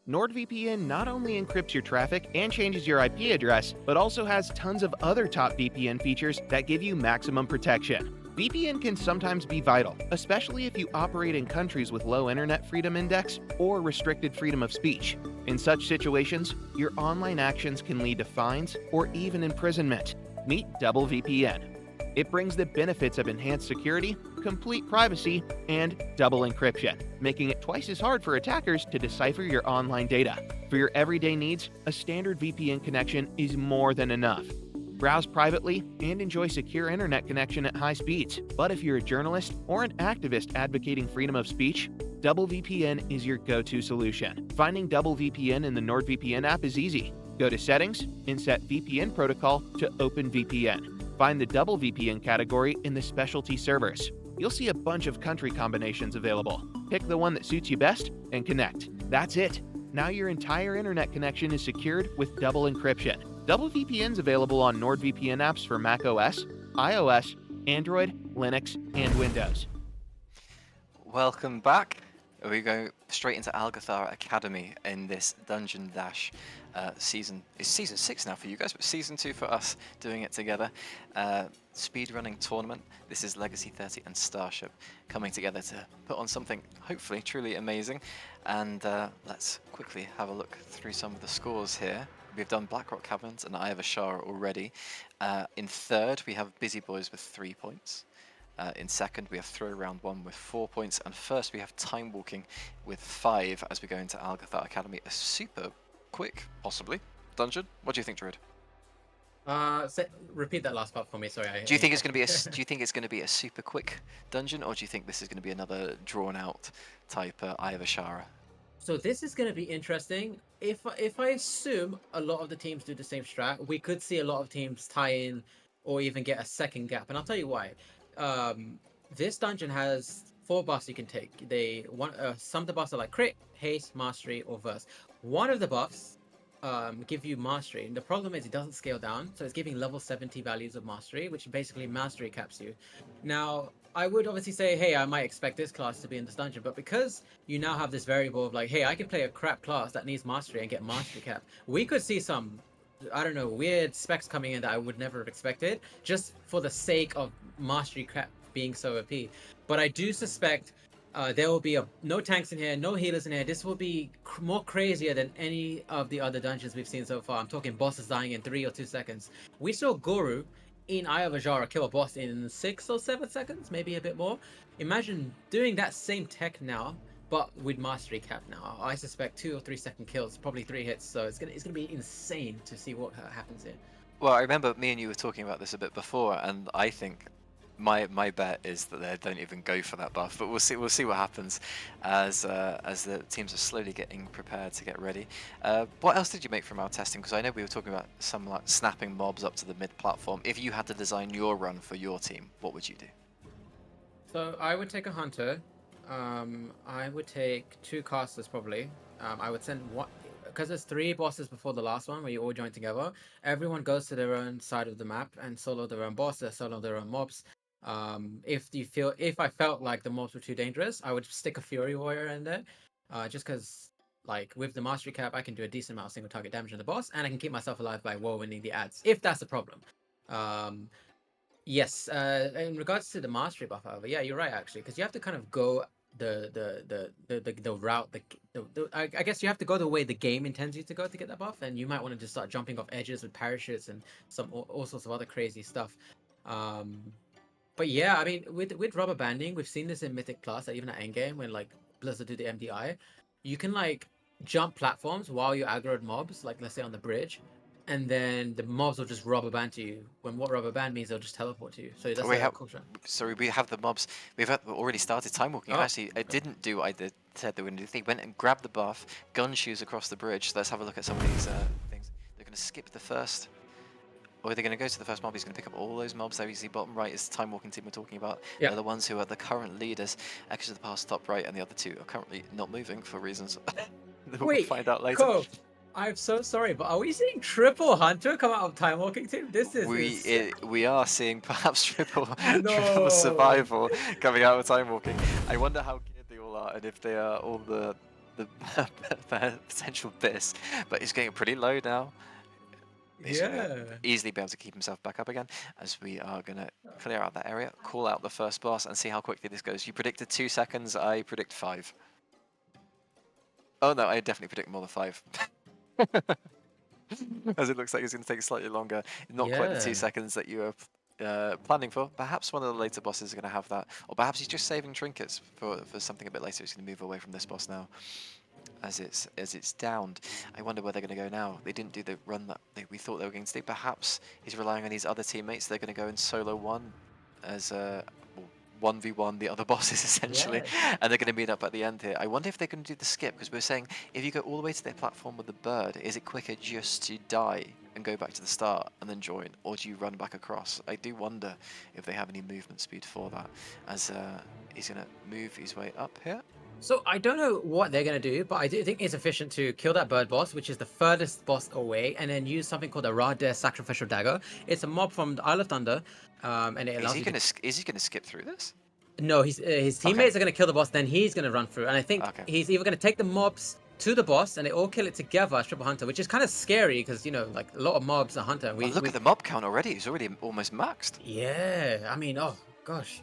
NordVPN not only encrypts your traffic and changes your IP address, but also has tons of other top VPN features that give you maximum protection. VPN can sometimes be vital, especially if you operate in countries with low internet freedom index or restricted freedom of speech. In such situations, your online actions can lead to fines or even imprisonment. Meet Double VPN. It brings the benefits of enhanced security, complete privacy, and double encryption, making it twice as hard for attackers to decipher your online data. For your everyday needs, a standard VPN connection is more than enough. Browse privately and enjoy secure internet connection at high speeds. But if you're a journalist or an activist advocating freedom of speech, Double VPN is your go-to solution. Finding Double VPN in the NordVPN app is easy. Go to Settings and set VPN protocol to Open VPN. Find the Double VPN category in the specialty servers. You'll see a bunch of country combinations available. Pick the one that suits you best and connect. That's it. Now your entire internet connection is secured with double encryption. Double VPN's available on NordVPN apps for macOS, iOS, Android, Linux, and Windows. Welcome back. We go straight into Algeth'ar Academy in this Dungeon Dash season. It's season 6 now for you guys, but season 2 for us doing it together. Speedrunning tournament. This is Legacy 30 and Starship coming together to put on something hopefully truly amazing. And let's quickly have a look through some of the scores here. We've done Blackrock Caverns and Azshara already. In third, we have Busy Boys with 3 points. In second, we have Throw Round 1 with 4 points. And first, we have Time Walking with 5 as we go into Algeth'ar Academy. A super quick, possibly, dungeon. What do you think, Druid? Repeat that last part for me. Sorry. Do you think it's going to be a Do you think it's going to be a super quick dungeon, or do you think this is going to be another drawn-out type Eye of Azshara? So this is going to be interesting. If I assume a lot of the teams do the same strat, we could see a lot of teams tie in or even get a second gap. And I'll tell you why. This dungeon has 4 buffs you can take. Some of the buffs are like crit, haste, mastery, or verse. One of the buffs give you mastery. And the problem is it doesn't scale down, so it's giving level 70 values of mastery, which basically mastery caps you. Now, I would obviously say, hey, I might expect this class to be in this dungeon, but because you now have this variable of like, hey, I can play a crap class that needs mastery and get mastery cap, we could see some, I don't know, weird specs coming in that I would never have expected, just for the sake of mastery cap being so OP. But I do suspect there will be no tanks in here, no healers in here. This will be more crazier than any of the other dungeons we've seen so far. I'm talking bosses dying in 3 or 2 seconds. We saw Guru in Eye of Azshara kill a boss in 6 or 7 seconds, maybe a bit more. Imagine doing that same tech now, but with mastery cap now. I suspect 2 or 3 second kills, probably 3 hits. So it's gonna be insane to see what happens here. Well, I remember me and you were talking about this a bit before, and I think my bet is that they don't even go for that buff, but we'll see what happens as the teams are slowly getting prepared to get ready. What else did you make from our testing? Because I know we were talking about some like snapping mobs up to the mid platform. If you had to design your run for your team, what would you do? So I would take a hunter. I would take 2 casters probably. I would send one, because there's 3 bosses before the last one where you all join together. Everyone goes to their own side of the map and solo their own boss, solo their own mobs. If I felt like the mobs were too dangerous, I would stick a Fury Warrior in there, just because like with the mastery cap I can do a decent amount of single target damage on the boss, and I can keep myself alive by winning the ads if that's a problem. Yes, in regards to the mastery buff, however, yeah, you're right actually, because you have to kind of go the route, I guess you have to go the way the game intends you to go to get that buff, and you might want to just start jumping off edges with parachutes and all sorts of other crazy stuff. But yeah, I mean, with rubber banding, we've seen this in Mythic Plus, even at endgame when like Blizzard do the MDI, you can like jump platforms while you aggroed mobs, like let's say on the bridge, and then the mobs will just rubber band to you. When what rubber band means, they'll just teleport to you. So that's a cool shot. Sorry, we have the mobs. We've already started time walking. Oh, actually, it didn't do what I said they were going to do. They went and grabbed the buff, gun shoes across the bridge. Let's have a look at some of these things. They're going to skip the first. Or they're going to go to the first mob. He's going to pick up all those mobs there. You see bottom right is the time walking team we're talking about. Yeah. They're the ones who are the current leaders. Extra to the past top right, and the other 2 are currently not moving for reasons that we'll find out later. Cool. I'm so sorry, but are we seeing triple hunter come out of time walking team? This is we are seeing perhaps triple survival coming out of time walking. I wonder how geared they all are, and if they are all the the potential Biss, but he's getting pretty low now. He's gonna easily be able to keep himself back up again, as we are gonna clear out that area, call out the first boss, and see how quickly this goes. You predicted 2 seconds, I predict 5. Oh no, I definitely predict more than 5. As it looks like it's gonna take slightly longer. Not quite the 2 seconds that you were planning for. Perhaps one of the later bosses is gonna have that, or perhaps he's just saving trinkets for something a bit later. He's gonna move away from this boss now. As it's downed. I wonder where they're going to go now. They didn't do the run that we thought they were going to do. Perhaps he's relying on his other teammates. They're going to go in solo one as 1v1 the other bosses essentially, and they're going to meet up at the end here. I wonder if they're going to do the skip, because we were saying if you go all the way to their platform with the bird, is it quicker just to die and go back to the start and then join, or do you run back across? I do wonder if they have any movement speed for that, as he's going to move his way up here. So I don't know what they're going to do, but I do think it's efficient to kill that bird boss, which is the furthest boss away, and then use something called a Ra-Dare Sacrificial Dagger. It's a mob from the Isle of Thunder, and it allows Is he going to skip through this? No, his teammates are going to kill the boss, then he's going to run through. And I think he's either going to take the mobs to the boss, and they all kill it together as Triple Hunter, which is kind of scary, because, you know, like, a lot of mobs are Hunter. Look at the mob count already. He's already almost maxed. Yeah, I mean, oh, gosh.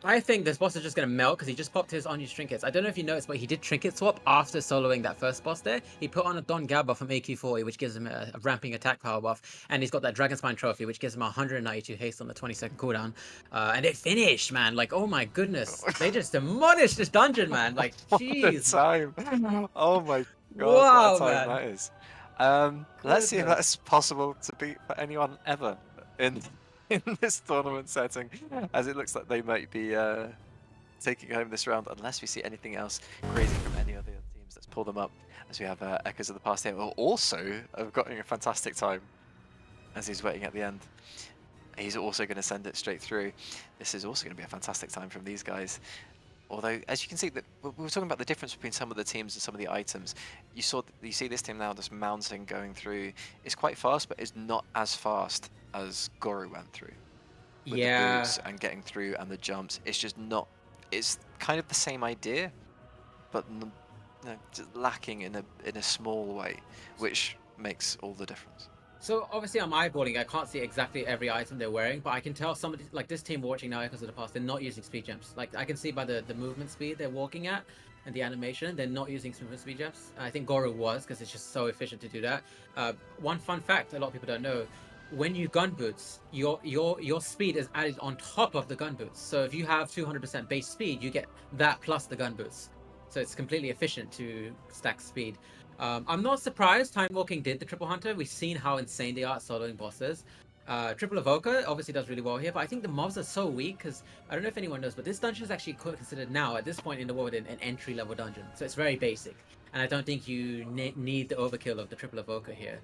I think this boss is just going to melt, because he just popped his unused trinkets. I don't know if you noticed, but he did trinket swap after soloing that first boss there. He put on a Don Gabba from AQ40, which gives him a ramping attack power buff. And he's got that Dragon Spine trophy, which gives him 192 haste on the 20-second cooldown. And it finished, man. Like, oh my goodness. They just demolished this dungeon, man. Like, jeez. What a time. Oh my god, wow, what a time man. that is. Let's see if that's possible to beat for anyone ever in this tournament setting, as it looks like they might be taking home this round, unless we see anything else crazy from any other teams. Let's pull them up, as we have Echoes of the Past here, who also have got a fantastic time as he's waiting at the end. He's also going to send it straight through. This is also going to be a fantastic time from these guys. Although, as you can see, that we were talking about the difference between some of the teams and some of the items. You see this team now just mounting, going through. It's quite fast, but it's not as fast as Goru went through. With the boots and getting through and the jumps. It's just not. It's kind of the same idea, but just lacking in a small way, which makes all the difference. So obviously I'm eyeballing, I can't see exactly every item they're wearing, but I can tell somebody, like this team watching now Echoes of the Past, they're not using speed gems. Like I can see by the movement speed they're walking at and the animation, they're not using movement speed gems. I think Goru was, because it's just so efficient to do that. One fun fact a lot of people don't know, when you gun boots, your speed is added on top of the gun boots. So if you have 200% base speed, you get that plus the gun boots. So it's completely efficient to stack speed. I'm not surprised Time Walking did the Triple Hunter. We've seen how insane they are at soloing bosses. Triple Evoker obviously does really well here, but I think the mobs are so weak, because I don't know if anyone knows, but this dungeon is actually considered now, at this point in the world, an entry-level dungeon. So it's very basic. And I don't think you need the overkill of the Triple Evoker here.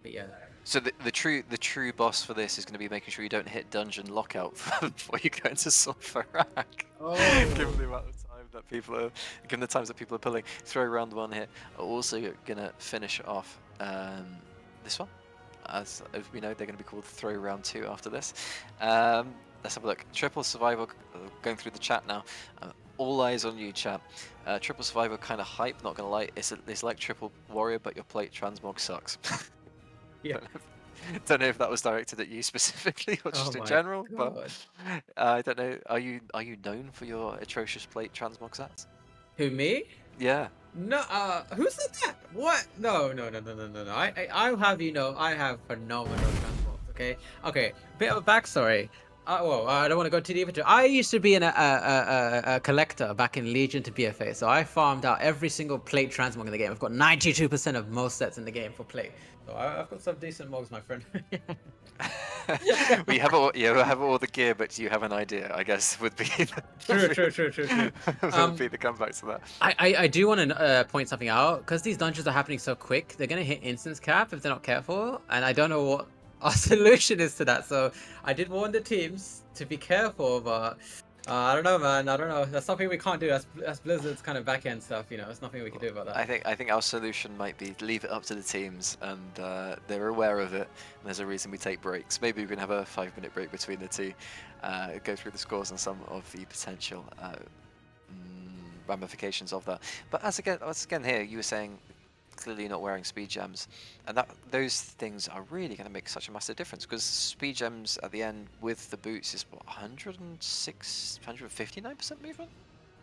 But yeah. So the true boss for this is going to be making sure you don't hit dungeon lockout before you go into Sulfurak. Oh. Given the amount of time that people are, given the times that people are pulling. Throw round one here. Also going to finish off this one. As we know, they're going to be called Throw Round 2 after this. Let's have a look. Triple Survival, going through the chat now. All eyes on you, chat. Triple Survival kind of hype, not going to lie. It's like Triple Warrior, but your plate transmog sucks. Yeah. Don't know if that was directed at you specifically or just in general, but I don't know. Are you known for your atrocious plate transmog sets? Who, me? Yeah. No, who said that? What? No. I'll have you know, I have phenomenal transmogs, okay? Okay, bit of a backstory. Well, I don't want to go too deep into it. I used to be a collector back in Legion to BFA, so I farmed out every single plate transmog in the game. I've got 92% of most sets in the game for plate. So I've got some decent mogs, my friend. We have all the gear, but you have an idea, I guess, would be True. would be the comeback to that. I do want to point something out, because these dungeons are happening so quick. They're gonna hit instance cap if they're not careful, and I don't know what our solution is to that. So I did warn the teams to be careful, but I don't know, man. I don't know. That's something we can't do. That's Blizzard's kind of back end stuff, you know. There's nothing we can do about that. I think our solution might be leave it up to the teams, and they're aware of it. And there's a reason we take breaks. Maybe we can have a 5-minute break between the two, go through the scores on some of the potential ramifications of that. But as again here, you were saying clearly you're not wearing speed gems, and those things are really going to make such a massive difference, because speed gems at the end with the boots is what, 106, 159% movement.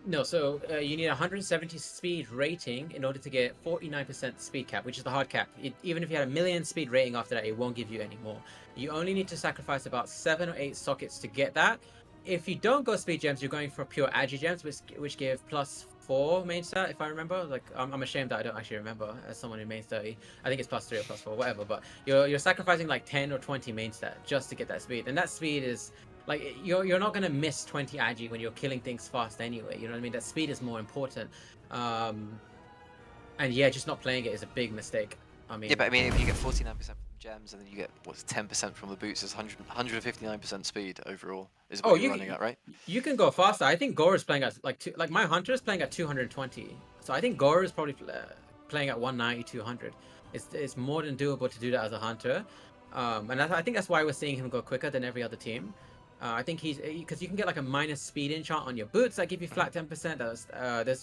No, so you need 170 speed rating in order to get 49% speed cap, which is the hard cap. Even if you had a million speed rating after that, it won't give you any more. You only need to sacrifice about 7 or 8 sockets to get that. If you don't go speed gems, you're going for pure agi gems, which give +4 main stat, if I remember. Like, I'm ashamed that I don't actually remember as someone who mains 30. I think it's +3 or +4, whatever. But you're sacrificing like 10 or 20 main stat just to get that speed, and that speed is like, you're not gonna miss 20 agi when you're killing things fast anyway. You know what I mean? That speed is more important. And yeah, just not playing it is a big mistake. I mean, yeah, but I mean, if you get 49% from gems and then you get what's 10% from the boots, it's 159% speed overall is what you're running at, right? You can go faster. I think Gore is playing at like my hunter is playing at 220. So I think Gore is probably playing at 190, 200. It's more than doable to do that as a hunter. And I think that's why we're seeing him go quicker than every other team. I think because you can get like a minus speed enchant on your boots that give you flat 10%.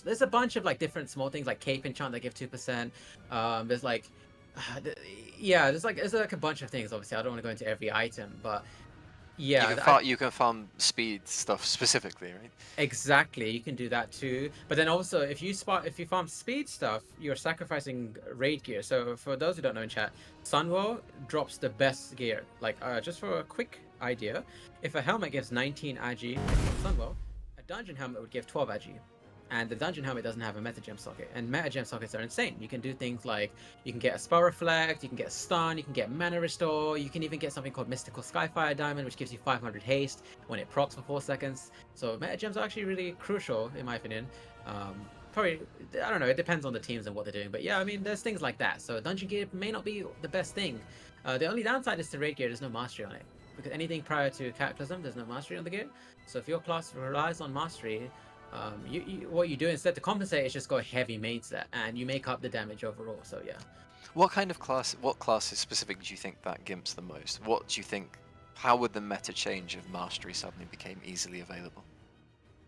There's a bunch of like different small things like cape enchant that give 2%. There's like there's like a bunch of things. Obviously, I don't want to go into every item, but yeah, you can farm speed stuff specifically, right? Exactly, you can do that too. But then also, if you farm speed stuff, you're sacrificing raid gear. So for those who don't know in chat, Sunwoe drops the best gear. Like just for a quick idea, if a helmet gives 19 agi from Sunwoe, a dungeon helmet would give 12 agi. And the dungeon helmet doesn't have a meta gem socket, and meta gem sockets are insane. You can do things like you can get a spell reflect, you can get a stun, you can get mana restore, you can even get something called mystical skyfire diamond, which gives you 500 haste when it procs for 4 seconds. So meta gems are actually really crucial in my opinion. Probably, I don't know, it depends on the teams and what they're doing, but yeah, I mean, there's things like that. So dungeon gear may not be the best thing. The only downside is the raid gear. There's no mastery on it, because anything prior to Cataclysm, there's no mastery on the gear. So if your class relies on mastery, what you do instead to compensate is just go heavy main set, and you make up the damage overall. So yeah. What classes specifically do you think that gimps the most? What do you think? How would the meta change if mastery suddenly became easily available?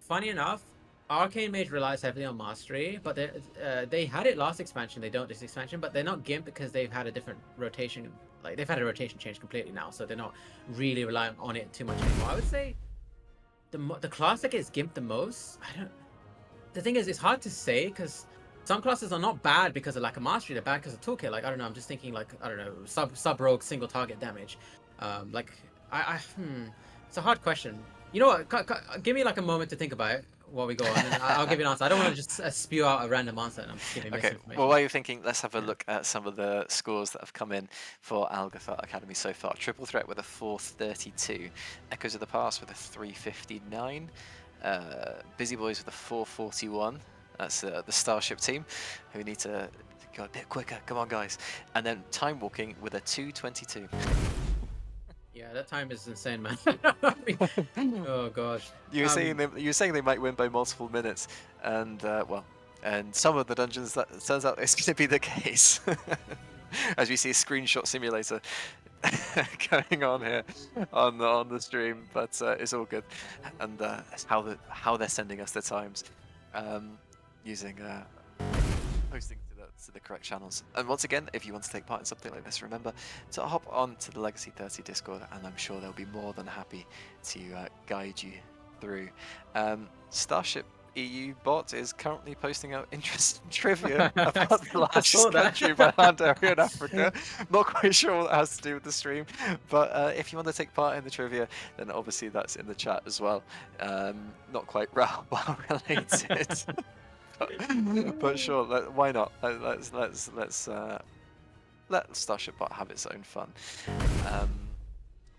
Funny enough, Arcane Mage relies heavily on mastery, but they had it last expansion. They don't this expansion, but they're not gimp because they've had a different rotation. Like, they've had a rotation change completely now, so they're not really relying on it too much anymore. I would say the class that gets gimped the most, the thing is, it's hard to say, because some classes are not bad because of lack of mastery, they're bad because of toolkit. Like, I don't know, I'm just thinking like, I don't know, sub rogue single target damage. It's a hard question. You know what, give me like a moment to think about it while we go on, and I'll give you an answer. I don't want to just spew out a random answer and I'm just giving misinformation. Well, while you're thinking, let's have a look at some of the scores that have come in for Algeth'ar Academy so far. Triple Threat with a 432, Echoes of the Past with a 359, Busy Boys with a 441. That's the Starship team, who need to go a bit quicker. Come on, guys. And then Time Walking with a 222. Yeah, that time is insane, man. Oh gosh. You were saying they might win by multiple minutes, and and some of the dungeons that turns out it's going to be the case. As we see a screenshot simulator going on here on the stream, but it's all good, and how they're sending us the times, using posting to the correct channels. And once again, if you want to take part in something like this, remember to hop on to the Legacy 30 Discord, and I'm sure they'll be more than happy to guide you through. Starship EU bot is currently posting out interesting trivia about the largest country by land area in Africa. Not quite sure what that has to do with the stream, but if you want to take part in the trivia, then obviously that's in the chat as well. Not quite well related. But sure, why not? Let's let Starship Bot have its own fun.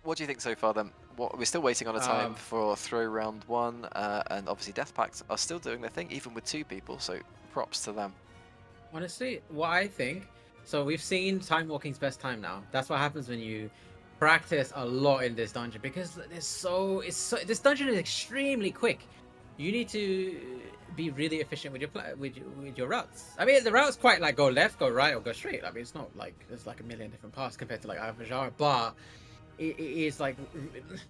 What do you think so far then? We're still waiting on a time for throw round 1, and obviously Death Pacts are still doing their thing, even with 2 people, so props to them. Honestly, what I think, so we've seen Time Walking's best time now. That's what happens when you practice a lot in this dungeon, because this dungeon is extremely quick. You need to be really efficient with your routes. I mean, the routes quite like go left, go right, or go straight. I mean, it's not like there's like a million different paths compared to like Azshara, but it is like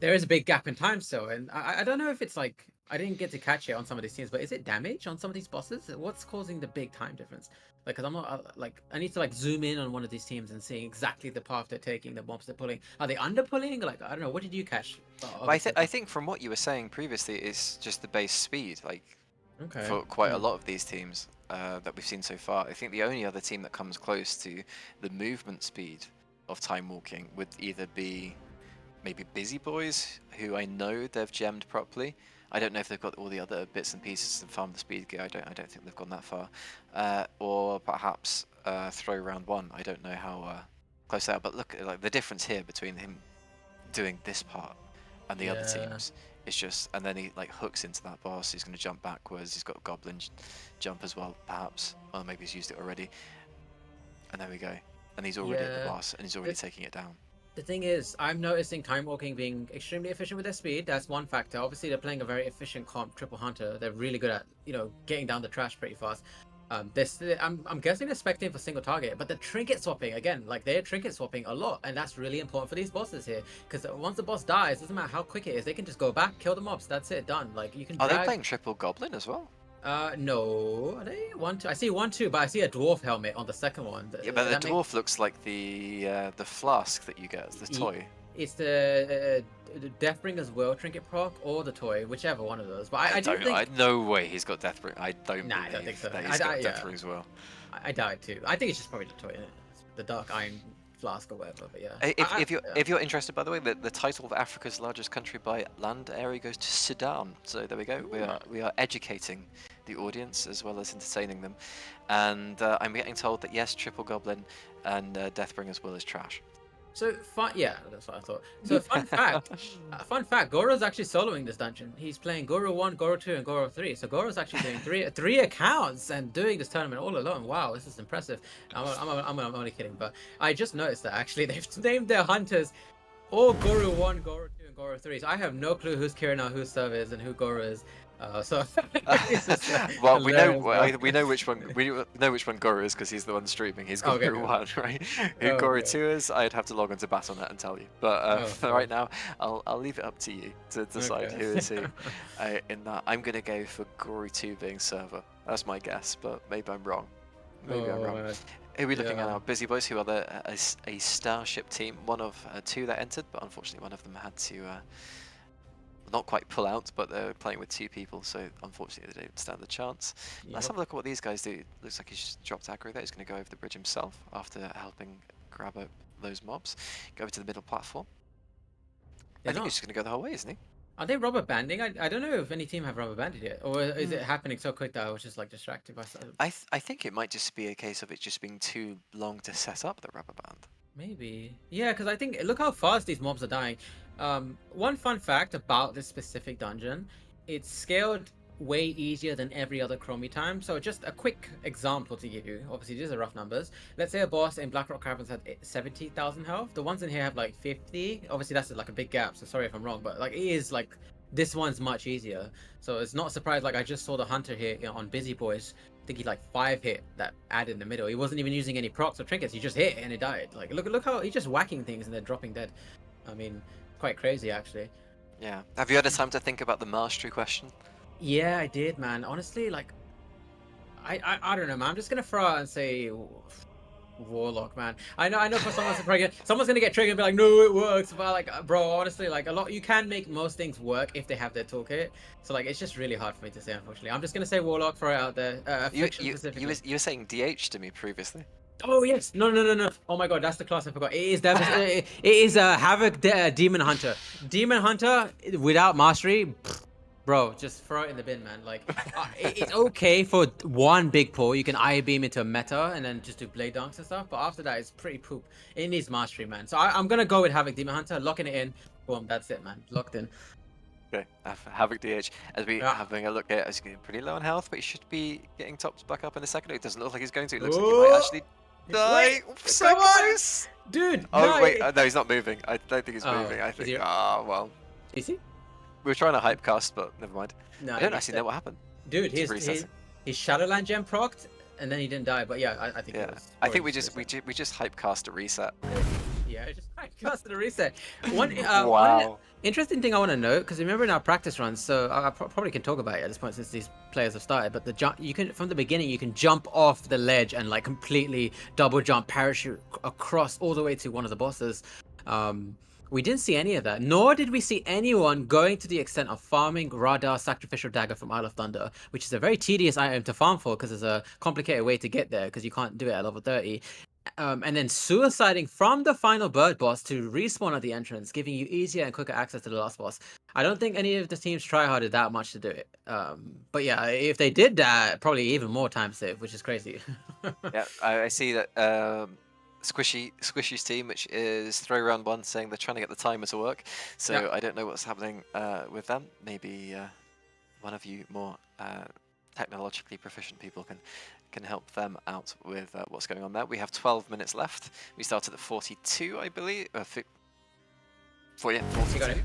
there is a big gap in time still, and I don't know if it's like I didn't get to catch it on some of these teams, but is it damage on some of these bosses? What's causing the big time difference? Like, cause I'm not like I need to like zoom in on one of these teams and see exactly the path they're taking, the mobs they're pulling. Are they under pulling? Like, I don't know. What did you catch? Well, I think from what you were saying previously, it's just the base speed. Like Okay. for quite a lot of these teams that we've seen so far, I think the only other team that comes close to the movement speed of Time Walking would either be maybe Busy Boys, who I know they've gemmed properly. I don't know if they've got all the other bits and pieces and farmed the speed gear. I don't think they've gone that far. Or perhaps Throw Round 1. I don't know how close they are. But look, like the difference here between him doing this part and the other teams is just, and then he like hooks into that boss. He's going to jump backwards. He's got Goblin jump as well, perhaps. Or maybe he's used it already. And there we go. And he's already at the boss, and he's already taking it down. The thing is, I'm noticing Time Walking being extremely efficient with their speed. That's one factor. Obviously, they're playing a very efficient comp, Triple Hunter. They're really good at, you know, getting down the trash pretty fast. I'm guessing they're spectating for single target, but the trinket swapping, again, like they're trinket swapping a lot, and that's really important for these bosses here. Because once the boss dies, doesn't matter how quick it is, they can just go back, kill the mobs. That's it, done. Like you can. Are they playing Triple Goblin as well? No. Are they 1-2? I see 1-2, but I see a dwarf helmet on the second one. Yeah, but the dwarf looks like the flask that you get as the toy. It's the Deathbringer's Will trinket proc or the toy, whichever one of those. But I don't think. No way he's got Deathbringer. I don't. Nah, I don't think so. That he's got Deathbringer as well. I doubt too. I think it's just probably the toy, the Dark Iron Flask or whatever. But yeah. If you're interested, by the way, the title of Africa's largest country by land area goes to Sudan. So there we go. We are educating the audience as well as entertaining them, and I'm getting told that yes, Triple Goblin and Deathbringer's Will is trash. So yeah, that's what I thought. So fun fact, Goro's actually soloing this dungeon. He's playing Goro 1, Goro 2, and Goro 3. So Goro's actually doing three accounts and doing this tournament all alone. Wow, this is impressive. I'm only kidding, but I just noticed that actually they've named their hunters all Goro 1, Goro 2, and Goro 3. So I have no clue who's Kirina, whose server is, and who Goro is. Well, we know which one Goro is because he's the one streaming. He's Goro 1, right? Who Goro 2 is, I'd have to log into Battle.net and tell you. But right now, I'll leave it up to you to decide who is who. In that, I'm gonna go for Goro 2 being server. That's my guess, but maybe I'm wrong. Maybe I'm wrong. Who are we looking at now? Busy Boys, who are a starship team. One of two that entered, but unfortunately one of them had to not quite pull out, but they're playing with two people, so unfortunately they don't stand a chance. Yep. Let's have a look at what these guys do. Looks like he's just dropped aggro there. He's going to go over the bridge himself after helping grab up those mobs. Go over to the middle platform. I think he's just going to go the whole way, isn't he? Are they rubber banding? I don't know if any team have rubber banded yet, or is it happening so quick that I was just like distracted by something? I think it might just be a case of it just being too long to set up the rubber band. Maybe. Yeah, because I think, look how fast these mobs are dying. One fun fact about this specific dungeon, it's scaled way easier than every other Chromie time. So just a quick example to give you. Obviously, these are rough numbers. Let's say a boss in Blackrock Caverns had 70,000 health. The ones in here have like 50. Obviously, that's like a big gap, so sorry if I'm wrong, but like it is like, this one's much easier. So it's not surprised, like I just saw the hunter here on Busy Boys. I think he like 5 hit that added in the middle. He wasn't even using any procs or trinkets. He just hit and it died. Like look how he's just whacking things and they're dropping dead. I mean, quite crazy actually. Yeah. Have you had a time to think about the mastery question? Yeah, I did, man. Honestly, like I don't know, man. I'm just gonna throw out and say Warlock, man. I know for someone's gonna get triggered and be like, no, it works. But like, bro, honestly, like you can make most things work if they have their toolkit. So like, it's just really hard for me to say, unfortunately. I'm just gonna say Warlock, throw it out there. You were saying DH to me previously. Oh yes, no. Oh my god, that's the class I forgot. It is it is Havoc Demon Hunter. Demon Hunter without mastery. Bro, just throw it in the bin, man. Like, it's okay for one big pull. You can eye beam into a meta and then just do blade dunks and stuff. But after that, it's pretty poop. It needs mastery, man. So I'm gonna go with Havoc Demon Hunter, locking it in. Boom, that's it, man. Locked in. Okay, Havoc DH. As we having a look at, he's getting pretty low on health, but he should be getting topped back up in a second. It doesn't look like he's going to. It looks like he might actually die. So close, dude. Oh no, wait, no, he's not moving. I don't think he's moving. I think. Well. Is he? We were trying to hype cast, but never mind. No, I don't actually know what happened. Dude, his Shadowland gem procced, and then he didn't die. But yeah, I think. Yeah, I think we just hype cast a reset. Yeah. Yeah, it just cost the reset. One Wow. interesting thing I want to note, because remember in our practice runs, so I probably can talk about it at this point since these players have started. But the jump, you can from the beginning, you can jump off the ledge and like completely double jump, parachute across all the way to one of the bosses. We didn't see any of that, nor did we see anyone going to the extent of farming Radar Sacrificial Dagger from Isle of Thunder, which is a very tedious item to farm for because there's a complicated way to get there because you can't do it at level 30. And then suiciding from the final bird boss to respawn at the entrance, giving you easier and quicker access to the last boss. I don't think any of the teams tryharded that much to do it. But yeah, if they did that, probably even more time save, which is crazy. Yeah, I see that Squishy's team, which is Throw Round 1, saying they're trying to get the timer to work. So Yeah. I don't know what's happening with them. Maybe one of you more technologically proficient people can help them out with what's going on there. We have 12 minutes left. We started at 42, I believe. 42. You got it.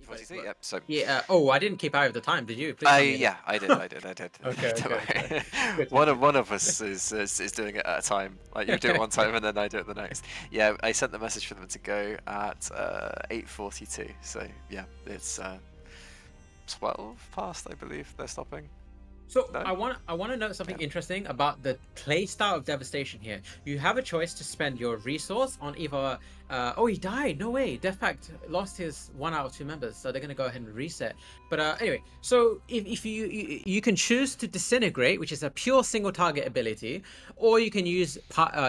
42, yep. So Yeah. Oh, I didn't keep eye of the time. Did you? Please tell me. yeah, I did. Okay, Don't okay. worry. One of us is doing it at a time. Like you do it one time and then I do it the next. Yeah, I sent the message for them to go at 8:42. So yeah, it's 12 past, I believe they're stopping. So No? I want to note something interesting about the playstyle of Devastation here. You have a choice to spend your resource on either. Oh, he died. No way. Death Pact lost his 1 out of 2 members, so they're gonna go ahead and reset. But anyway, so if you can choose to Disintegrate, which is a pure single target ability, or you can use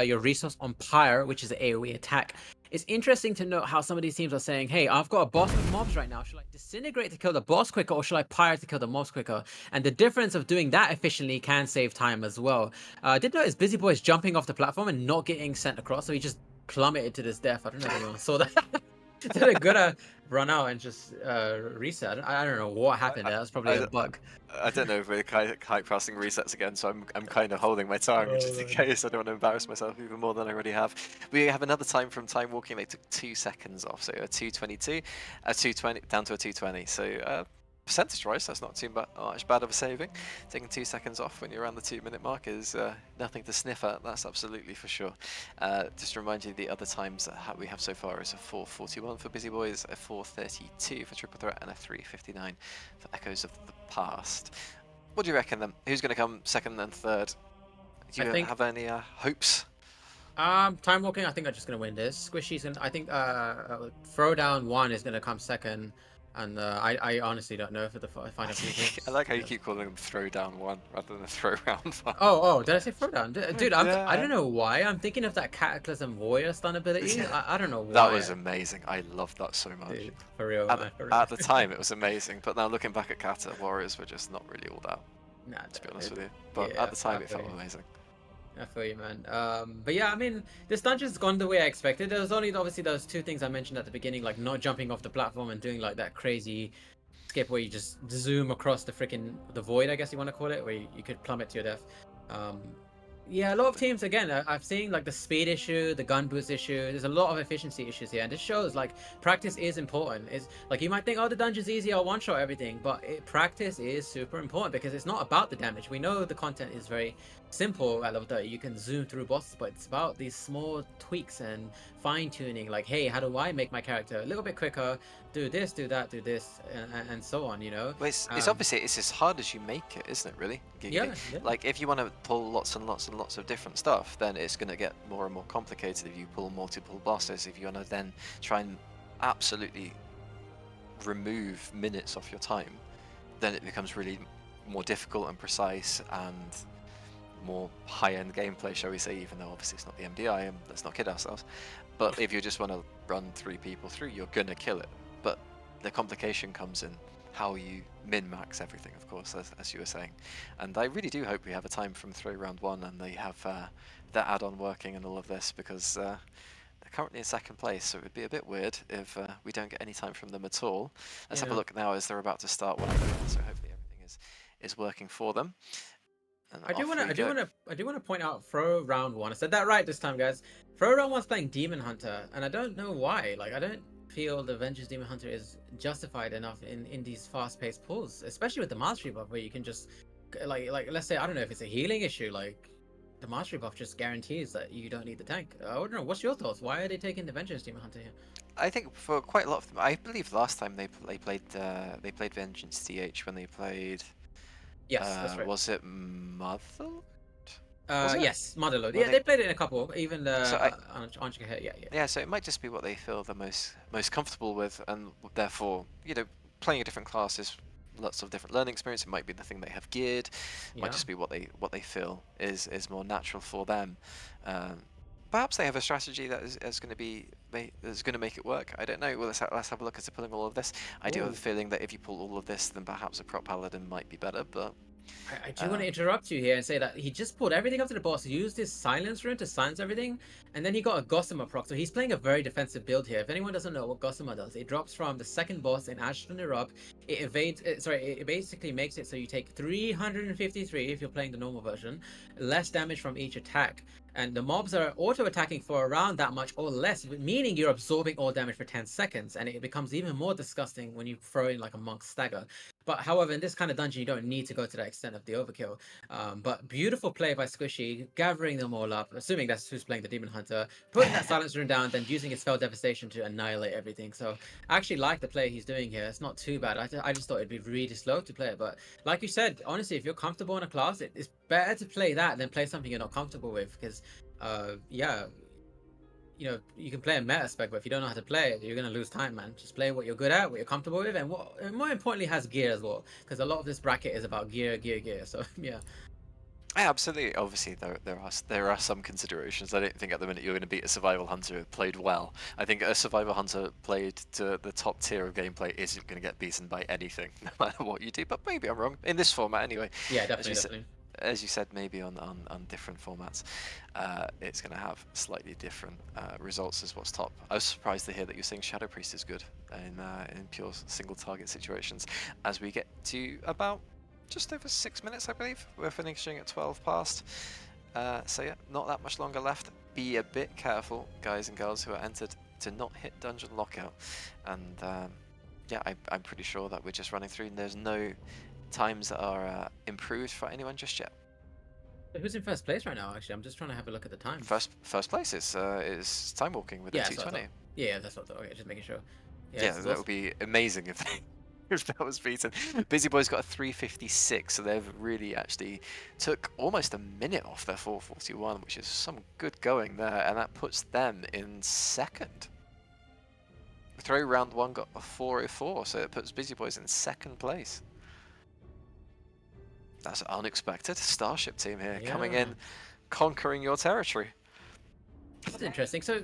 your resource on Pyre, which is an AOE attack. It's interesting to note how some of these teams are saying, hey, I've got a boss with mobs right now. Should I Disintegrate to kill the boss quicker, or should I Pyre to kill the mobs quicker? And the difference of doing that efficiently can save time as well. I did notice Busy Boy's jumping off the platform and not getting sent across, so he just plummeted to his death. I don't know if anyone saw that. Did a good run out and just reset. I don't know what happened there. That's probably a bug. I don't know if we're kite passing resets again, so I'm kind of holding my tongue just in case I don't want to embarrass myself even more than I already have. We have another time from time walking. They took 2 seconds off, so a 2:22, a 2:20 down to a 2:20. So percentage-wise, that's not too much bad of a saving. Taking 2 seconds off when you're around the 2-minute mark is nothing to sniff at. That's absolutely for sure. Just to remind you, the other times that we have so far is a 4:41 for Busy Boys, a 4:32 for Triple Threat, and a 3:59 for Echoes of the Past. What do you reckon then? Who's going to come second and third? Do you have any hopes? Time walking. I think I'm just gonna win this. Squishy's gonna. I think Throwdown 1 is gonna come second. And I honestly don't know for the final few. I like how you keep calling them Throwdown 1 rather than a Throw Round 1. Oh, did I say Throwdown? Dude, Yeah. I don't know why. I'm thinking of that Cataclysm Warrior stun ability. I don't know why. That was amazing. I loved that so much. Dude, for real, at, man, for real. at the time, it was amazing, but now looking back at Kata, Warriors were just not really all that, Nah, to be honest with you. But at the time, it felt amazing. I feel you, man. But yeah, I mean, this dungeon's gone the way I expected. There was only obviously those 2 things I mentioned at the beginning, like not jumping off the platform and doing like that crazy skip where you just zoom across the void, I guess you want to call it, where you could plummet to your death. Yeah, a lot of teams, again, I've seen like the speed issue, the gun boost issue. There's a lot of efficiency issues here, and this shows like practice is important. It's like you might think, oh, the dungeon's easy, I'll one-shot everything, but practice is super important because it's not about the damage. We know the content is very simple at level 30. You can zoom through bosses, but it's about these small tweaks and fine-tuning. Like, hey, how do I make my character a little bit quicker? Do this, do that, do this, and so on. You know. Well, it's obviously it's as hard as you make it, isn't it? Really. Yeah. Like if you want to pull lots and lots and lots of different stuff, then it's going to get more and more complicated. If you pull multiple bosses, if you want to then try and absolutely remove minutes off your time, then it becomes really more difficult and precise and more high-end gameplay, shall we say, even though obviously it's not the MDI, and let's not kid ourselves. But if you just want to run 3 people through, you're gonna kill it. But the complication comes in how you min-max everything, of course, as you were saying. And I really do hope we have a time from Throw Round 1 and they have that add-on working and all of this, because they're currently in 2nd place, so it would be a bit weird if we don't get any time from them at all. Let's have a look now as they're about to start one, so hopefully everything is working for them. I do want to point out Throw Round 1. I said that right this time, guys. Throw Round 1's playing Demon Hunter, and I don't know why. Like, I don't feel the Vengeance Demon Hunter is justified enough in these fast-paced pulls, especially with the mastery buff, where you can just like let's say, I don't know if it's a healing issue, like the mastery buff just guarantees that you don't need the tank. I don't know. What's your thoughts? Why are they taking the Vengeance Demon Hunter here? I think for quite a lot of them, I believe last time they played Vengeance DH when they played. Yes, that's right. Was it Mother? Was it? Yes, Motherlode. Well, Yeah, they played it in a couple. Even So Anshika here. Yeah, yeah. yeah, so it might just be what they feel the most comfortable with, and therefore, playing a different class is lots of different learning experience. It might be the thing they have geared. It might Yeah. just be what they feel is more natural for them. Perhaps they have a strategy that is going to make it work. I don't know. Well, let's have a look at pulling all of this. I do have a feeling that if you pull all of this, then perhaps a prop paladin might be better. But I do want to interrupt you here and say that he just pulled everything up to the boss. He used his silence rune to silence everything, and then he got a Gossamer proc. So he's playing a very defensive build here. If anyone doesn't know what Gossamer does, it drops from the second boss in Azshara. It evades. It basically makes it so you take 353 if you're playing the normal version, less damage from each attack. And the mobs are auto-attacking for around that much or less, meaning you're absorbing all damage for 10 seconds, and it becomes even more disgusting when you throw in like a Monk Stagger. But however, in this kind of dungeon, you don't need to go to that extent of the overkill. But beautiful play by Squishy, gathering them all up, assuming that's who's playing the Demon Hunter, putting that silence rune down, then using his spell devastation to annihilate everything. So I actually like the play he's doing here. It's not too bad. I just thought it'd be really slow to play it. But like you said, honestly, if you're comfortable in a class, it's better to play that than play something you're not comfortable with. Because yeah, you can play a meta spec, but if you don't know how to play it, you're gonna lose time, man. Just play what you're good at, what you're comfortable with, and more importantly has gear as well, because a lot of this bracket is about gear. So yeah. yeah, absolutely. Obviously, there are some considerations. I don't think at the minute you're going to beat a survival hunter who played well. I think a survival hunter played to the top tier of gameplay isn't going to get beaten by anything, no matter what you do. But maybe I'm wrong in this format anyway. Yeah, definitely. As you said, maybe on different formats, it's going to have slightly different results as what's top. I was surprised to hear that you're saying Shadow Priest is good in pure single target situations. As we get to about just over 6 minutes, I believe. We're finishing at 12 past. So yeah, not that much longer left. Be a bit careful, guys and girls who are entered, to not hit dungeon lockout. And yeah, I'm pretty sure that we're just running through and there's no times that are improved for anyone just yet. Who's in first place right now? Actually, I'm just trying to have a look at the time. First place is Time Walking with a 220. Yeah, that's what I thought. Okay, just making sure. Yeah, that would be amazing if if that was beaten. Busy Boys got a 356, so they've really actually took almost a minute off their 441, which is some good going there, and that puts them in second. Throw round one got a 404, so it puts Busy Boys in second place. That's unexpected. Starship team here coming in, conquering your territory. That's interesting. So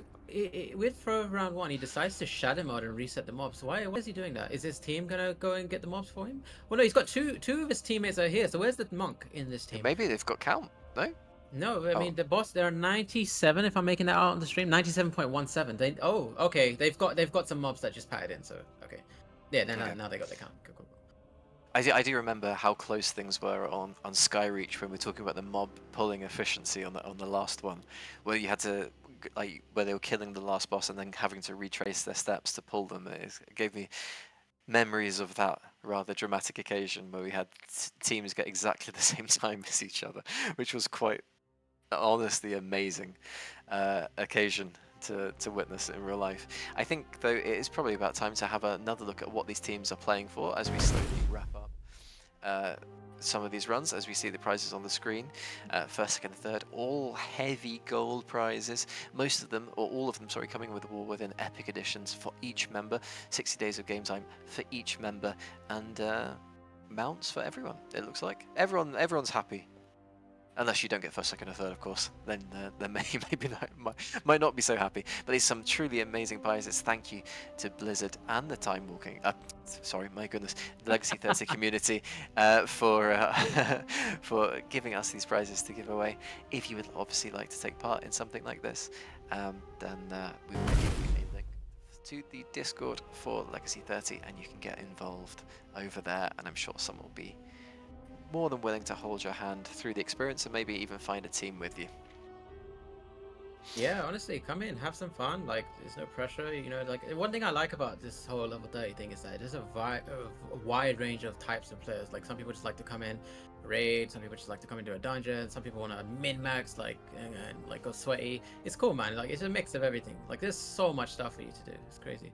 with throw round one, he decides to shadow mode and reset the mobs. Why is he doing that? Is his team gonna go and get the mobs for him? Well, no, he's got two of his teammates are here. So where's the monk in this team? Maybe they've got count. No. No, I mean the boss. There are 97. If I'm making that out on the stream, 97.17. Okay. They've got some mobs that just patted in. So okay, yeah. Now they got the count. Cool. I do remember how close things were on Skyreach when we were talking about the mob pulling efficiency on the last one, where you had to where they were killing the last boss and then having to retrace their steps to pull them. It gave me memories of that rather dramatic occasion where we had teams get exactly the same time as each other, which was quite honestly amazing occasion to witness in real life. I think though it is probably about time to have another look at what these teams are playing for as we slowly wrap up some of these runs, as we see the prizes on the screen. First, second, third, all heavy gold prizes. Most of them, or all of them, sorry, coming with War Within Epic Editions for each member. 60 days of game time for each member, and mounts for everyone. It looks like everyone's happy. Unless you don't get first, second, or third, of course, then maybe might not be so happy. But there's some truly amazing prizes. Thank you to Blizzard and the Time Walking. Sorry, my goodness, the Legacy 30 community for giving us these prizes to give away. If you would obviously like to take part in something like this, then we will give you a link to the Discord for Legacy 30, and you can get involved over there. And I'm sure some will be more than willing to hold your hand through the experience and maybe even find a team with you. Yeah, honestly, come in, have some fun. Like, there's no pressure. You know, like one thing I like about this whole level 30 thing is that there's a wide range of types of players. Like, some people just like to come in, raid. Some people just like to come into a dungeon. Some people want to min max, like, and like go sweaty. It's cool, man. Like, it's a mix of everything. Like, there's so much stuff for you to do. It's crazy.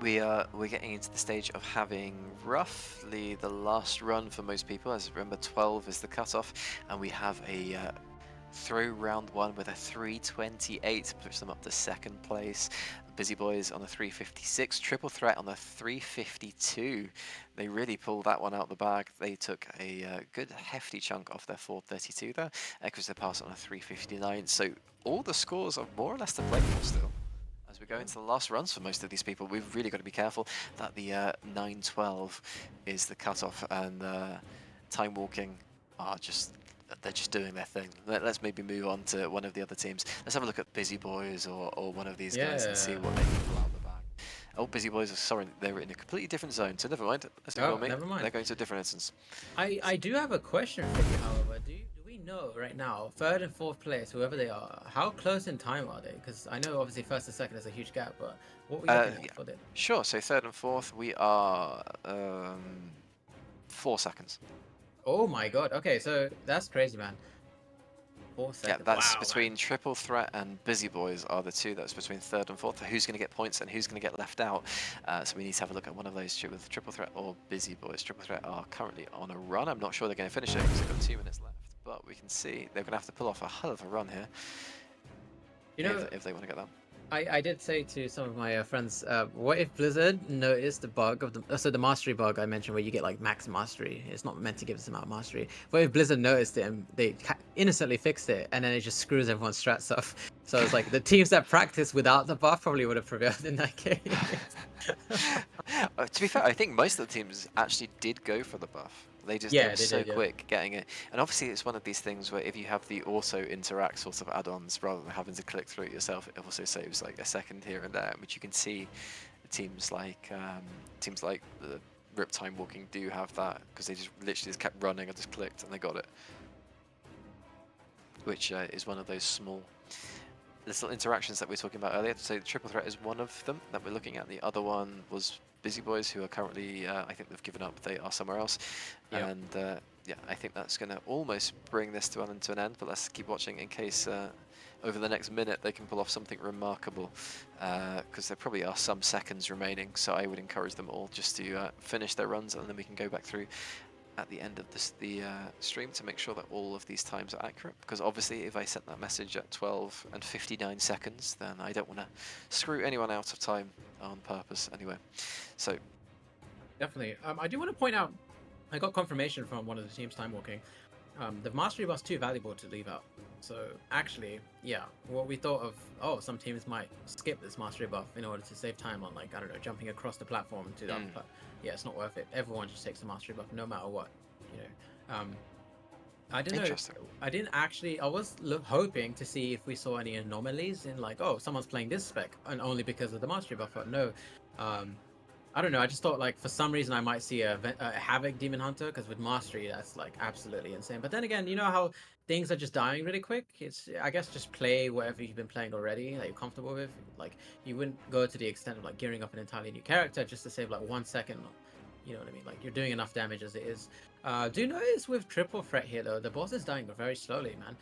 We're getting into the stage of having roughly the last run for most people. As remember, 12 is the cutoff, and we have a through round 1 with a 328, push them up to 2nd place. Busy Boys on a 356, Triple Threat on a 352. They really pulled that one out the bag. They took a good hefty chunk off their 432 there. Echoes the Pass on a 359. So all the scores are more or less to play for still. As we go into the last runs for most of these people, we've really got to be careful that the 912 is the cutoff, and Time Walking are they're just doing their thing. Let's maybe move on to one of the other teams. Let's have a look at Busy Boys or one of these guys and see what they can pull out the bag. Oh, Busy Boys are sorry, they're in a completely different zone, so never mind. Let's ignore me. Never mind. They're going to a different instance. I do have a question for you, however. Do we know right now, 3rd and 4th place, whoever they are, how close in time are they? Because I know obviously 1st and 2nd is a huge gap, but what were you looking at for them? Sure, so 3rd and 4th, we are 4 seconds. Oh my god. Okay, so that's crazy, man. 4 seconds. Yeah, that's wow, between man. Triple Threat and Busy Boys are the two. That's between 3rd and 4th. Who's going to get points and who's going to get left out? So we need to have a look at one of those two with Triple Threat or Busy Boys. Triple Threat are currently on a run. I'm not sure they're going to finish it because they've got 2 minutes left. But we can see they're going to have to pull off a hell of a run here. You know, if they want to get that. I did say to some of my friends, what if Blizzard noticed the bug of the mastery bug I mentioned where you get like max mastery? It's not meant to give this amount of mastery. What if Blizzard noticed it and they innocently fixed it, and then it just screws everyone's strats up? So it's like the teams that practice without the buff probably would have prevailed in that case. To be fair, I think most of the teams actually did go for the buff. They were so quick getting it. And obviously it's one of these things where if you have the auto interact sort of add-ons rather than having to click through it yourself, it also saves like a second here and there, which you can see teams like the Rip Time Walking do have that, because they just literally just kept running and just clicked and they got it. Which is one of those small little interactions that we were talking about earlier. So Triple Threat is one of them that we're looking at. The other one was Busy Boys, who are currently, I think they've given up, they are somewhere else. Yep. And yeah, I think that's going to almost bring this to an end, but let's keep watching in case over the next minute they can pull off something remarkable, because there probably are some seconds remaining, so I would encourage them all just to finish their runs, and then we can go back through at the end of the stream to make sure that all of these times are accurate, because obviously if I sent that message at 12 and 59 seconds, then I don't want to screw anyone out of time on purpose anyway. So definitely. I do want to point out, I got confirmation from one of the teams time walking. The mastery buff's too valuable to leave out. So actually, yeah, what we thought of, oh, some teams might skip this mastery buff in order to save time on, like, I don't know, jumping across the platform to the other part. Yeah, it's not worth it. Everyone just takes the mastery buff no matter what, you know. I don't know. I didn't actually. I was hoping to see if we saw any anomalies in, like, oh, someone's playing this spec and only because of the mastery buff. But no, I don't know. I just thought, like, for some reason I might see a Havoc Demon Hunter, because with mastery that's like absolutely insane. But then again, you know how things are just dying really quick. It's, I guess, just play whatever you've been playing already that you're comfortable with. Like, you wouldn't go to the extent of like gearing up an entirely new character just to save like 1 second. You know what I mean? Like, you're doing enough damage as it is. Do notice with Triple Threat here though, the boss is dying very slowly, man.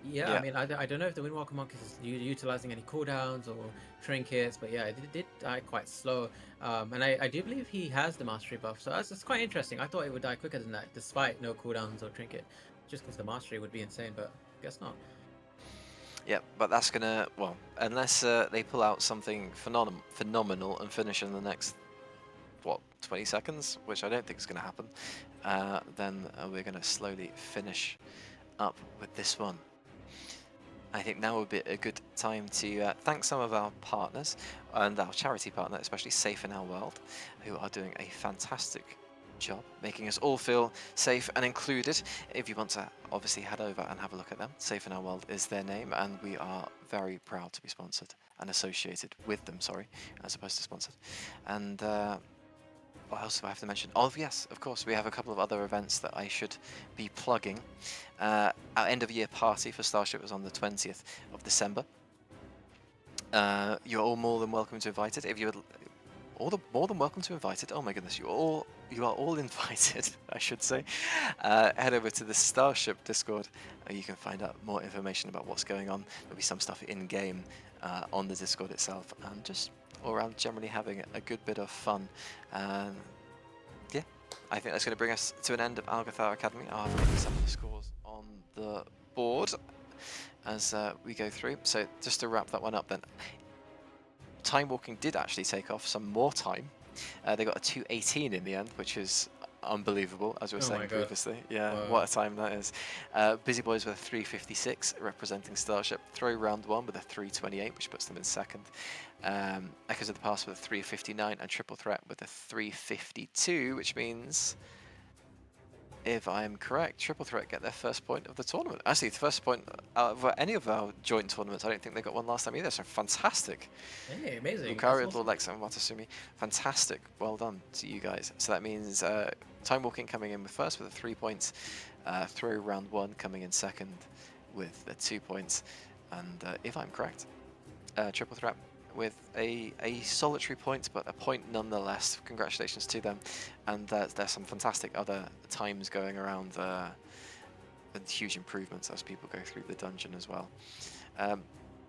Yeah, I mean, I don't know if the Windwalker Monk is utilizing any cooldowns or trinkets, but yeah, it did die quite slow. And I do believe he has the mastery buff, so that's quite interesting. I thought it would die quicker than that, despite no cooldowns or trinket, just because the mastery would be insane, but I guess not. Yeah, but that's gonna, well, unless they pull out something phenomenal and finish in the next, what, 20 seconds, which I don't think is going to happen, then we're going to slowly finish up with this one. I think now would be a good time to thank some of our partners and our charity partner, especially Safe in Our World, who are doing a fantastic job making us all feel safe and included. If you want to obviously head over and have a look at them, Safe in Our World is their name, and we are very proud to be sponsored and associated with them, sorry, as opposed to sponsored. And what else do I have to mention? Oh yes, of course, we have a couple of other events that I should be plugging. Our end of year party for Starship was on the 20th of December. You're all more than welcome to invite it. If you would, more than welcome to invite it. Oh my goodness, you are all invited, I should say. Head over to the Starship Discord. You can find out more information about what's going on. There'll be some stuff in game on the Discord itself, and just all around generally having a good bit of fun. Yeah, I think that's going to bring us to an end of Algeth'ar Academy. I'll have a look at some of the scores on the board as we go through. So just to wrap that one up then, time walking did actually take off some more time. They got a 2:18 in the end, which is unbelievable, as we were saying previously. Yeah, what a time that is. Busy Boys with a 3:56, representing Starship. Throw round 1 with a 3:28, which puts them in second. Echoes of the Past with a 3:59, and Triple Threat with a 3:52, which means, if I am correct, Triple Threat get their first point of the tournament. Actually, the first point of any of our joint tournaments. I don't think they got one last time either, so fantastic. Hey, amazing. Lucario, Lord Lex, and Watasumi, fantastic. Well done to you guys. So that means Time Walking coming in with first with a 3 points, Throw round 1 coming in second with 2 points, and if I'm correct, Triple Threat with a solitary point, but a point nonetheless. Congratulations to them, and there's some fantastic other times going around, and huge improvements as people go through the dungeon as well.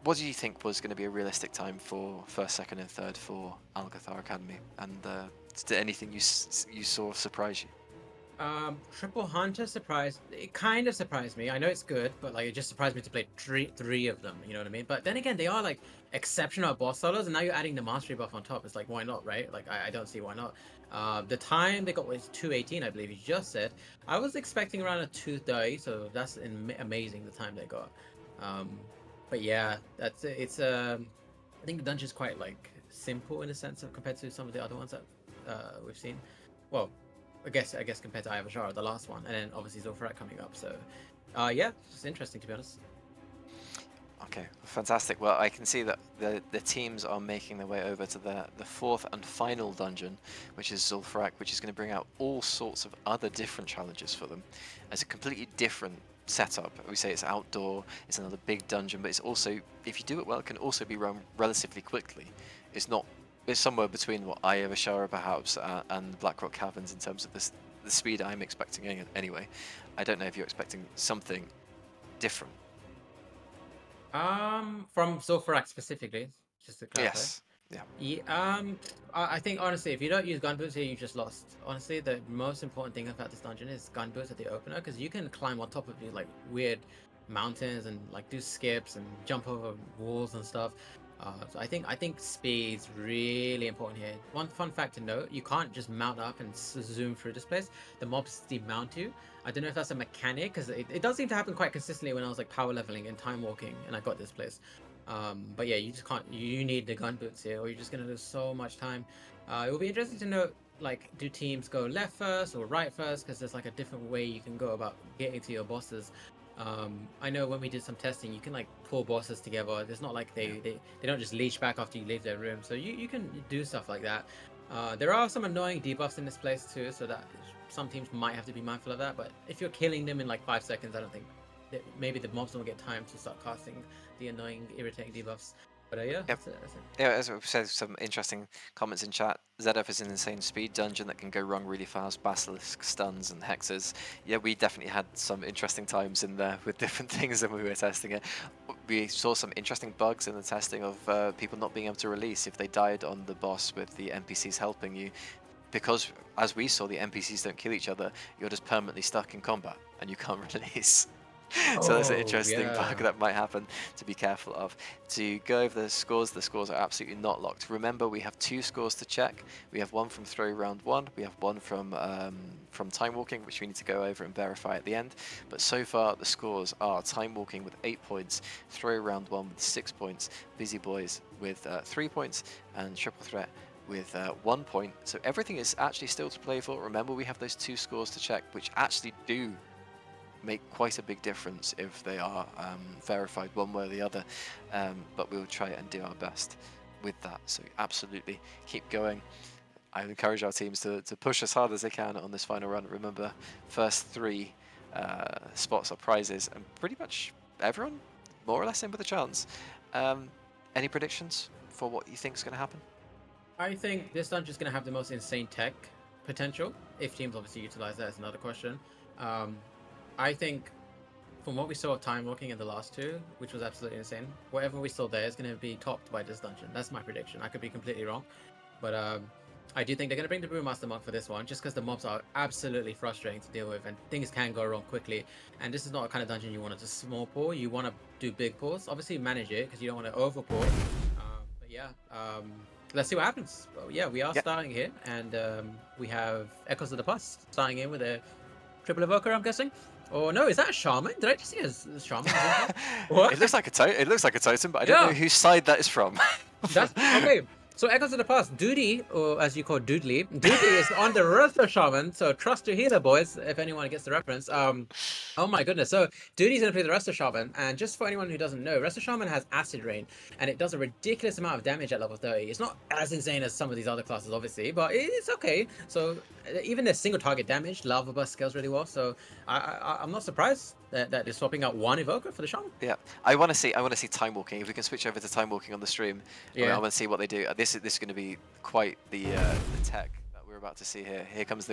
What do you think was going to be a realistic time for first, second, and third for Algeth'ar Academy? And did anything you saw surprise you? Triple Hunter surprised. It kind of surprised me. I know it's good, but like it just surprised me to play three of them. You know what I mean? But then again, they are like exceptional boss solos, and now you're adding the mastery buff on top. It's like, why not, right? Like I don't see why not. The time they got was 2:18, I believe you just said. I was expecting around a 2:30, so that's amazing the time they got. But yeah, that's it. It's I think the dungeon's quite like simple in a sense of compared to some of the other ones that we've seen. Well, I guess compared to Azshara, the last one, and then obviously Zul'Farrak coming up. So, yeah, it's interesting to be honest. Okay, fantastic. Well, I can see that the teams are making their way over to the fourth and final dungeon, which is Zul'Farrak, which is going to bring out all sorts of other different challenges for them. It's a completely different setup. We say it's outdoor, it's another big dungeon, but it's also, if you do it well, it can also be run relatively quickly. It's somewhere between what I have Azshara perhaps and Blackrock Caverns in terms of the speed I'm expecting anyway. I don't know if you're expecting something different. From Zul'Farrak specifically, just to clarify. Yes. Yeah. Yeah. I think honestly, if you don't use gun boots here, you just lost. Honestly, the most important thing about this dungeon is gun boots at the opener, because you can climb on top of these like weird mountains and like do skips and jump over walls and stuff. So I think speed's really important here. One fun fact to note: you can't just mount up and zoom through this place. The mobs demount you. I don't know if that's a mechanic, because it does seem to happen quite consistently when I was like power leveling and time walking, and I got this place. But yeah, you just can't. You need the gun boots here, or you're just gonna lose so much time. It will be interesting to know, like, do teams go left first or right first? Because there's like a different way you can go about getting to your bosses. I know when we did some testing, you can like pull bosses together. It's not like they don't just leech back after you leave their room, so you can do stuff like that. There are some annoying debuffs in this place too, so that some teams might have to be mindful of that. But if you're killing them in like 5 seconds, I don't think maybe the mobs don't get time to start casting the annoying, irritating debuffs. But yeah, Yep. that's it. Yeah, as we've said, some interesting comments in chat. ZF is an insane speed dungeon that can go wrong really fast. Basilisk stuns and hexes. Yeah, we definitely had some interesting times in there with different things when we were testing it. We saw some interesting bugs in the testing of people not being able to release if they died on the boss with the NPCs helping you. Because, as we saw, the NPCs don't kill each other, you're just permanently stuck in combat and you can't release. So that's an interesting bug that might happen to be careful of. To go over the scores are absolutely not locked. Remember, we have 2 scores to check. We have one from throw round 1, we have one from time walking, which we need to go over and verify at the end. But so far, the scores are time walking with 8 points, throw round 1 with 6 points, Busy Boys with 3 points, and Triple Threat with 1 point. So everything is actually still to play for. Remember, we have those 2 scores to check, which actually do make quite a big difference if they are verified one way or the other, but we'll try and do our best with that. So absolutely keep going. I encourage our teams to push as hard as they can on this final run. Remember, first 3 spots are prizes, and pretty much everyone more or less in with a chance. Any predictions for what you think is going to happen? I think this dungeon is going to have the most insane tech potential. If teams obviously utilize that, is another question. I think from what we saw of time walking in the last 2, which was absolutely insane, whatever we saw there is going to be topped by this dungeon. That's my prediction. I could be completely wrong, but I do think they're going to bring the Brewmaster monk for this one, just because the mobs are absolutely frustrating to deal with and things can go wrong quickly. And this is not a kind of dungeon you want to just small pour. You want to do big pours. Obviously manage it because you don't want to over pour. But yeah, let's see what happens. Well, yeah, we are starting here, and we have Echoes of the Past starting in with a triple evoker, I'm guessing. Or no, is that a shaman? Did I just see a shaman? What? It looks like a totem, but I don't know whose side that is from. That's okay. So Echoes of the Past, Duty, or as you call Doodly, is on the Ruther Shaman, so trust your healer, boys, if anyone gets the reference. Oh my goodness, so Duty's going to play the Ruther Shaman, and just for anyone who doesn't know, Ruther Shaman has Acid Rain, and it does a ridiculous amount of damage at level 30. It's not as insane as some of these other classes, obviously, but it's okay. So even the single target damage, Lava Burst scales really well, so I'm not surprised that they're swapping out one Evoker for the Shaman. Yeah, I want to see Time Walking. If we can switch over to Time Walking on the stream, yeah, I want to see what they do. This is going to be quite the tech that we're about to see here. Here comes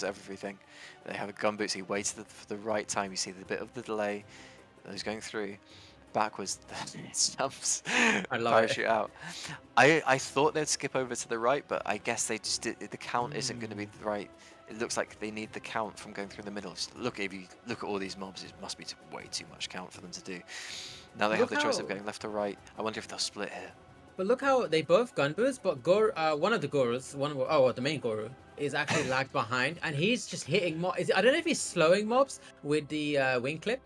everything. They have a gumboots. He waited for the right time. You see the bit of the delay that he's going through. Backwards, stumps, parachute out. I thought they'd skip over to the right, but I guess they just did. The count isn't going to be the right. It looks like they need the count from going through the middle. Just look, if you look at all these mobs, it must be way too much count for them to do. Now they have the choice of going left or right. I wonder if they'll split here. But look how they both gun boost, but one of the Gurus, the main Guru, is actually lagged behind, and he's just hitting mobs. I don't know if he's slowing mobs with the wing clip,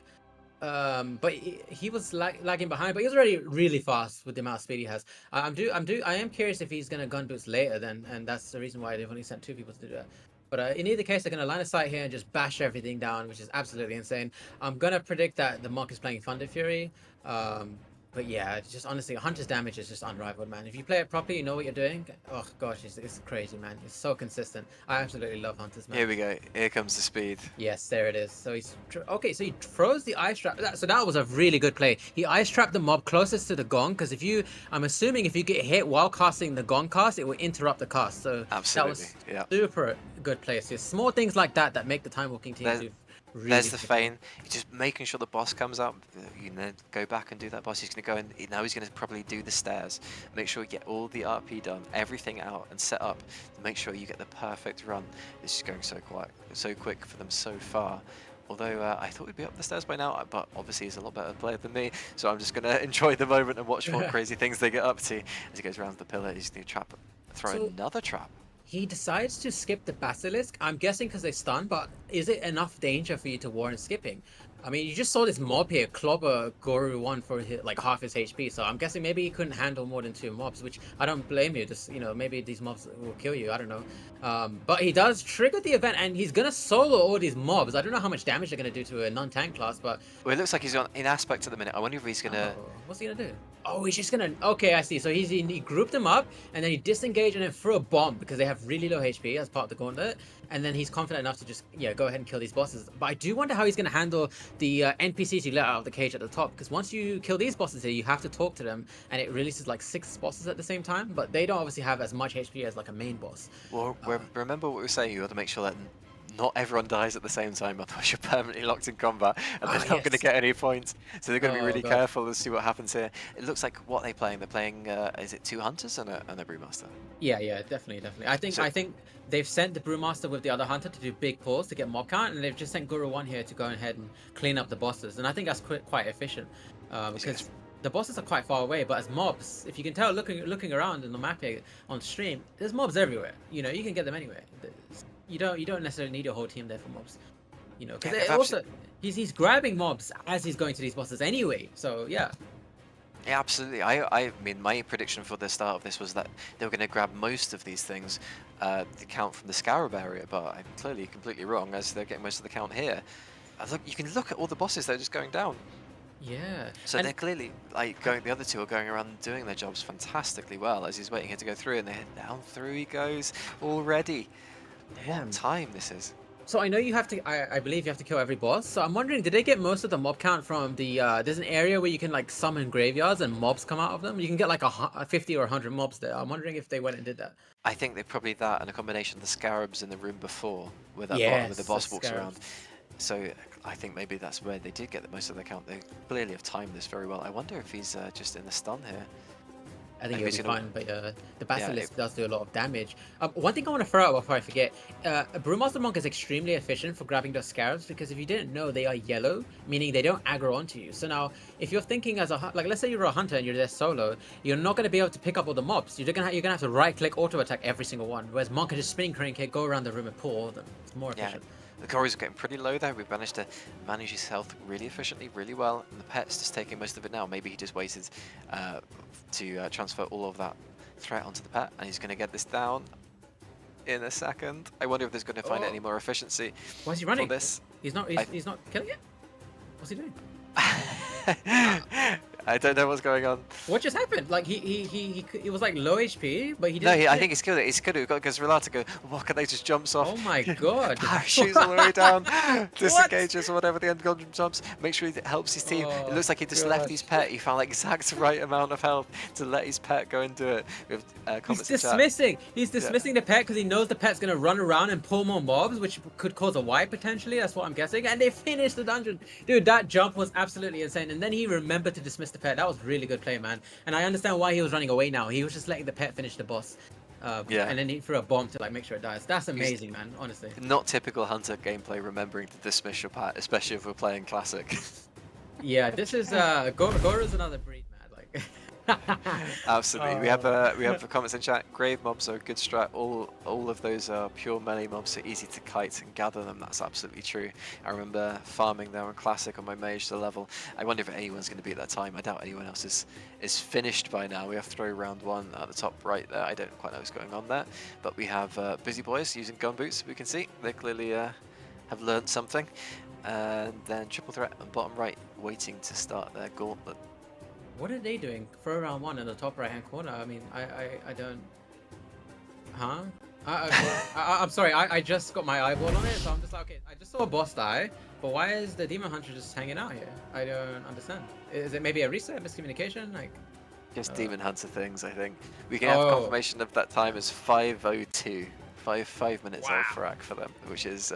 but he was lagging behind, but he was already really fast with the amount of speed he has. I am curious if he's gonna gun boost later then, and that's the reason why they've only sent 2 people to do that. But in either case, they're going to line of sight here and just bash everything down, which is absolutely insane. I'm going to predict that the monk is playing Thunder Fury. But yeah, just honestly, Hunter's damage is just unrivaled, man. If you play it properly, you know what you're doing. Oh gosh, it's crazy, man. It's so consistent. I absolutely love Hunters, man. Here we go. Here comes the speed. Yes, there it is. So he's okay. So he throws the ice trap. So that was a really good play. He ice trapped the mob closest to the gong, because I'm assuming if you get hit while casting the gong cast, it will interrupt the cast. So absolutely, that was super good play. So small things like that make the time walking team do. Really there's the feign. Just making sure the boss comes up. You know, go back and do that boss. He's going to go in. Now he's going to probably do the stairs. Make sure you get all the RP done, everything out and set up to make sure you get the perfect run. This is going so quick for them so far. Although I thought we'd be up the stairs by now, but obviously he's a lot better player than me. So I'm just going to enjoy the moment and watch what crazy things they get up to. As he goes around the pillar, he's going to throw another trap. He decides to skip the Basilisk. I'm guessing because they stun, but is it enough danger for you to warrant skipping? I mean, you just saw this mob here clobber Guru 1 for like half his HP, so I'm guessing maybe he couldn't handle more than 2 mobs, which I don't blame you. Just, maybe these mobs will kill you, I don't know. But he does trigger the event, and he's gonna solo all these mobs. I don't know how much damage they're gonna do to a non-tank class, but... Well, it looks like he's in aspect at the minute. I wonder if he's gonna... what's he gonna do? Oh, he's just gonna... Okay, I see. So he grouped them up, and then he disengaged and then threw a bomb, because they have really low HP as part of the gauntlet, and then he's confident enough to just, go ahead and kill these bosses. But I do wonder how he's gonna handle the NPCs you let out of the cage at the top, because once you kill these bosses here, you have to talk to them, and it releases like 6 bosses at the same time, but they don't obviously have as much HP as like a main boss. Well, remember what we were saying, you have to make sure that not everyone dies at the the same time, otherwise you're permanently locked in combat and they're not going to get any points. So they're going to be really careful to see what happens here. It looks like what they're playing. They're playing, is it 2 hunters and a brewmaster? Yeah, definitely. I think they've sent the brewmaster with the other hunter to do big pulls to get mob count, and they've just sent Guru 1 here to go ahead and clean up the bosses. And I think that's quite efficient because the bosses are quite far away, but as mobs, if you can tell, looking around in the map here on stream, there's mobs everywhere. You can get them anywhere. You don't necessarily need a whole team there for mobs. Because also he's grabbing mobs as he's going to these bosses anyway. So yeah. Yeah, absolutely. I mean, my prediction for the start of this was that they were going to grab most of these things, the count from the Scarab area, but I'm clearly completely wrong, as they're getting most of the count here. Look, you can look at all the bosses that are just going down. Yeah. So And they're clearly like going. The other two are going around and doing their jobs fantastically well as he's waiting here to go through, and then down through he goes already. What damn. time this is? So I know you have to. I believe you have to kill every boss. So I'm wondering, did they get most of the mob count from the? There's an area where you can like summon graveyards and mobs come out of them. You can get like a 50 or 100 mobs there. I'm wondering if they went and did that. I think they're probably that and a combination of the scarabs in the room before, where that where the Yes, the boss walks around. scarabs. So I think maybe that's where they did get the most of their count. They clearly have timed this very well. I wonder if he's just in the stun here. I think If it'll he's be gonna- fine, but the Yeah, Basilisk does do a lot of damage. One thing I want to throw out before I forget, a Brewmaster Monk is extremely efficient for grabbing those scarabs because if you didn't know, they are yellow, meaning they don't aggro onto you. So now, if you're thinking as a like, let's say you're a hunter and you're there solo, you're not going to be able to pick up all the mobs. You're gonna have to right-click auto attack every single one, whereas Monk can just spinning crank it, go around the room and pull all of them. It's more yeah. efficient. The Gory's getting pretty low there. We've managed to manage his health really efficiently, really well, and the pet's just taking most of it now. Maybe he just waited to transfer all of that threat onto the pet, and he's going to get this down in a second. I wonder if there's going to find any more efficiency. Why is he running? For this. He's not killing it? What's he doing? I don't know what's going on. What just happened? Like he was like low HP, but he No, didn't. I think he's killed it. He's killed it. We've got because Relata what can they just jumps off? Oh my god! Parachutes all the way down, disengages or whatever the end goal jumps. Make sure he helps his team. Oh, It looks like he just left his pet. He found like exact right amount of health to let his pet go and do it. We have comments He's in chat. dismissing. He's dismissing the pet because he knows the pet's gonna run around and pull more mobs, which could cause a wipe potentially. That's what I'm guessing. And they finished the dungeon. Dude, that jump was absolutely insane. And then he remembered to dismiss the pet. That was really good play, man. And I understand why he was running away now. He was just letting the pet finish the boss. Yeah. And then he threw a bomb to like make sure it dies. That's amazing, man. Honestly. Not typical Hunter gameplay, remembering to dismiss your pet, especially if we're playing Classic. Yeah, this is Goro's another breed, man. Like. Absolutely. We have comments in chat. Grave mobs are a good strat. All of those are pure melee mobs, so easy to kite and gather them. That's absolutely true. I remember farming there on Classic on my mage to level. I wonder if anyone's going to be at that time. I doubt anyone else is finished by now. We have throw round one at the top right there. I don't quite know what's going on there, but we have busy boys using gun boots. We can see they clearly have learned something. And then triple threat on bottom right, waiting to start their gauntlet. What are they doing? Throw around one in the top right hand corner. I mean, I don't. Huh? I'm sorry. I just got my eyeball on it, so I'm just like, okay. I just saw a boss die, but why is the demon hunter just hanging out here? I don't understand. Is it maybe a reset, miscommunication, like? Just demon hunter things, I think. We can have confirmation of that time as 5:02. 5 minutes old frac for them, which is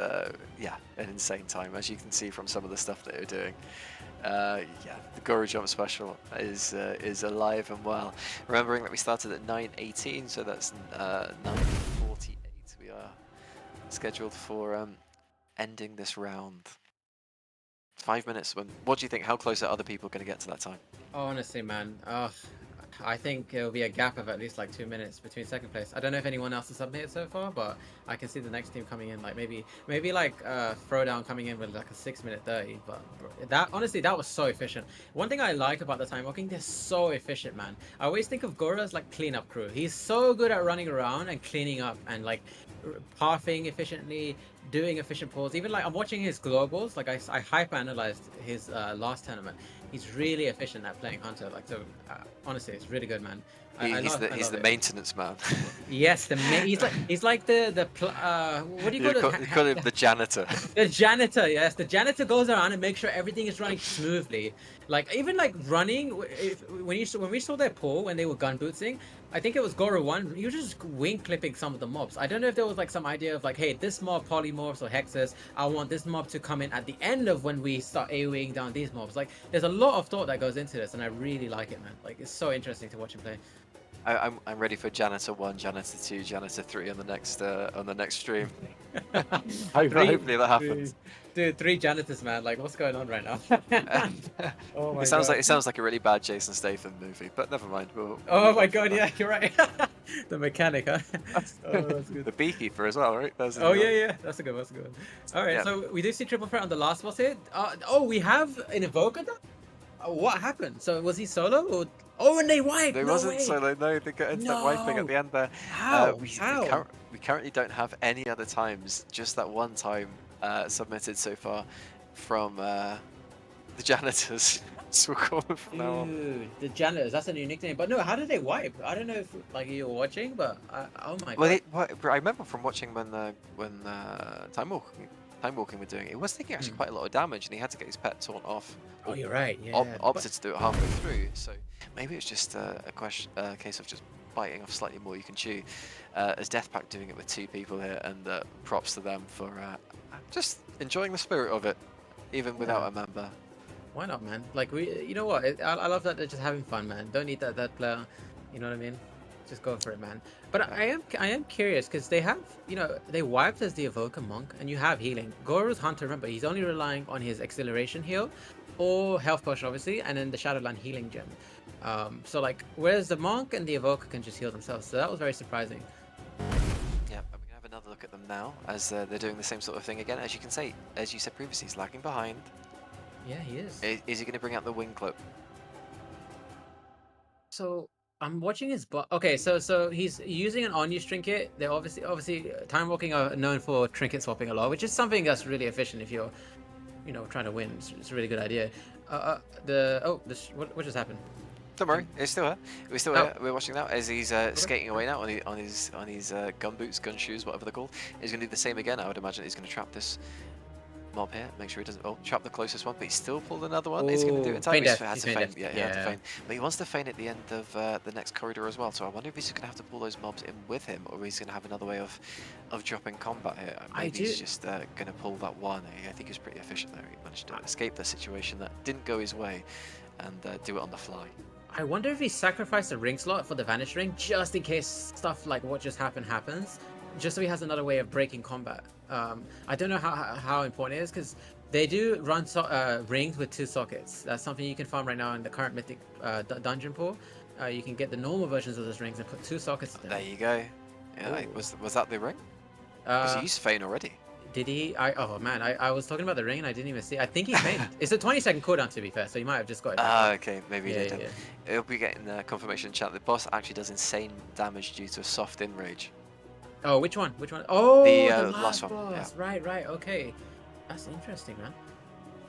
yeah, an insane time, as you can see from some of the stuff that they're doing. Yeah, the Goro Jump special is alive and well. Remembering that we started at 9:18, so that's 9:48. We are scheduled for ending this round. 5 minutes. What do you think? How close are other people going to get to that time? Honestly, man, I think it'll be a gap of at least like 2 minutes between second place. I don't know if anyone else has submitted so far, but I can see the next team coming in like maybe like Throwdown coming in with like a 6:30. But that honestly, that was so efficient. One thing I like about the time walking, they're so efficient, man. I always think of Goro as like cleanup crew. He's so good at running around and cleaning up and like pathing efficiently, doing efficient pulls. Even like I'm watching his globals, like I hyper analyzed his last tournament. He's really efficient at playing Hunter. Like so, honestly, it's really good, man. He's the maintenance man. Yes, he's like the what do you call it? You call him the janitor. The janitor, yes. The janitor goes around and makes sure everything is running smoothly. Like even like running, when we saw their pull when they were gun bootsing, I think it was Goro 1, you were just wing clipping some of the mobs. I don't know if there was like some idea of like, hey, this mob polymorphs or hexes, I want this mob to come in at the end of when we start AoEing down these mobs. Like there's a lot of thought that goes into this, and I really like it, man. Like it's so interesting to watch him play. I'm ready for Janitor 1, Janitor 2, Janitor 3 on the next stream. Hopefully that happens. Dude, 3 janitors, man. Like, what's going on right now? Oh my it sounds like a really bad Jason Statham movie, but never mind. Oh my god, yeah, you're right. The mechanic, huh? Oh, that's good. The beekeeper as well, right? Oh yeah, that's a good one. That's a good one. All right, so we do see triple threat on the last boss here. We have an Evoker. What happened? So was he solo or? Oh, and they wiped. It wasn't solo. No, they ended up wiping at the end there. How? We currently don't have any other times. Just that one time submitted so far from the janitors. So we'll call them from now on. Dude, the janitors, that's a new nickname. But no, how did they wipe? I don't know if like you were watching, but oh my Well, god. I remember from watching when Time Walking were doing it, he was taking actually quite a lot of damage, and he had to get his pet torn off. Oh, you're right. Yeah. Opted to do it halfway through, so maybe it's just a case of just biting off slightly more you can chew. As Deathpack doing it with 2 people here, and props to them for just enjoying the spirit of it, even without a member. Why not, man? Like you know what? I love that they're just having fun, man. Don't need that player. You know what I mean? Just go for it, man. But I am curious because they have, they wiped as the Evoker Monk, and you have healing. Goru's Hunter, remember, he's only relying on his acceleration heal, or health potion, obviously, and then the Shadowland healing gem. So like, whereas the Monk and the Evoker can just heal themselves. So that was very surprising. Yeah, and we're gonna have another look at them now as they're doing the same sort of thing again. As you said previously, he's lagging behind. Yeah, he is. Is he going to bring out the wing clip? So I'm watching his okay, so he's using an on-use trinket. They're obviously Time Walking are known for trinket swapping a lot, which is something that's really efficient if you're, trying to win. It's a really good idea. What just happened? Don't worry, it's still here. We're still here. We're watching now as he's skating away now on his gun boots, gun shoes, whatever they're called. He's going to do the same again. I would imagine he's going to trap this mob here, make sure he doesn't trap the closest one, but he still pulled another one. Is he going to do it in time? He had to feign. Yeah, he had to feign. But he wants to feign at the end of the next corridor as well, so I wonder if he's going to have to pull those mobs in with him, or he's going to have another way of dropping combat here. Maybe he's just going to pull that one. I think he was pretty efficient there. He managed to escape the situation that didn't go his way and do it on the fly. I wonder if he sacrificed a ring slot for the Vanish Ring, just in case stuff like what just happened happens, just so he has another way of breaking combat. I don't know how important it is, because they do run rings with 2 sockets. That's something you can farm right now in the current Mythic dungeon pool. You can get the normal versions of those rings and put 2 sockets in them. There you go. Yeah, was that the ring? Because he used feign already. Did he? Oh man, I was talking about the ring and I didn't even see. I think he feigned. It's a 20-second cooldown, to be fair, so he might have just got it. Okay, maybe he did. Yeah. He'll be getting the confirmation in chat. The boss actually does insane damage due to a soft enrage. Oh, which one? Oh, the last boss. one. Yeah. Right. Okay, that's interesting, man.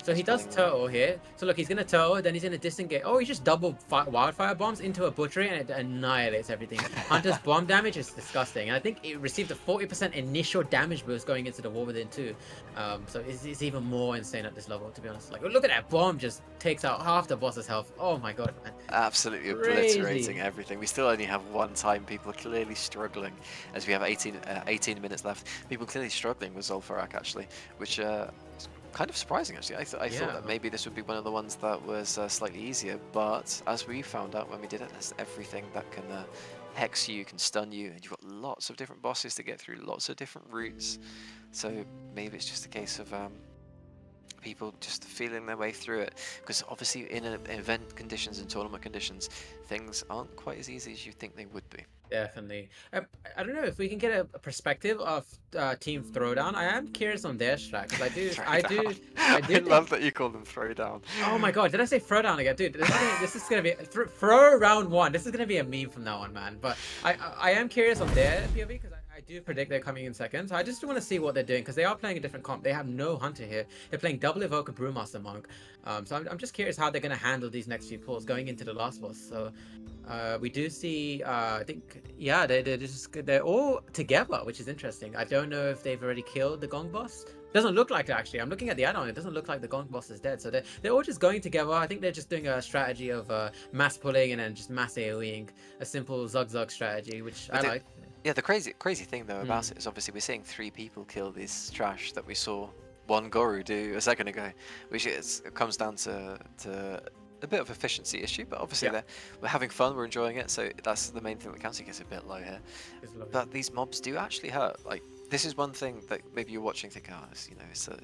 So he does turtle here. So look, he's gonna turtle, then he's gonna disengage. Oh, he just double wildfire bombs into a butchery and it annihilates everything. Hunter's bomb damage is disgusting, and I think it received a 40% initial damage boost going into the War Within 2. So it's even more insane at this level, to be honest. Like, look at that bomb, just takes out half the boss's health. Oh my god, man. Absolutely obliterating everything. We still only have one time. People are clearly struggling, as we have 18 minutes left. People clearly struggling with Zul'Farrak, actually, which is kind of surprising, actually. I thought that maybe this would be one of the ones that was slightly easier, but as we found out when we did it, there's everything that can hex you, can stun you, and you've got lots of different bosses to get through, lots of different routes. So maybe it's just a case of people just feeling their way through it, because obviously in event conditions and tournament conditions, things aren't quite as easy as you think they would be. Definitely. I don't know if we can get a perspective of Team Throwdown. I am curious on their strat, because I love that you call them Throwdown. Oh my god, did I say Throwdown again? Dude, this is gonna be throw round 1. This is gonna be a meme from now on, man. But I am curious on their POV, because I do predict they're coming in second. So I just want to see what they're doing, because they are playing a different comp. They have no Hunter here. They're playing double Evoker Brewmaster Monk. So I'm just curious how they're gonna handle these next few pulls going into the last boss. So we do see, I think, yeah, they're all together, which is interesting. I don't know if they've already killed the Gong boss. Doesn't look like it, actually. I'm looking at the add-on. It doesn't look like the Gong boss is dead. So they're all just going together. I think they're just doing a strategy of mass pulling and then just mass AoEing, a simple Zug strategy, which I like. Yeah, the crazy thing though about it is obviously we're seeing 3 people kill this trash that we saw one Goru do a second ago, which it comes down to a bit of efficiency issue, but obviously we're having fun, we're enjoying it, so that's the main thing that counts. It gets a bit low here, but these mobs do actually hurt. Like, this is one thing that maybe you're watching, think, oh, it's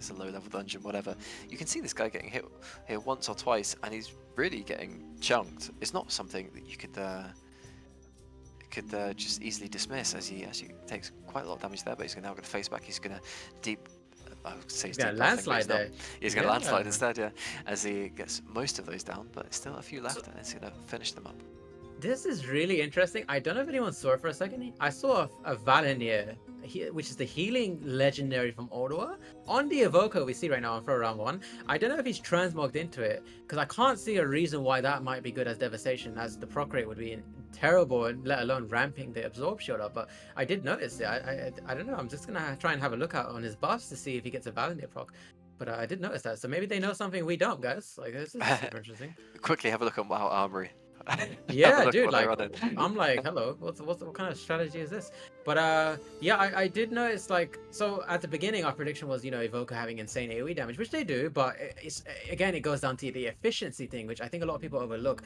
a low-level dungeon, whatever. You can see this guy getting hit here once or twice, and he's really getting chunked. It's not something that you could just easily dismiss, as he actually takes quite a lot of damage there, but he's now going to face back. He's going to he's going to landslide there. He's going to landslide instead, yeah, as he gets most of those down, but still a few left, and it's going to finish them up. This is really interesting. I don't know if anyone saw it for a second. I saw a Valinir which is the healing legendary from Ordua. On the Evoker we see right now for round 1, I don't know if he's transmogged into it, because I can't see a reason why that might be good as devastation, as the proc rate would be terrible, and let alone ramping the absorb shield up. But I did notice it. I don't know. I'm just gonna try and have a look out on his buffs to see if he gets a Valentine proc. But I did notice that, so maybe they know something we don't, guys. Like, this is super interesting. Quickly have a look at WoW Armory. Yeah, dude, like, I'm like, hello, what kind of strategy is this? But yeah, I did notice, like, so at the beginning our prediction was, you know, Evoker having insane AoE damage, which they do, but it's, again, it goes down to the efficiency thing, which I think a lot of people overlook.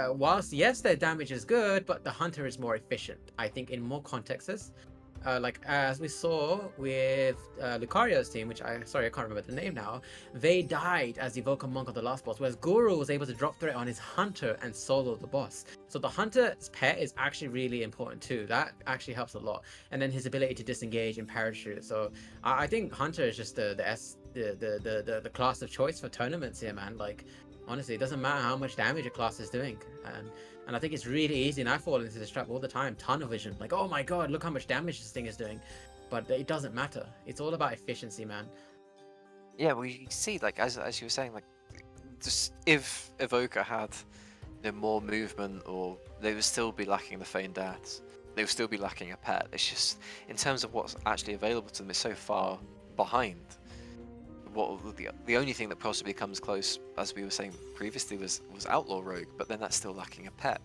Whilst yes, their damage is good, but the Hunter is more efficient, I think, in more contexts. Like as we saw with Lucario's team, which I can't remember the name now, they died as Evoker Monk of the last boss, whereas Guru was able to drop threat on his Hunter and solo the boss. So the Hunter's pet is actually really important too. That actually helps a lot. And then his ability to disengage and parachute. So I think Hunter is just the class of choice for tournaments here, man. Like, honestly, it doesn't matter how much damage a class is doing. And I think it's really easy, and I fall into this trap all the time. Tunnel vision, like, oh my god, look how much damage this thing is doing. But it doesn't matter. It's all about efficiency, man. Yeah, we see, like, as you were saying, like, just if Evoker had, you know, more movement, or they would still be lacking the Feigned Deaths, they would still be lacking a pet. It's just, in terms of what's actually available to them, it's so far behind. What the only thing that possibly comes close, as we were saying previously, was Outlaw Rogue, but then that's still lacking a pet,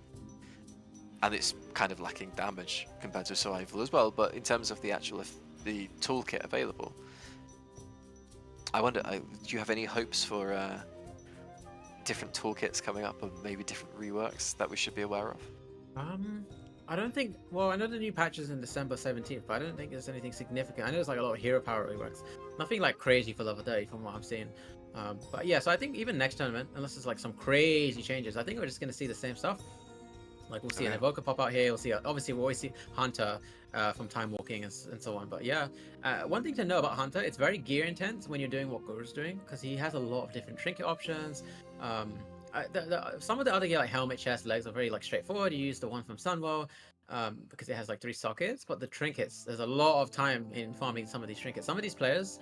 and it's kind of lacking damage compared to Survival as well. But in terms of the actual the toolkit available, I wonder, do you have any hopes for different toolkits coming up, or maybe different reworks that we should be aware of? I don't think, well, I know the new patch is in December 17th, but I don't think there's anything significant. I know there's like a lot of hero power reworks. Nothing like crazy for level 30 from what I'm seeing. But yeah, so I think even next tournament, unless there's like some crazy changes, I think we're just going to see the same stuff. Like, we'll see an Evoker pop out here, we'll see, obviously we'll always see Hunter from Time Walking and so on. But yeah, one thing to know about Hunter, it's very gear intense when you're doing what Guru's doing, because he has a lot of different trinket options. Some of the other gear, like helmet, chest, legs, are very like straightforward. You use the one from Sunwell because it has like 3 sockets. But the trinkets, there's a lot of time in farming some of these trinkets. Some of these players,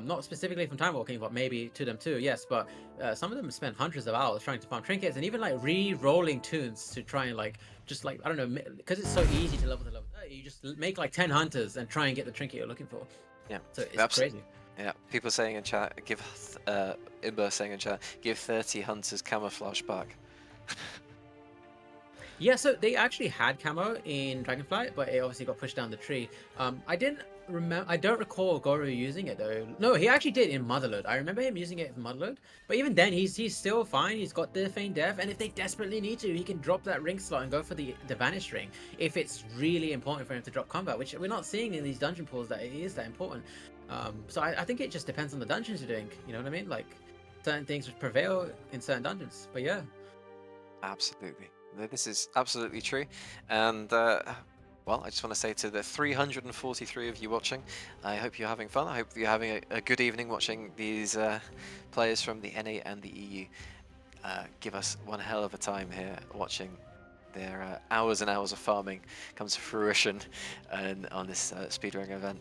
not specifically from Time Walking, but maybe to them too, yes. But some of them spend hundreds of hours trying to farm trinkets, and even like re-rolling tunes to try and like, just like, I don't know, because it's so easy to level 30, you just make like 10 hunters and try and get the trinket you're looking for. Yeah, so it's crazy. Yeah, people saying in chat, Imber saying in chat, give 30 hunters camouflage back. Yeah, so they actually had camo in Dragonflight, but it obviously got pushed down the tree. I don't recall Goro using it though. No, he actually did in Motherload. I remember him using it in Motherload, but even then, he's still fine. He's got the Feigned Death, and if they desperately need to, he can drop that ring slot and go for the Vanish Ring if it's really important for him to drop combat, which we're not seeing in these dungeon pools that it is that important. So I think it just depends on the dungeons you're doing. You know what I mean? Like, certain things would prevail in certain dungeons. But yeah, absolutely. This is absolutely true. And well, I just want to say to the 343 of you watching, I hope you're having fun. I hope you're having a good evening watching these players from the NA and the EU give us one hell of a time here watching their hours and hours of farming come to fruition and on this speedrunning event,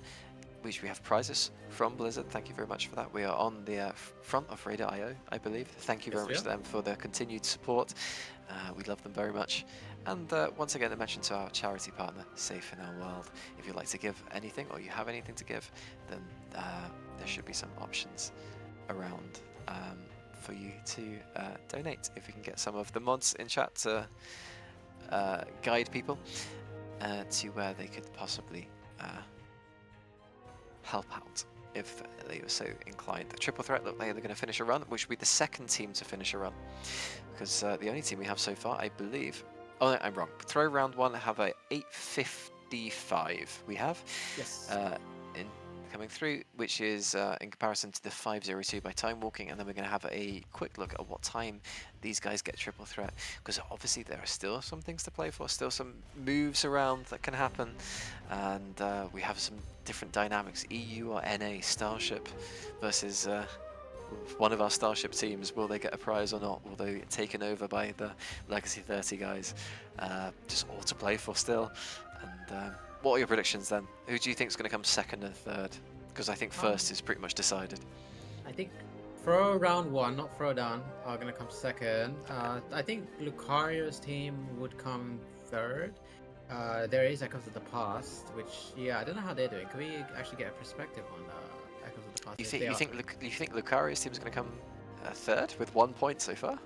which we have prizes from Blizzard. Thank you very much for that. We are on the front of Radar.io, I believe. Thank you very much to them for their continued support. We love them very much. And once again, a mention to our charity partner, Safe in Our World. If you'd like to give anything, or you have anything to give, then there should be some options around for you to donate. If we can get some of the mods in chat to guide people to where they could possibly help out if they were so inclined. The Triple Threat look like they're going to finish a run, which will be the second team to finish a run, because the only team we have so far, I believe, oh no, I'm wrong, Throw round 1 have a 8:55 we have, yes, in coming through, which is in comparison to the 5:02 by Time Walking. And then we're going to have a quick look at what time these guys get Triple Threat, because obviously there are still some things to play for, still some moves around that can happen, and we have some different dynamics, EU or NA, Starship versus one of our Starship teams. Will they get a prize or not? Will they get taken over by the Legacy 30 guys? Just all to play for still, and what are your predictions then? Who do you think is going to come second and third? Because I think first is pretty much decided. I think Throw round one, not Throwdown, are going to come second. I think Lucario's team would come third. There is Echoes of the Past, which, yeah, I don't know how they're doing. Can we actually get a perspective on Echoes of the Past? You think Lucario's team is going to come third with 1 point so far?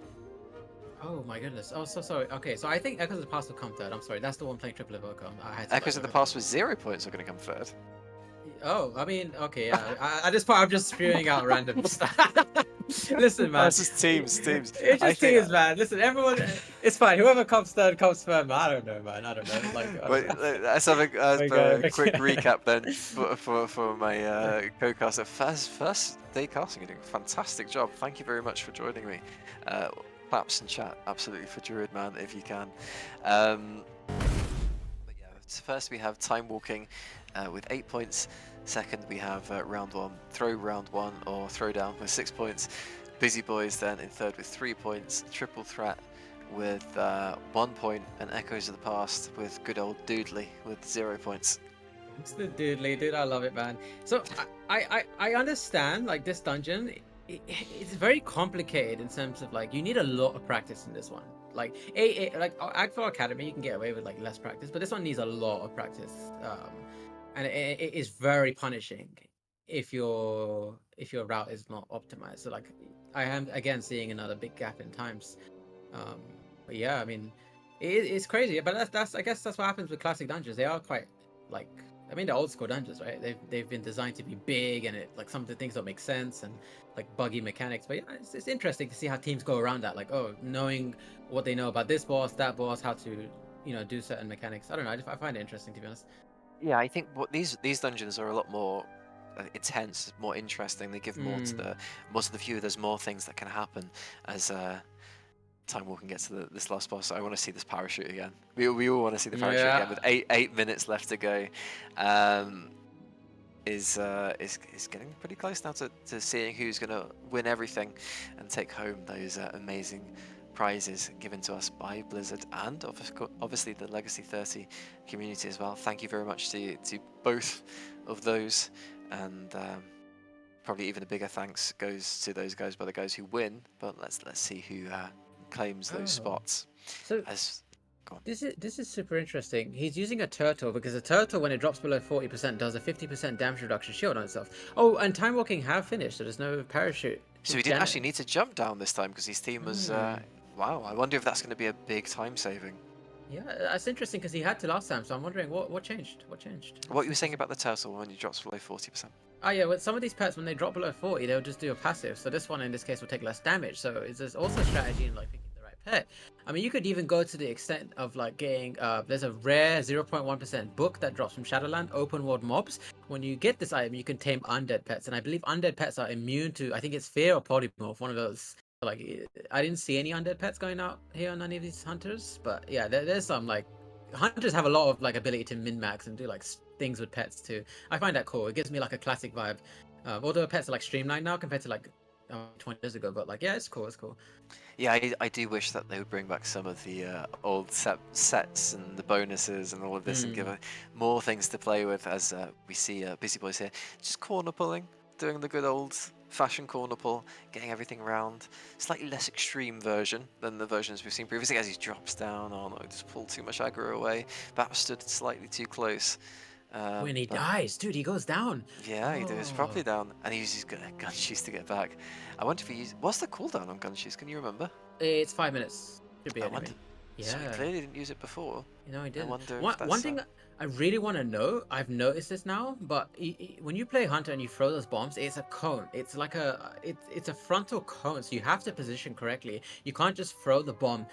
Oh my goodness. Oh, so sorry. Okay, so I think Echoes of the Past will come third. I'm sorry. That's the one playing Triple Evoker. I had to Echoes of the Past with 0 points are going to come third. Oh, I mean, okay, yeah. At this point, I'm just spewing out random stuff. Listen, man. That's just teams. It's just teams, man. Listen, everyone, it's fine. Whoever comes third comes third. Man. I don't know, man. I don't know. Like, Wait, let's have a quick recap then for my co-caster. First day casting, you're doing a fantastic job. Thank you very much for joining me. Claps and chat, absolutely, for Druid Man if you can. But yeah, first we have Time Walking with 8 points. Second we have round one, Throw round one or Throwdown with 6 points. Busy Boys then in third with 3 points. Triple Threat with 1 point, and Echoes of the Past with good old Doodly with 0 points. It's the Doodly, dude. I love it, man. So I understand, like, this dungeon. It's very complicated in terms of, like, you need a lot of practice in this one. Like like Algeth'ar Academy, you can get away with like less practice, but this one needs a lot of practice, and it is very punishing if your route is not optimized. So like, I am again seeing another big gap in times. But yeah, I mean, it's crazy. But that's I guess that's what happens with classic dungeons. They are quite, like, I mean, they're old school dungeons, right? They've been designed to be big, and like some of the things don't make sense, and like buggy mechanics. But yeah, it's interesting to see how teams go around that. Like, oh, knowing what they know about this boss, that boss, how to, do certain mechanics. I don't know. I find it interesting, to be honest. Yeah, I think these dungeons are a lot more intense, more interesting. They give more to the viewer. There's more things that can happen as Time Walking gets to this last boss. I want to see this parachute again. We all want to see the parachute again with eight minutes left to go. Is getting pretty close now to seeing who's going to win everything and take home those amazing prizes given to us by Blizzard and obviously the Legacy 30 community as well. Thank you very much to both of those, and probably even a bigger thanks goes to those guys by the guys who win. But let's see who claims those spots. So this is super interesting. He's using a turtle because a turtle, when it drops below 40%, does a 50% damage reduction shield on itself. Oh, and Time Walking have finished, so there's no parachute. So he didn't actually need to jump down this time because his team was. Wow, I wonder if that's going to be a big time saving. Yeah, that's interesting because he had to last time, so I'm wondering what changed. What changed? What you were saying about the turtle when you drops below 40%? Oh yeah, with some of these pets, when they drop below 40, they'll just do a passive. So this one, in this case, will take less damage. So there's also a strategy in like picking the right pet. I mean, you could even go to the extent of like getting there's a rare 0.1% book that drops from Shadowland open world mobs. When you get this item, you can tame undead pets, and I believe undead pets are immune to, I think it's fear or polymorph, one of those. Like, I didn't see any undead pets going out here on any of these hunters, but yeah, there's some, like, hunters have a lot of like ability to min-max and do like things with pets too. I find that cool. It gives me like a classic vibe. Although pets are like streamlined now compared to like 20 years ago, but like, yeah, it's cool. Yeah, I do wish that they would bring back some of the old sets and the bonuses and all of this and give more things to play with, as we see Busy Boys here just corner pulling, doing the good old fashion corner pull, getting everything around. Slightly less extreme version than the versions we've seen previously, as he drops down. Oh no, just pulled too much aggro away. That stood slightly too close. When he dies, dude, he goes down. Yeah, he goes properly down, and he uses gun shoes to get back. I wonder if he used... What's the cooldown on gun shoes? Can you remember? It's 5 minutes. Should be anyway. Yeah. So he clearly didn't use it before. He didn't. I wonder if that's... One thing I really want to know, I've noticed this now, but when you play Hunter and you throw those bombs, it's a cone. It's like it's a frontal cone, so you have to position correctly. You can't just throw the bomb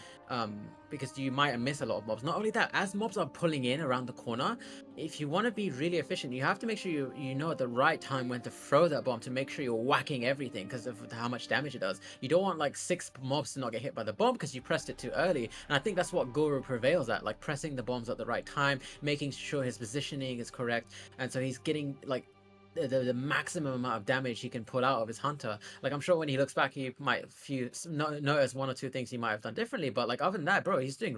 because you might miss a lot of mobs. Not only that, as mobs are pulling in around the corner, if you want to be really efficient, you have to make sure you know at the right time when to throw that bomb to make sure you're whacking everything because of how much damage it does. You don't want like 6 mobs to not get hit by the bomb because you pressed it too early. And I think that's what Guru prevails at, like pressing the bombs at the right time, making sure his positioning is correct. And so he's getting like the maximum amount of damage he can pull out of his hunter. Like I'm sure when he looks back, he might notice one or two things he might have done differently. But like other than that, bro, he's doing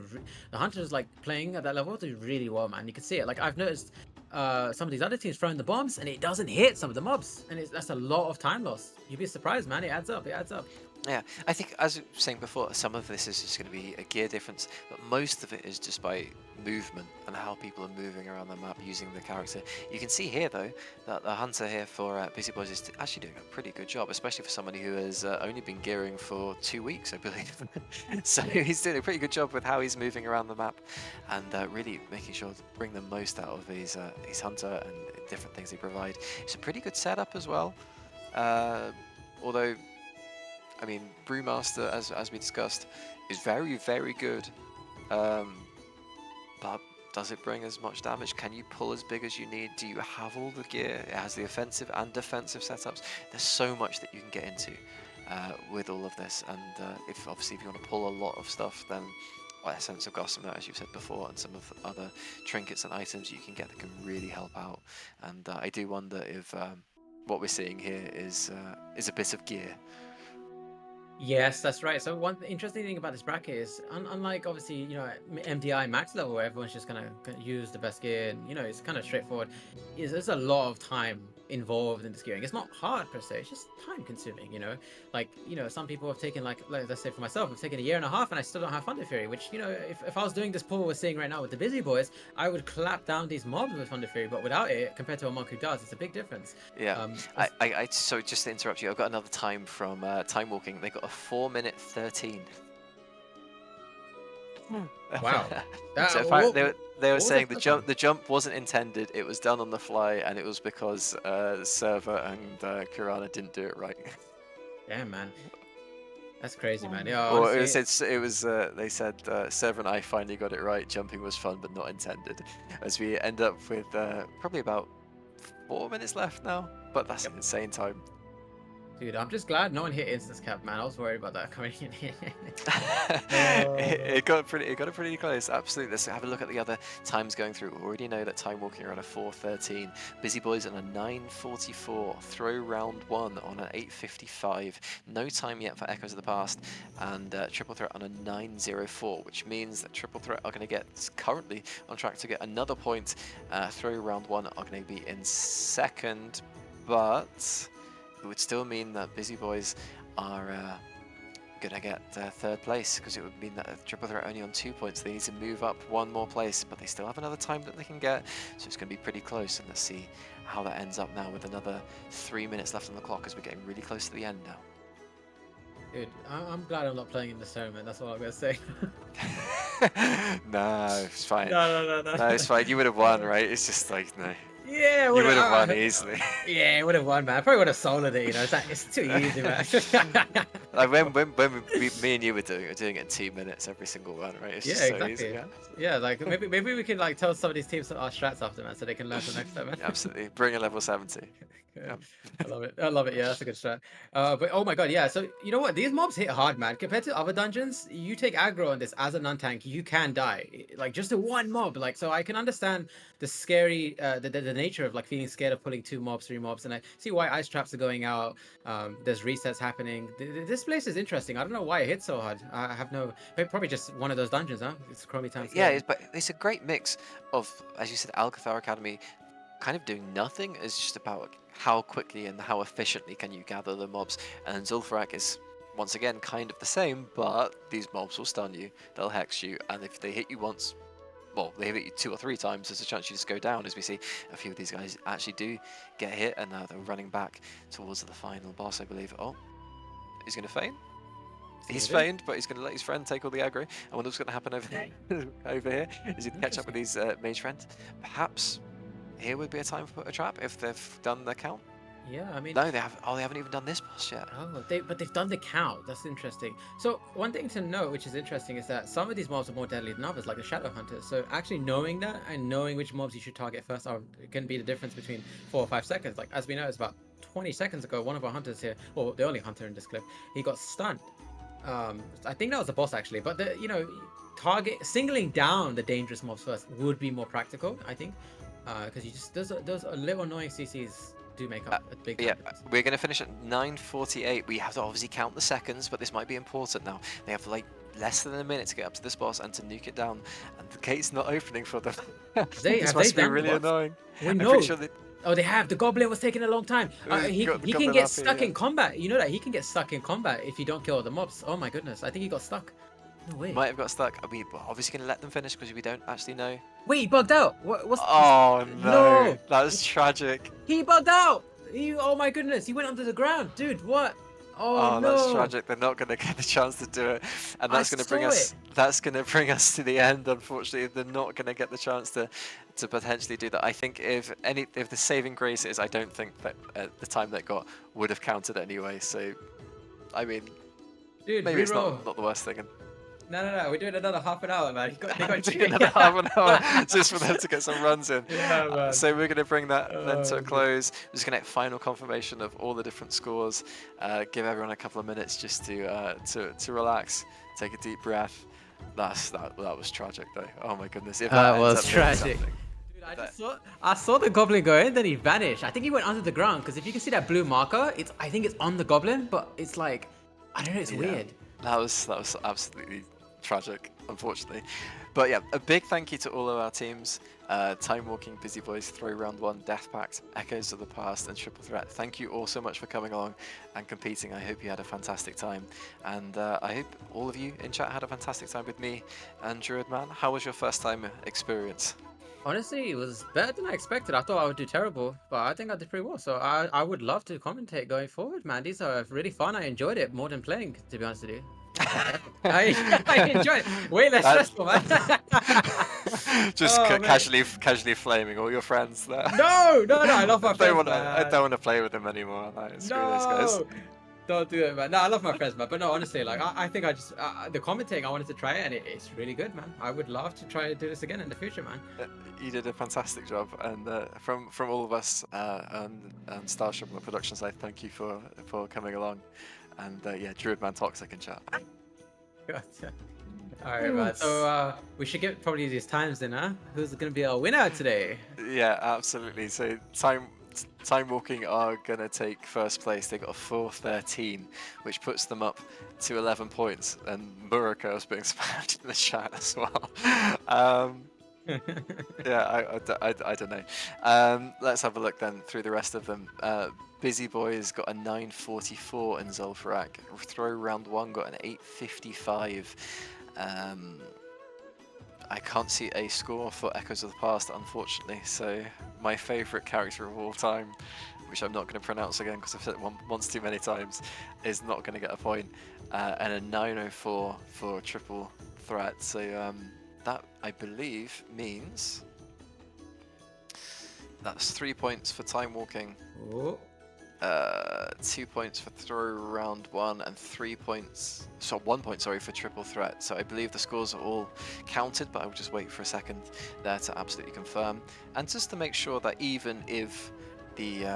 the hunter's like playing at that level doing really well, man. You can see it. Like I've noticed some of these other teams throwing the bombs and it doesn't hit some of the mobs, and that's a lot of time lost. You'd be surprised, man. It adds up. It adds up. Yeah, I think, as I was saying before, some of this is just going to be a gear difference, but most of it is just by movement and how people are moving around the map using the character. You can see here, though, that the hunter here for Busy Boys is actually doing a pretty good job, especially for somebody who has only been gearing for 2 weeks, I believe. So he's doing a pretty good job with how he's moving around the map and really making sure to bring the most out of his hunter and different things they provide. It's a pretty good setup as well, although... I mean, Brewmaster, as we discussed, is very, very good, but does it bring as much damage? Can you pull as big as you need? Do you have all the gear? It has the offensive and defensive setups. There's so much that you can get into with all of this, and if you want to pull a lot of stuff, then Essence of Gossamer, as you've said before, and some of the other trinkets and items you can get that can really help out. And I do wonder if what we're seeing here is a bit of gear. Yes, that's right. So one interesting thing about this bracket is, unlike obviously, MDI max level where everyone's just gonna use the best gear and it's kind of straightforward, there's a lot of time involved in this gearing. It's not hard per se, it's just time consuming, like some people have taken like let's say for myself, I've taken 1.5 years and I still don't have Thunder Fury, which if I was doing this pool we're seeing right now with the Busy Boys, I would clap down these mobs with Thunder Fury, but without it, compared to a monk who does, it's a big difference. Yeah. So just to interrupt you, I've got another time from Time Walking. They got a 4:13. Wow. So they were saying the jump wasn't intended, it was done on the fly, and it was because Server and Kirana didn't do it right. Damn, man. That's crazy, man. Yeah, Or honestly, they said Server and I finally got it right. Jumping was fun, but not intended. As we end up with probably about 4 minutes left now, but that's an insane time. dude, I'm just glad no one hit instance cap, man. I was worried about that coming in here. It got pretty close. Absolutely. Let's have a look at the other times going through. We already know that Time Walking are on a 4:13. Busy Boys on a 9:44. Throw round 1 on an 8:55. No time yet for Echoes of the Past, and Triple Threat on a 9:04, which means that Triple Threat are going to get currently on track to get another point. Throw round 1 are going to be in second, but it would still mean that Busy Boys are going to get third place, because it would mean that Triple Threat are only on 2 points. They need to move up one more place, but they still have another time that they can get, so it's going to be pretty close. And let's see how that ends up now with another 3 minutes left on the clock, as we're getting really close to the end now. Dude, I'm glad I'm not playing in this tournament. That's all I'm going to say. No, it's fine. No. No, it's fine. You would have won, right? It's just like, no. Yeah, You would have won easily. Yeah, I would have won, man. I probably would have soloed it, it's too easy, man. Like when me and you were doing it in 2 minutes every single one, right? It's just exactly. so easy, yeah? Yeah, like maybe we can like tell some of these teams our strats after, man, so they can learn for next time, man. Absolutely. Bring a level 70. Yeah. I love it. Yeah, that's a good strat. But oh my god, yeah. So you know what? These mobs hit hard, man. Compared to other dungeons, you take aggro on this as a non-tank, you can die. Like just a one mob. Like, so I can understand the scary, the nature of like feeling scared of pulling 2 mobs, 3 mobs, and I see why ice traps are going out. There's resets happening. This place is interesting. I don't know why it hits so hard. I have no. Probably just one of those dungeons, huh? It's Chromie time. Yeah, but it's a great mix of, as you said, Algeth'ar Academy kind of doing nothing. Is just about how quickly and how efficiently can you gather the mobs, and Zul'Farrak is once again kind of the same, but these mobs will stun you, they'll hex you, and if they hit you once, well, they hit you 2 or 3 times, there's a chance you just go down, as we see a few of these guys actually do get hit, and now they're running back towards the final boss, I believe. Oh, he's going to feign. He's feigned, but he's going to let his friend take all the aggro. I wonder what's going to happen over here. Is he going to catch up with his mage friend? Perhaps here would be a time to put a trap if they've done the count. Yeah, I mean, no, they haven't even done this boss yet. Oh, but they've done the count. That's interesting. So one thing to note, which is interesting, is that some of these mobs are more deadly than others, like the Shadow Hunters. So actually knowing that and knowing which mobs you should target first can be the difference between 4 or 5 seconds. Like, as we know, it's about 20 seconds ago, one of our hunters here, or the only hunter in this clip, he got stunned. I think that was the boss actually, but singling down the dangerous mobs first would be more practical, I think, because you just those are little annoying CCs do make up a big Yeah, difference. we're going to finish at 9:48. We have to obviously count the seconds, but this might be important now. They have like less than a minute to get up to this boss and to nuke it down, and the gate's not opening for them. This must be done really what? annoying. We I'm know. pretty sure they Oh, they have. The goblin was taking a long time. He got the can goblin get up here, stuck yeah. in combat. You know that he can get stuck in combat if you don't kill the mobs. Oh my goodness, I think he got stuck. No way. might have got stuck. Are we obviously going to let them finish because we don't actually know? Wait, he bugged out. What's? Oh no, No! that was tragic. He bugged out. Oh my goodness, he went under the ground, dude. What? Oh, Oh, no. that's tragic. They're not going to get the chance to do it, and that's going to bring saw us. it. That's going to bring us to the end. Unfortunately, they're not going to get the chance to potentially do that. I think if the saving grace is, I don't think that the time they got would have counted anyway. So, I mean, Dude, maybe it's reroll. not the worst thing. No. We're doing another half an hour, man. They got Do another half an hour just for them to get some runs in. Yeah, man. So we're going to bring that then to a Oh, close. We're just going to get final confirmation of all the different scores. Give everyone a couple of minutes just to relax, take a deep breath. That was tragic though. Oh my goodness! If That ends was up doing tragic. something- Dude, I saw the goblin go in, then he vanished. I think he went under the ground because if you can see that blue marker, I think it's on the goblin, but it's like, I don't know, it's Yeah. weird. That was absolutely tragic, unfortunately. But yeah, a big thank you to all of our teams. Time Walking, Busy Boys, Throw Round 1, Death Pact, Echoes of the Past, and Triple Threat. Thank you all so much for coming along and competing. I hope you had a fantastic time. And I hope all of you in chat had a fantastic time with me and Druid Man. How was your first time experience? Honestly, it was better than I expected. I thought I would do terrible, but I think I did pretty well. So I would love to commentate going forward, man. These are really fun. I enjoyed it more than playing, to be honest with you. I enjoyed it. Way less stressful, man. Just Oh, man. casually flaming all your friends there. No, I love my friends, I man. don't want to play with them anymore. Like, screw those guys. No, don't do it, man. No, I love my friends, man. But no, honestly, like I think I just the commentating, I wanted to try it, and it's really good, man. I would love to try to do this again in the future, man. You did a fantastic job, and from all of us and Starship on the production side, thank you for coming along. And yeah, Druid Man Toxic in chat. All right, man. So we should get probably these times then, huh? Who's gonna be our winner today? Yeah, absolutely. So Time Walking are gonna take first place. They got a 4:13, which puts them up to 11 points. And Muraka is being spammed in the chat as well. Yeah, I don't know. Let's have a look then through the rest of them. Busy Boys got a 9:44 in Zul'Farrak. Throw Round 1 got an 8:55. I can't see a score for Echoes of the Past, unfortunately. So my favourite character of all time, which I'm not going to pronounce again because I've said it once too many times, is not going to get a point. And a 9:04 for Triple Threat. So that, I believe, means that's 3 points for Time Walking. Oh. 2 points for Throw Round 1 and 3 points, so 1 point, sorry, for Triple Threat. So I believe the scores are all counted, but I will just wait for a second there to absolutely confirm. And just to make sure that even if the,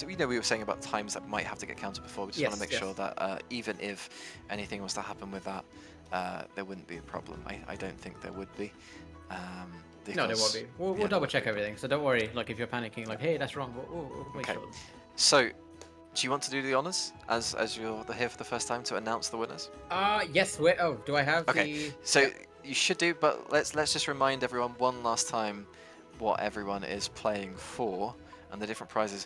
we were saying about times that might have to get counted before, we just want to make sure that even if anything was to happen with that, there wouldn't be a problem. I don't think there would be. No, there won't be. We'll double check everything, so don't worry. Like if you're panicking, like, hey, that's wrong. We'll make sure. So, do you want to do the honors as you're here for the first time to announce the winners? Yes. Wait. Oh, do I have? Okay. So you should do, but let's just remind everyone one last time what everyone is playing for and the different prizes.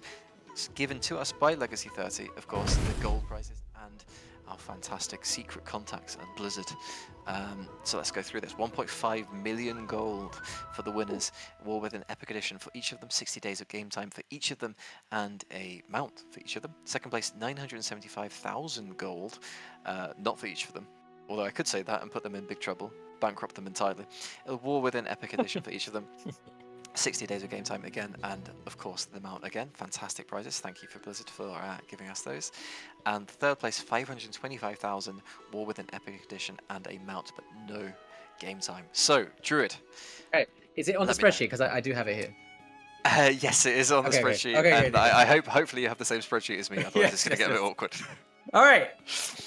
It's given to us by Legacy 30, of course, the gold prizes and our fantastic secret contacts and Blizzard. So let's go through this. 1.5 million gold for the winners. War with an Epic Edition for each of them. 60 days of game time for each of them. And a mount for each of them. Second place, 975,000 gold. Not for each of them. Although I could say that and put them in big trouble. Bankrupt them entirely. A War with an Epic Edition for each of them. 60 days of game time again, and of course the mount again. Fantastic prizes. Thank you for Blizzard for giving us those. And third place, 525,000, War with an Epic Edition and a mount, but no game time. So, Druid. Hey, is it on the spreadsheet? Because I do have it here. Yes, it is on the spreadsheet. Okay, and I hopefully you have the same spreadsheet as me. Otherwise, it's going to get a bit awkward. All right.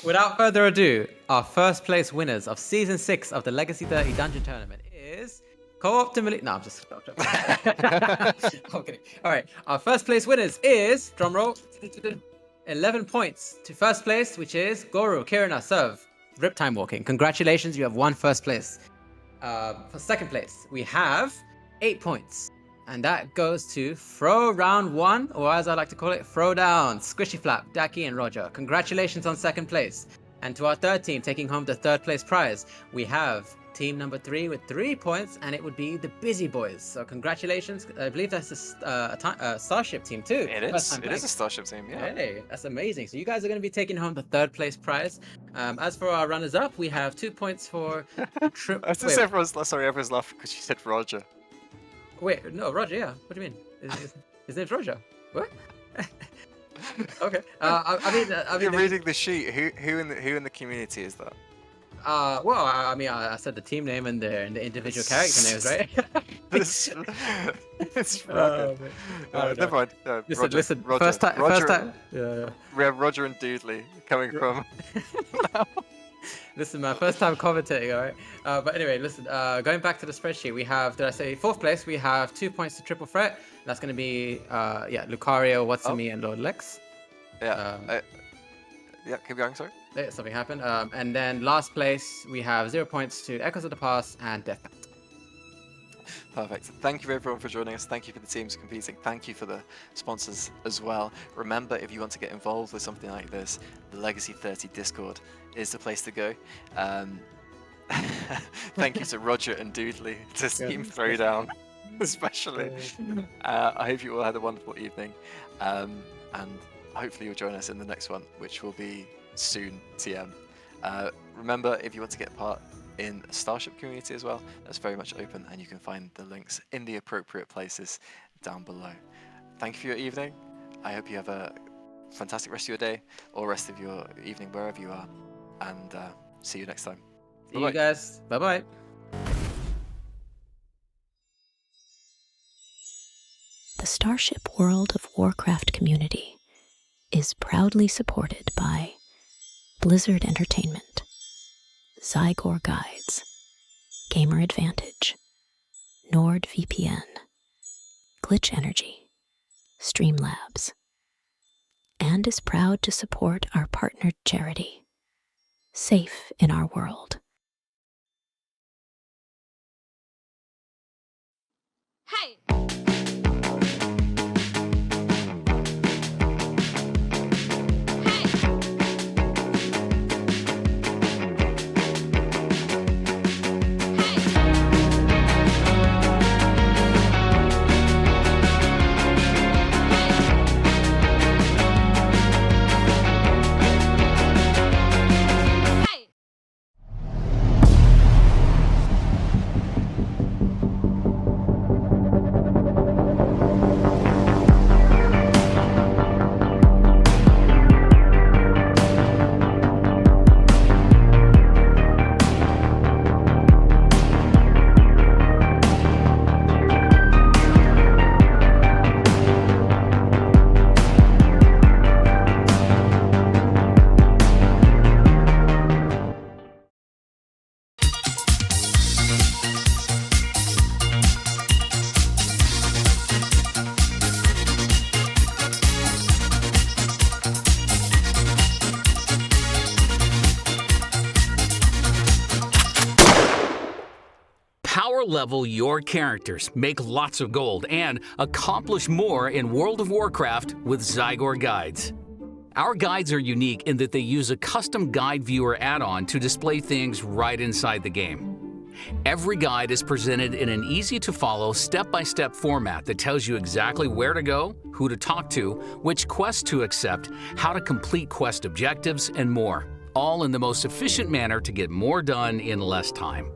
Without further ado, our first place winners of Season 6 of the Legacy 30 Dungeon Tournament is Co-optimally. No, I'm just. I'm kidding. All right. Our first place winners is drumroll. 11 points to first place, which is Goro Kirina Serve Riptime Walking. Congratulations, you have won first place. For second place, we have 8 points. And that goes to Throw Round 1, or as I like to call it, Throw Down, Squishy Flap, Daki, and Roger. Congratulations on second place. And to our third team, taking home the third place prize, we have team number 3 with 3 points, and it would be the Busy Boys. So congratulations. I believe that's a Starship team too. It is. It is a Starship team, yeah. Hey, that's amazing. So you guys are going to be taking home the third place prize. As for our runners-up, we have 2 points for... Everyone's laughing because you said Roger. Wait, no, Roger, yeah. What do you mean? His name's Roger. What? Okay. I mean, you're reading the sheet. Who in the community is that? Well, I mean, I said the team name and the individual character names, right? It's Roger. Never mind. Listen. Roger. First time. Yeah. We have Roger and Doodley coming from. Listen, man, first time commentating, all right? But anyway, listen, going back to the spreadsheet, we have, did I say fourth place? We have 2 points to Triple Threat. That's going to be, Lucario, Watsumi, and Lord Lex. Yeah. Keep going, sorry. Something happened. And then last place, we have 0 points to Echoes of the Past and Death Bat. Perfect. Thank you everyone for joining us. Thank you for the teams competing. Thank you for the sponsors as well. Remember, if you want to get involved with something like this, the Legacy 30 Discord is the place to go. Thank you to Roger and Doodley, to Team Throwdown especially. I hope you all had a wonderful evening, and hopefully you'll join us in the next one, which will be soon, TM. Remember, if you want to get part in a Starship community as well, that's very much open, and you can find the links in the appropriate places down below. Thank you for your evening. I hope you have a fantastic rest of your day or rest of your evening wherever you are, and see you next time. See you guys. Bye-bye. The Starship World of Warcraft community is proudly supported by Blizzard Entertainment, Zygor Guides, Gamer Advantage, NordVPN, Glitch Energy, Streamlabs, and is proud to support our partnered charity, Safe in Our World. Hey! Power level your characters, make lots of gold, and accomplish more in World of Warcraft with Zygor Guides. Our guides are unique in that they use a custom guide viewer add-on to display things right inside the game. Every guide is presented in an easy-to-follow, step-by-step format that tells you exactly where to go, who to talk to, which quests to accept, how to complete quest objectives, and more, all in the most efficient manner to get more done in less time.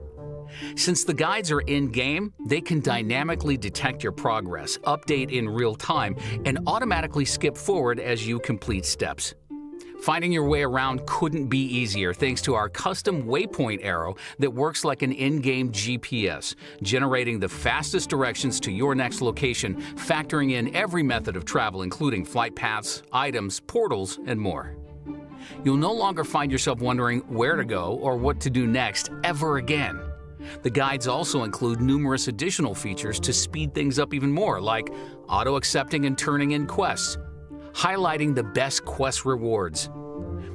Since the guides are in-game, they can dynamically detect your progress, update in real time, and automatically skip forward as you complete steps. Finding your way around couldn't be easier thanks to our custom waypoint arrow that works like an in-game GPS, generating the fastest directions to your next location, factoring in every method of travel including flight paths, items, portals, and more. You'll no longer find yourself wondering where to go or what to do next ever again. The guides also include numerous additional features to speed things up even more, like auto-accepting and turning in quests, highlighting the best quest rewards,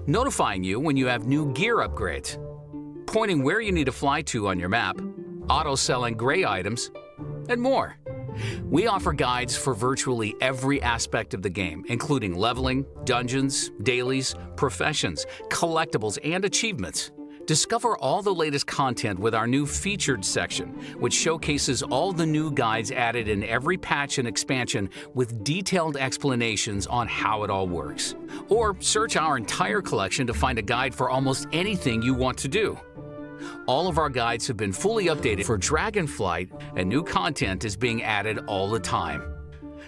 notifying you when you have new gear upgrades, pointing where you need to fly to on your map, auto-selling gray items, and more. We offer guides for virtually every aspect of the game, including leveling, dungeons, dailies, professions, collectibles, and achievements. Discover all the latest content with our new Featured section, which showcases all the new guides added in every patch and expansion with detailed explanations on how it all works. Or search our entire collection to find a guide for almost anything you want to do. All of our guides have been fully updated for Dragonflight, and new content is being added all the time.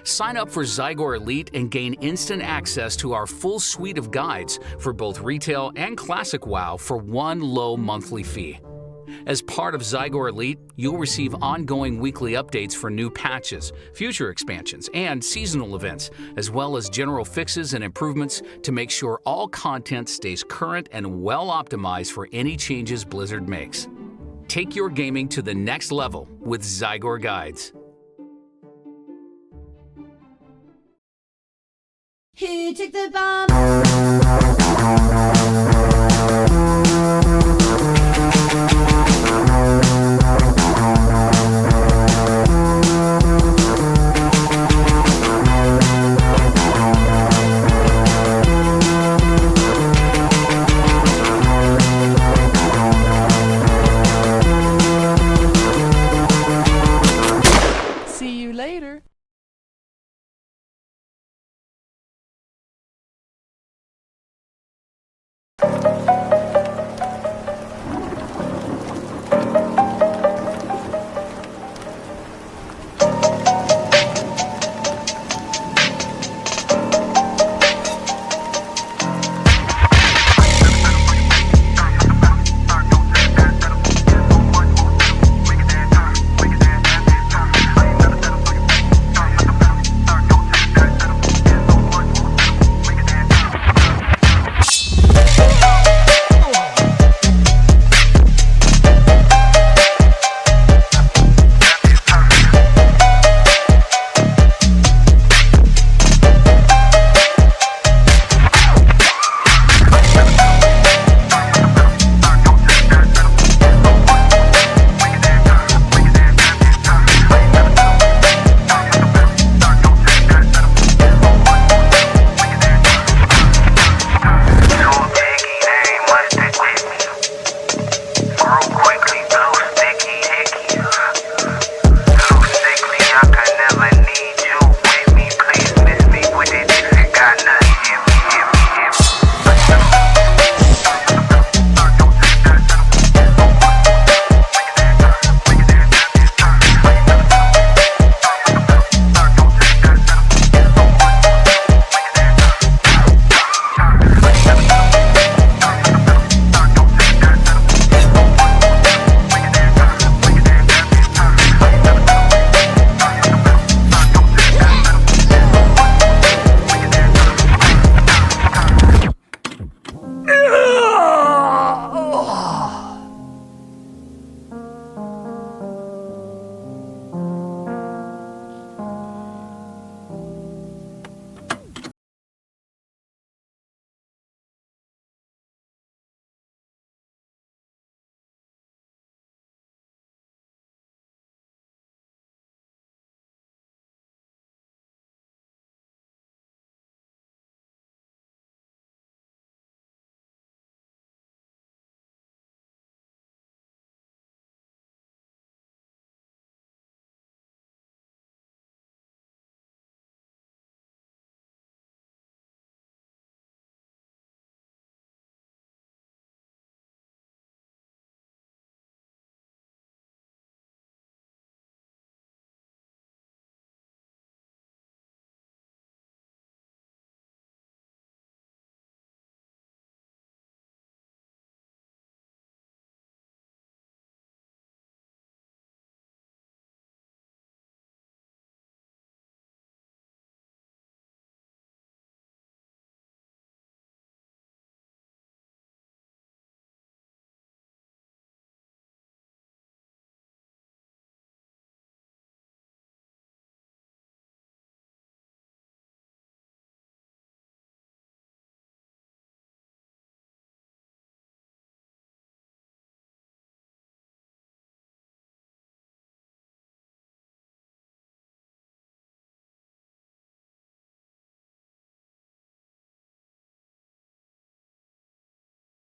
Sign up for Zygor Elite and gain instant access to our full suite of guides for both retail and classic WoW for one low monthly fee. As part of Zygor Elite, you'll receive ongoing weekly updates for new patches, future expansions, and seasonal events, as well as general fixes and improvements to make sure all content stays current and well optimized for any changes Blizzard makes. Take your gaming to the next level with Zygor Guides. Who took the bomb?